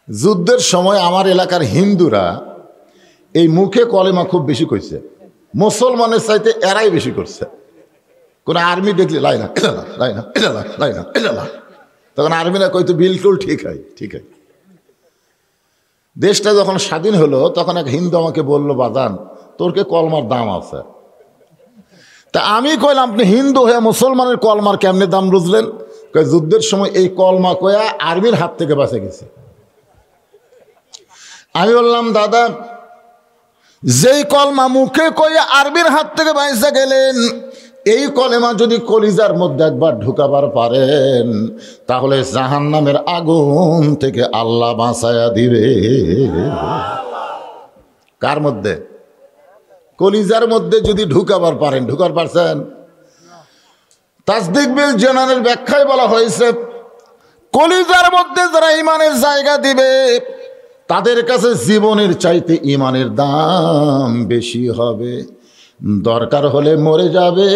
যুদ্ধের সময় আমার এলাকার হিন্দুরা এই মুখে কলেমা খুব বেশি কইছে, মুসলমানের চাইতে এরাই বেশি করছে। কোন আর্মি দেখলে লাইনা ইল্লাল্লাহ, লাইনা ইল্লাল্লাহ, লাইনা ইল্লাল্লাহ, তখন আর্মিরা কইতো বিলকুল ঠিক হয়, ঠিক হয়। দেশটা যখন স্বাধীন হলো তখন এক হিন্দু আমাকে বলল, বাদান তোরকে কলমার দাম আছে। তা আমি কইলাম, আপনি হিন্দু হয়ে মুসলমানের কলমার কেমনে দাম বুঝলেন? যুদ্ধের সময় এই কলমা কয়া আর্মির হাত থেকে বাঁচে গেছে। আমি বললাম, দাদা যেই কলমা মুখে কয়া আর্মির হাত থেকে বাঁচে গেলেন, এই কলেমা যদি কলিজার মধ্যে একবার ঢুকাবার পারেন তাহলে জাহান্নামের আগুন থেকে আল্লাহ বাঁচায়া দিবে। কার মধ্যে? কলিজার মধ্যে যদি ঢুকাবার পারেন। ঢুকার পারছেন? তাসদীক বিল জানানের ব্যাখ্যায় বলা হয়েছে, কলিজার মধ্যে যারা ঈমানের জায়গা দিবে তাদের কাছে জীবনের চাইতে ঈমানের দাম বেশি হবে। দরকার হলে মরে যাবে,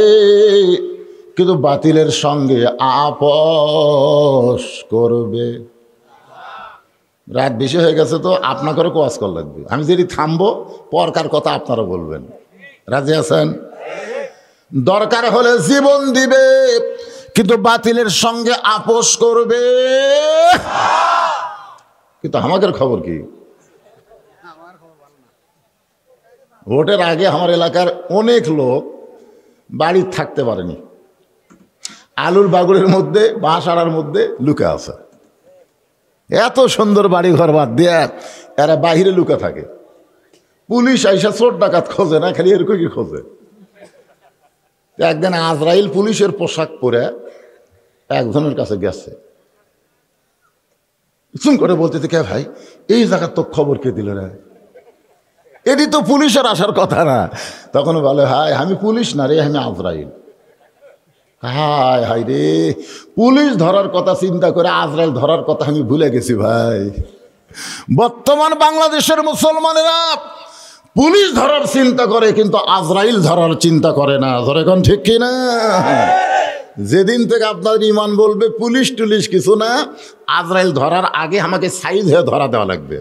কিন্তু বাতিলের সঙ্গে আপোষ করবে। রাত বেশি হয়ে গেছে তো আপনাকেও ওয়াজ করা লাগবে। আমি যদি থামবো পরকার কথা আপনারা বলবেন। রাজি আছেন? দরকার হলে জীবন দিবে, কিন্তু বাতিলের সঙ্গে আপোষ করবে। কিন্তু আমাদের খবর কি? ভোটের আগে আমার এলাকার অনেক লোক বাড়ি থাকতে পারেনি, আলুর বাগুড়ের মধ্যে, বাঁশাড়ার মধ্যে লুকে আছে। এত সুন্দর বাড়ি ঘর বাদ দিয়ে এরা বাহিরে লুকা থাকে। পুলিশ আইসা চোর ডাকাত খোঁজে না, খালি এরকম কি খোঁজে। একদিন আজরাইল পুলিশের পোশাক পরে একজনের কাছে গেছে, চুন করে বলতে, কে ভাই এই জায়গার তো খবর কে দিল রে? এটি তো পুলিশের আসার কথা না। তখন বলে, হাই আমি পুলিশ না রে, আমি আজরাইল। হায় হাই রে, পুলিশ ধরার কথা চিন্তা করে আজরাইল ধরার কথা আমি ভুলে গেছি ভাই। বর্তমান বাংলাদেশের মুসলমানেরা পুলিশ ধরার চিন্তা করে কিন্তু আজরাইল ধরার চিন্তা করে না। ধরে কোন ঠিক কিনা? যেদিন থেকে আপনার ঈমান বলবে পুলিশ টুলিশ কিছু না, আজরাইল ধরার আগে আমাকে সাইজ হয়ে ধরা দেওয়া লাগবে,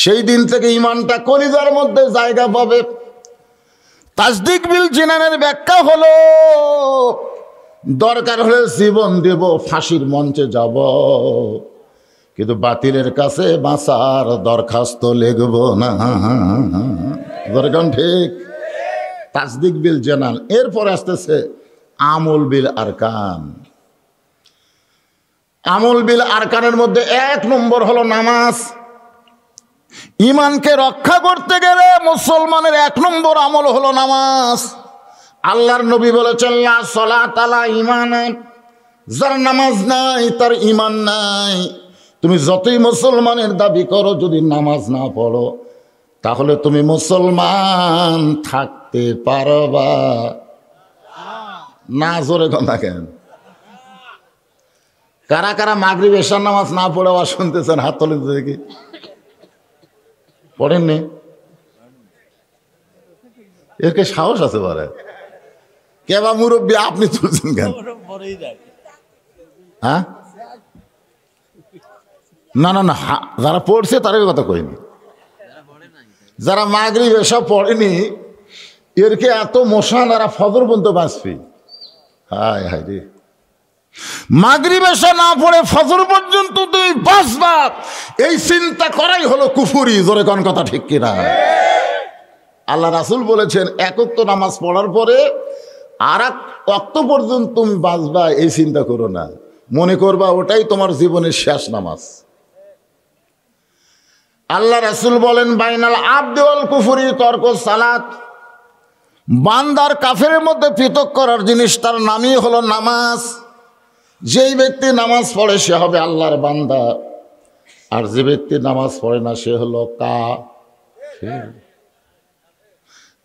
সেই দিন থেকে ঈমানটা কলিজার মধ্যে জায়গা পাবে। তাসদীক বিল জিনানের ব্যাখ্যা হলো, দরকার হলে জীবন দেব, ফাঁসির মঞ্চে যাব, কিন্তু বাতিলের কাছে বাঁচার দরখাস্ত লিখব না। দরকার ঠিক? তাসদীক বিল জানান। এরপর আসতেছে আমল বিল আরকান। আমল বিল আরকানের মধ্যে 1 নম্বর হলো নামাজ। ঈমানকে রক্ষা করতে গেলে মুসলমানের 1 নম্বর আমল হলো নামাজ। আল্লাহর নবী বলেছেন, লা সালাতা লা ঈমান, যার নামাজ নাই তার ঈমান নাই। তুমি যতই মুসলমানের দাবি করো, যদি নামাজ না পড়ো তাহলে তুমি মুসলমান থাকতে পারবা না। জোরে কথা কেন? কারা কারা মাগরিব এশার নামাজ না পড়ে আবার শুনতেছেন? হাত তোলেন দেখি। পড়েননি? এর কে সাহস আছে বলে? কে বা মুরব্বী আপনি তুলছেন কেন? হ্যাঁ, না না না, যারা পড়ছে তারই কথা কইনি। যারা মাগরিব এসব পড়েনি এরকে এত মশান, এরা ফজর পর্যন্ত বাঁচবি। হায় হায় রে, মাগরিব এশা না পড়ে ফজর পর্যন্ত তুই বাঁচবা, এই চিন্তা করাই হলো কুফুরি। জোরে কোন কথা ঠিক কিনা? আল্লাহ রাসূল বলেছেন, এক ওয়াক্ত নামাজ পড়ার পরে আর এক ওয়াক্ত পর্যন্ত তুমি বাঁচবা, এই চিন্তা করো না। মনে করবা ওটাই তোমার জীবনের শেষ নামাজ। আল্লাহ রাসূল বলেন, বাইনাল আবদি ওয়াল কুফরি তরকুস সালাত। বান্দার কাফেরের মধ্যে পৃথক করার জিনিস তার নামই হলো নামাজ। যেই ব্যক্তি নামাজ পড়ে সে হবে আল্লাহর বান্দা, আর যে ব্যক্তি নামাজ পড়ে না সে হলো কাফের।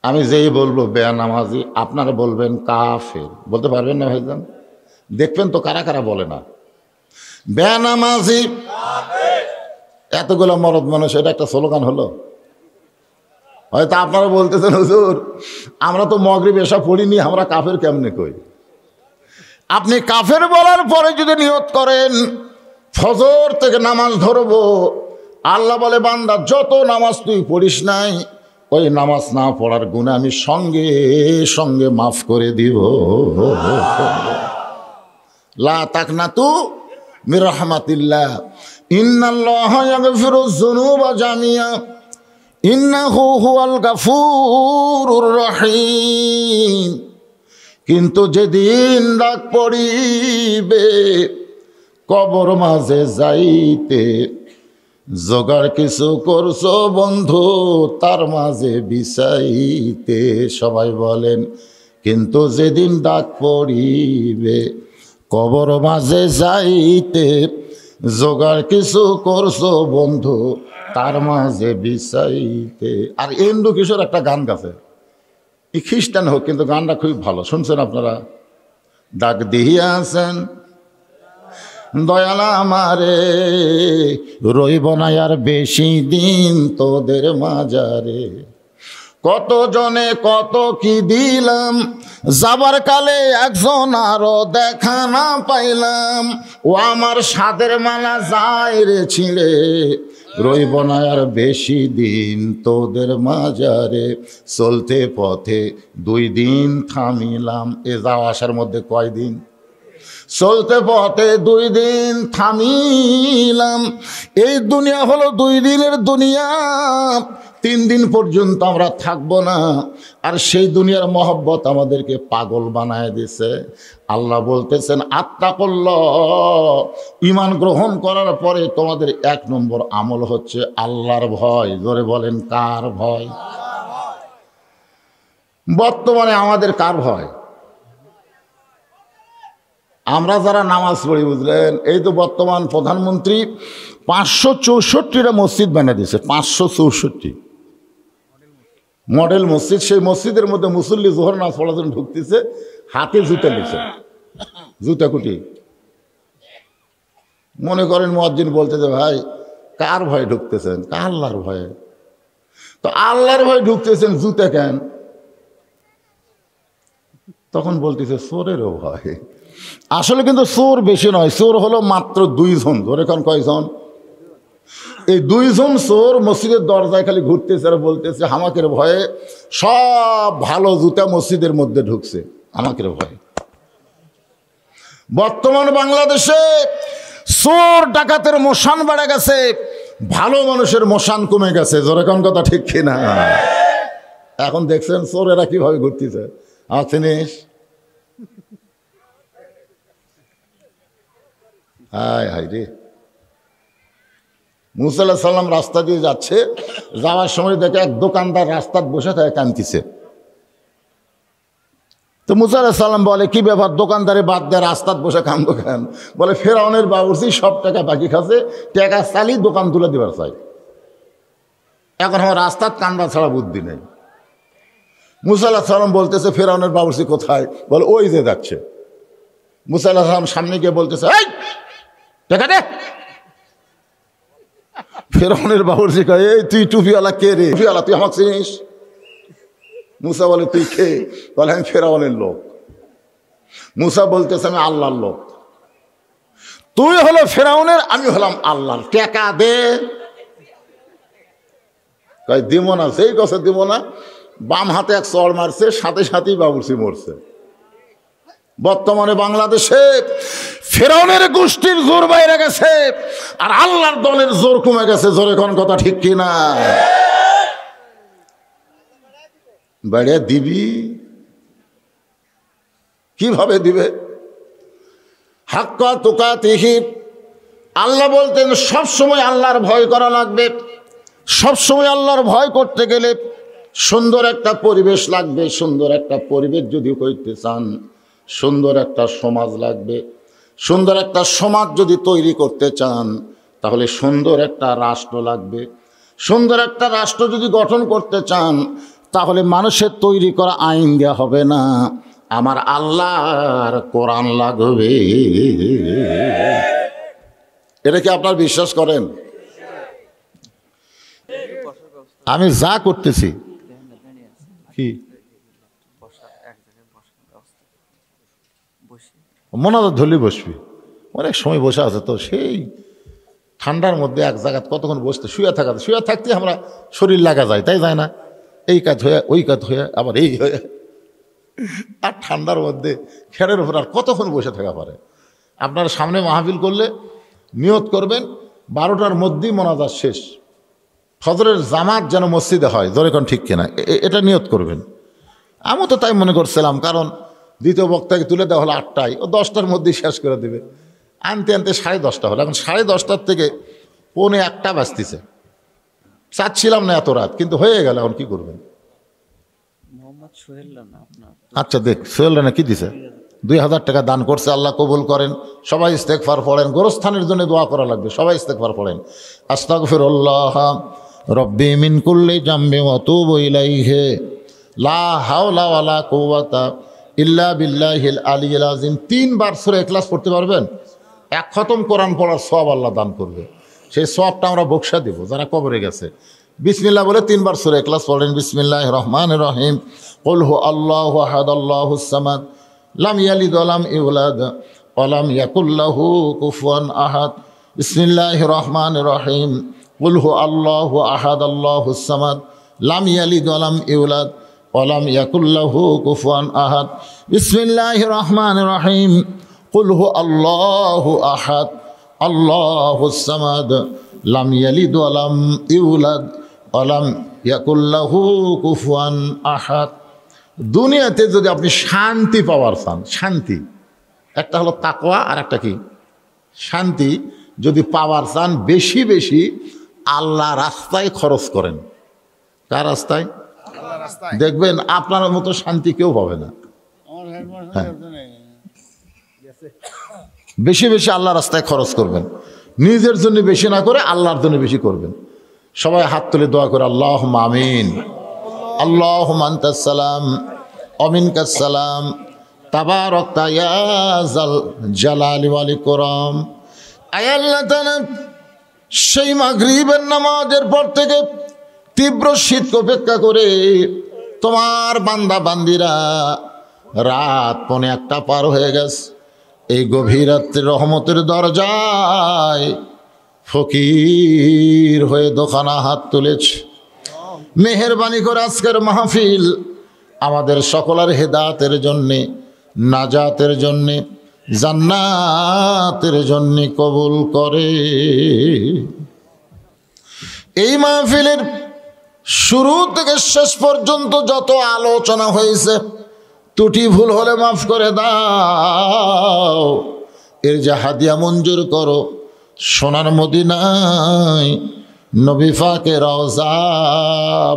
আমি যেই বলবো বেনামাজি, আপনারা বলবেন কাফের। বলতে পারবেন না ভাইজান? দেখবেন তো কারা কারা বলে না বেনামাজি। এতগুলো মরদ মানুষ, এটা একটা স্লোগান হলো। হয়তো আপনারা বলতেছেন, হুজুর আমরা তো মাগরিব এশা পড়িনি, আমরা কাফের কেমনে কই? আপনি কাফের বলার পরে যদি নিয়ত করেন ফজর থেকে নামাজ ধরবো, আল্লাহ বলে বান্দা যত নামাজ তুই পড়িস নাই, ওই নামাজ না পড়ার গুনাহ আমি সঙ্গে সঙ্গে মাফ করে দিব। লা তাকনাতু মির রাহমাতিল্লাহ, ইন্নাল্লাহা ইয়াগফিরুয যুনুবা জামিআ, ইন্নাহু হুয়াল গাফুরুর রহিম। কিন্তু যেদিন ডাক পড়িবে কবর মাঝে যাইতে, জোগাড় কিছু করছো বন্ধু তার মাঝে বিছাইতে। সবাই বলেন, কিন্তু যেদিন ডাক পড়িবে কবর মাঝে যাইতে, জোগাড় কিছু করছো বন্ধু তার মাঝে বিছাইতে। আর এন্ডু কিশোর একটা গান গাছে, এই খ্রিস্টান হোক কিন্তু গানটা খুবই ভালো, শুনছেন আপনারা? ডাক দিয়াছেন দয়াল আমারে, রইব না আর বেশি দিন তোদের মাজারে। কত জনে কত কি দিলাম, যাবার কালে একজন আরো দেখা না পাইলাম। ও আমার সাদের মালা যায় রে ছিঁড়ে, রইব না আর বেশি দিন তোদের মাজারে। চলতে পথে 2 দিন থামিলাম, এ যাওয়া আসার মধ্যে কয়দিন? চলতে পথে 2 দিন থামিলাম। এই দুনিয়া হলো 2 দিনের দুনিয়া, 3 দিন পর্যন্ত আমরা থাকবো না। আর সেই দুনিয়ার মহব্বত আমাদেরকে পাগল বানায় দিছে। আল্লাহ বলতেছেন, আত্তাকুল্লাহ, ঈমান গ্রহণ করার পরে তোমাদের 1 নম্বর আমল হচ্ছে আল্লাহর ভয়। জোরে বলেন, কার ভয়? বর্তমানে আমাদের কার ভয়? আমরা যারা নামাজ পড়ি, বুঝলেন, এই তো বর্তমান প্রধানমন্ত্রী 564টা মসজিদ বানিয়ে দিয়েছে। 564 মডেল মসজিদ। সেই মসজিদের মধ্যে মুসল্লি জোহর নামাজ পড়ার জন্য ঢুকতেছে, হাতে জুতা নিচ্ছে, জুতা কুটি। মনে করেন মুয়াজ্জিন বলতেছে, ভাই কার ভয়ে ঢুকতেছেন? আল্লাহর ভয়ে। তো আল্লাহর ভয়ে ঢুকতেছেন, জুতা কেন? তখন বলতেছে চোরেরও ভয়। আসলে কিন্তু চোর বেশি নয়, চোর হলো মাত্র 2 জন। ধরে এখন কয়জন? এই 2 জন চোর মসজিদের দরজায় খালি ঘুরতেছে আর বলতেছে, হামাকের ভয়ে সব ভালো জুতা মসজিদের মধ্যে ঢুকছে, হামাকের ভয়ে। বর্তমান বাংলাদেশে চোর ডাকাতের মশান বেড়ে গেছে, ভালো মানুষের মশান কমে গেছে। যেরকম কথা ঠিক কিনা? এখন দেখছেন চোরেরা কিভাবে ঘুরতেছে। আমার চিনিস? হায় হায় রে। মুসা আলাইহিস সালাম রাস্তা দিয়ে যাচ্ছে, যাওয়ার সময় দেখে এক দোকানদার রাস্তায় বসে থাকে, কাঁদতেছে। তো মুসা আলাইহিস সালাম বলে, কি ব্যাপার, দোকানদারে বাদ দিয়ে রাস্তায় বসে কান্দো কেন? বলে, ফেরাউনের বাবুর্চি সব টাকা বাকি খাচ্ছে, টাকা চালিয়ে দোকান তুলে দেবার চাই, এখন আমার রাস্তার কান্দা ছাড়া বুদ্ধি নেই। মুসা আলাইহিস সালাম বলতেছে, ফেরাউনের বাবুর্চি কোথায়? বলে, ওই যে যাচ্ছে। মুসা আলাইহিস সালাম সামনে গিয়ে বলতেছে, এই টাকা দে। ফেরাউনের বাবুর্চি কয়, এই তুই টুপিওয়ালা কে রে? টুপিওয়ালা তুই আমাকে চিনিস? মুসা বলে, তুই কে? বলে, আমি ফেরাউনের লোক। মুসা বলতেছে, আমি আল্লাহর লোক। তুই হলো ফেরাউনের, আমি হলাম আল্লাহর, টাকা দে। কয়, দিব না। সেই কথা দিব না, বাম হাতে এক চড় মারছে, সাথে সাথেই বাবুর্চি মরছে। বর্তমানে বাংলাদেশে ফেরাউনের গোষ্ঠীর জোর বাইরে গেছে, আর আল্লাহর দলের জোর কমে গেছে। জোরে কোন কথা ঠিক কিনা? বাইরে দিবি কিভাবে দিবে? হাক্কা তুকাতিহি, আল্লাহ বলতেন সব সময় আল্লাহর ভয় করা লাগবে। সব সময় আল্লাহর ভয় করতে গেলে সুন্দর একটা পরিবেশ লাগবে। সুন্দর একটা পরিবেশ যদি করতে চান, সুন্দর একটা সমাজ লাগবে। সুন্দর একটা সমাজ যদি তৈরি করতে চান, তাহলে সুন্দর একটা রাষ্ট্র লাগবে। সুন্দর একটা রাষ্ট্র যদি গঠন করতে চান, তাহলে মানুষের তৈরি করা আইন দেওয়া হবে না, আমার আল্লাহর কোরআন লাগবে। এটা কি আপনার বিশ্বাস করেন? আমি যা করতেছি কি মনাদা ধরলি বসবি, অনেক সময় বসে আছে তো, সেই ঠান্ডার মধ্যে এক জায়গায় কতক্ষণ বসতে, শুয়ে থাকতে আমরা শরীর লাগা যায়, তাই যায় না? এই কাজ হয়ে ওই কাজ হয়ে আবার এই হয়ে, আর ঠান্ডার মধ্যে খেরের উপর আর কতক্ষণ বসে থাকা পারে? আপনার সামনে মাহফিল করলে নিয়ত করবেন 12টার মধ্যেই মোনাজাত শেষ, ফজরের জামাত যেন মসজিদে হয়। ধরে কোন ঠিক কিনা? এটা নিয়ত করবেন। আমি তো তাই মনে করছিলাম, কারণ দ্বিতীয় বক্তাকে তুলে দেওয়া হলো 8টায়, ও 10টার মধ্যেই শেষ করে দেবে। আনতে 10:30 হলো। এখন 10:30 থেকে 1:45 বাজতেছে। চাচ্ছিলাম না এত রাত, কিন্তু হয়ে গেল। এখন কি করবেন? আচ্ছা দেখ, সোহেল রানা কি দিছে? 2000 টাকা দান করছে, আল্লাহ কবুল করেন। সবাই ইস্তেগফার পড়েন, গোরস্থানের জন্য দোয়া করা লাগবে। সবাই ইস্তেগফার পড়েন। আস্তাগফিরুল্লাহ রব্বি মিন কুল্লি জামবি ওয়া তুবু ইলাইহি লা হাওলা ওয়ালা কুওয়াতা ইল্লা বিল্লাহিল আলিয়্যিল আযীম। 3 বার সূরা ইখলাস পড়তে পারবেন, 1 খতম কোরআন পড়ার সওয়াব আল্লাহ দান করবে। সেই সওয়াবটা আমরা বকশা দেব যারা কবরে গেছে। বিসমিল্লাহ বলে 3 বার সূরা ইখলাস পড়েন। বিসমিল্লাহির রহমানির রহিম। কুল হু আল্লাহু আহাদ আল্লাহুস সামাদ লাম ইয়ালিদ ওয়া লাম ইউলাদ ওয়া লাম ইয়াকুল লাহু কুফুয়ান আহাদ। বিসমিল্লাহির রহমানির রহিম। কুল হু আল্লাহু আহাদ আল্লাহুস সামাদ লাম ইয়ালিদ ওয়া লাম ইউলাদ ওয়া লাম ইয়াকুল লাহু কুফুয়ান আহাদ। বিসমিল্লাহির রহমানির রহিম। কুল হু আল্লাহু আহাদ আল্লাহুস সামাদ লাম ইয়ালিদ ওয়া লাম ইউলাদ ওয়া লাম ইয়াকুল লাহু কুফুয়ান আহাদ। দুনিয়াতে যদি আপনি শান্তি পাওয়ার চান, শান্তি একটা হলো তাকওয়া, আর একটা কি শান্তি, যদি পাওয়ার চান বেশি বেশি আল্লাহ রাস্তায় খরচ করেন। কার রাস্তায়? দেখবেন আপনার মতো শান্তি কেউ পাবে না। হ্যাঁ, বেশি বেশি আল্লাহ রাস্তায় খরচ করবেন। নিজের জন্য বেশি না করে আল্লাহর জন্য বেশি করবেন। সবাই হাত তুলে দোয়া করে আল্লাহুম্মা আমিন। আল্লাহুম্মা আনতাস সালাম ওয়া মিনকাস সালাম তাবারাকতা ইয়া যাল জালালি ওয়াল ইকরাম। আয় আল্লাহ তাআলা, সেই মাগরিবের নামাজের পর থেকে তীব্র শীত অপেক্ষা করে তোমার বান্দা বান্দিরা রাত 1:45 পার হয়ে গেছে। এই গভীর রাত্রে রহমতের দরজায় ফকির হয়ে দোকানা হাত তুলেছে। মেহেরবানি করে আজকের মাহফিল আমাদের সকলের হেদায়েতের জন্যে, নাজাতের জন্যে, জান্নাতের জন্যে কবুল করে। এই মাহফিলের শুরু থেকে শেষ পর্যন্ত যত আলোচনা হয়েছে, ত্রুটি ভুল হলে মাফ করে দাও। এর যে হাদিয়া মঞ্জুর করো, সোনার মদিনায় নবী পাকের রওজা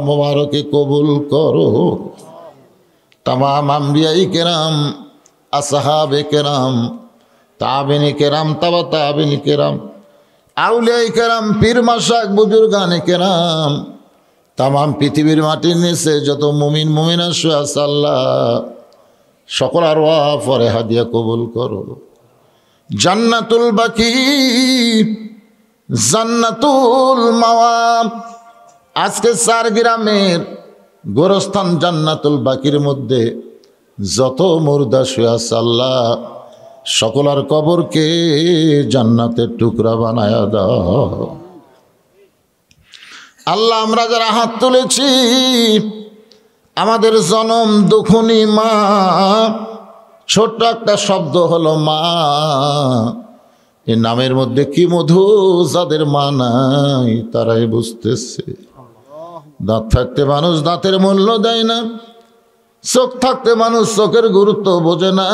মোবারকে কবুল করো। তামাম আম্বিয়াই কেরাম, আসহাবে কেরাম, তাবিনী কেরাম, তাবা তাবিনী কেরাম, আউলিয়াই কেরাম, পীর মাশাক, বুজুর্গানে কেরাম, তামাম পৃথিবীর মাটির নিচে যত মুমিন মুমিনা শুয়ে আছে, আল্লাহ সকল আরওয়াহ পরে হাদিয়া কবুল করো। জান্নাতুল বাকি, জান্নাতুল মাওয়া, আজকে 4 গ্রামের গোরস্থান জান্নাতুল বাকির মধ্যে যত মুর্দা শুয়ে আছে, আল্লাহ সকলার কবরকে জান্নাতের টুকরা বানায়া দাও। আল্লাহ আমরা যারা হাত তুলেছি, আমাদের জনম দুখুনি মা ছোট্ট একটা শব্দ হলো মা। এই নামের মধ্যে কি মধু, যাদের মা নাই তারাই বুঝতেছে। দাঁত থাকতে মানুষ দাঁতের মূল্য দেয় না, চোখ থাকতে মানুষ চোখের গুরুত্ব বোঝে না,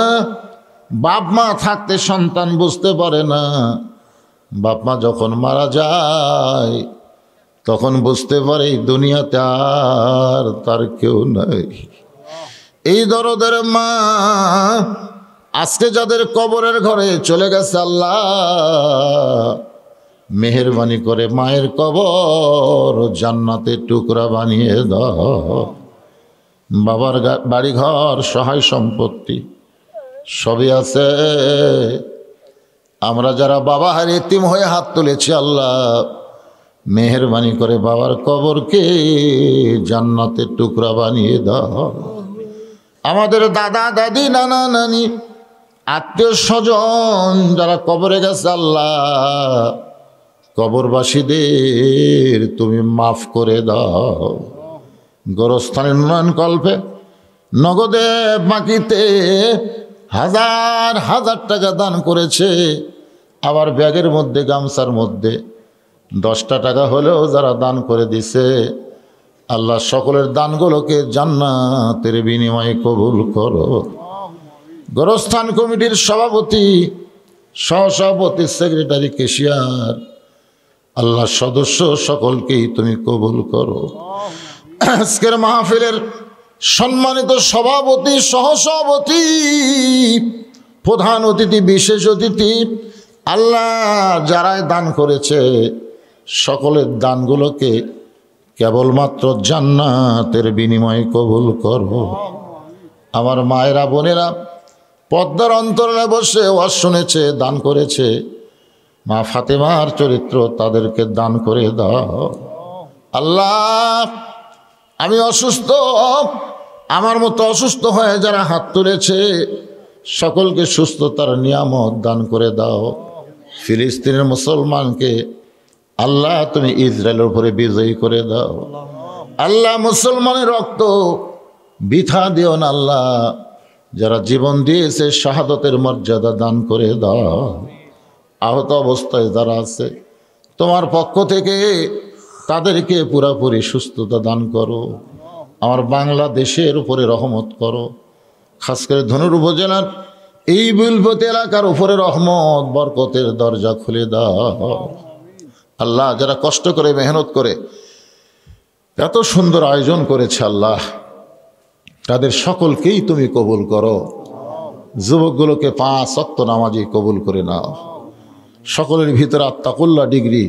বাপ মা থাকতে সন্তান বুঝতে পারে না। বাপ মা যখন মারা যায় তখন বুঝতে পারে এই দুনিয়াতে আর তার কেউ নাই। এই দরদের মা আজকে যাদের কবরের ঘরে চলে গেছে, আল্লাহ মেহেরবানি করে মায়ের কবর জান্নাতের টুকরা বানিয়ে দাও। বাবার বাড়ি ঘর সহায় সম্পত্তি সবই আছে, আমরা যারা বাবা হার এতিম হয়ে হাত তুলেছি, আল্লাহ মেহেরবানি করে বাবার কবরকে জান্নাতের টুকরা বানিয়ে দাও। আমাদের দাদা দাদি নানা নানি আত্মীয় স্বজন যারা কবরে গেছে, আল্লাহ কবরবাসীদের তুমি মাফ করে দাও। গোরস্থান উন্নয়ন কল্পে নগদে বাকিতে হাজার হাজার টাকা দান করেছে, আবার ব্যাগের মধ্যে গামছার মধ্যে 10টা টাকা হলেও যারা দান করে দিছে, আল্লাহ সকলের দানগুলোকে জান্নাতের বিনিময়ে কবুল করো। গোরস্থান কমিটির সভাপতি, সহসভাপতি, সেক্রেটারি, কেশিয়ার, আল্লাহ সদস্য সকলকেই তুমি কবুল করো। আজকের মাহফিলের সম্মানিত সভাপতি, সহসভাপতি, প্রধান অতিথি, বিশেষ অতিথি, আল্লাহ যারাই দান করেছে সকলের দানগুলোকে কেবলমাত্র জান্নাতের বিনিময়ে কবুল করো। আমার মায়েরা বোনেরা পদ্মার অন্তরালে বসে ওয়াজ শুনেছে, দান করেছে, মা ফাতেমার চরিত্র তাদেরকে দান করে দাও। আল্লাহ আমি অসুস্থ, আমার মতো অসুস্থ হয়ে যারা হাত তুলেছে সকলকে সুস্থতার নিয়ামত দান করে দাও। ফিলিস্তিনের মুসলমানকে আল্লাহ তুমি ইসরায়েলের উপরে বিজয়ী করে দাও। আল্লাহ মুসলমানের রক্ত বৃথা দিও না, আল্লাহ যারা জীবন দিয়েছে শাহাদতের মর্যাদা দান করে দাও। আহত অবস্থায় যারা আছে তোমার পক্ষ থেকে তাদেরকে পুরাপুরি সুস্থতা দান করো। আমার বাংলাদেশের উপরে রহমত করো, খাস করে ধনুর উপজেলার এই বিলপতি এলাকার উপরে রহমত বরকতের দরজা খুলে দাও। আল্লাহ যারা কষ্ট করে মেহনত করে এত সুন্দর আয়োজন করেছে, আল্লাহ তাদের সকলকেই তুমি কবুল করো। যুবকগুলোকে 5 ওয়াক্ত নামাজি কবুল করে নাও। সকলের ভিতরে আত্তাকুল্লাহ ডিগ্রি,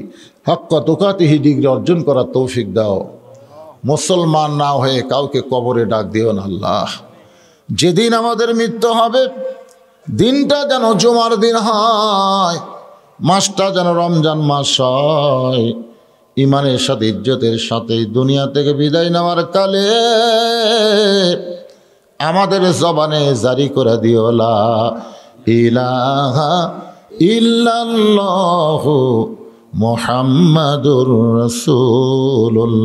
হাক্কা তুকাতিহি ডিগ্রি অর্জন করার তৌফিক দাও। মুসলমান না হয়ে কাউকে কবরে ডাক দিও না আল্লাহ। যেদিন আমাদের মৃত্যু হবে দিনটা যেন জুমার দিন হয়, মাসটা যেন রমজান মাস হয়। ইমানের সাথে ইজ্জতের সাথে দুনিয়া থেকে বিদায় নেওয়ার কালে আমাদের জবানে জারি করে দিও লা ইলাহা ইল্লাল্লাহু মুহাম্মাদুর রাসূলুল্লাহ।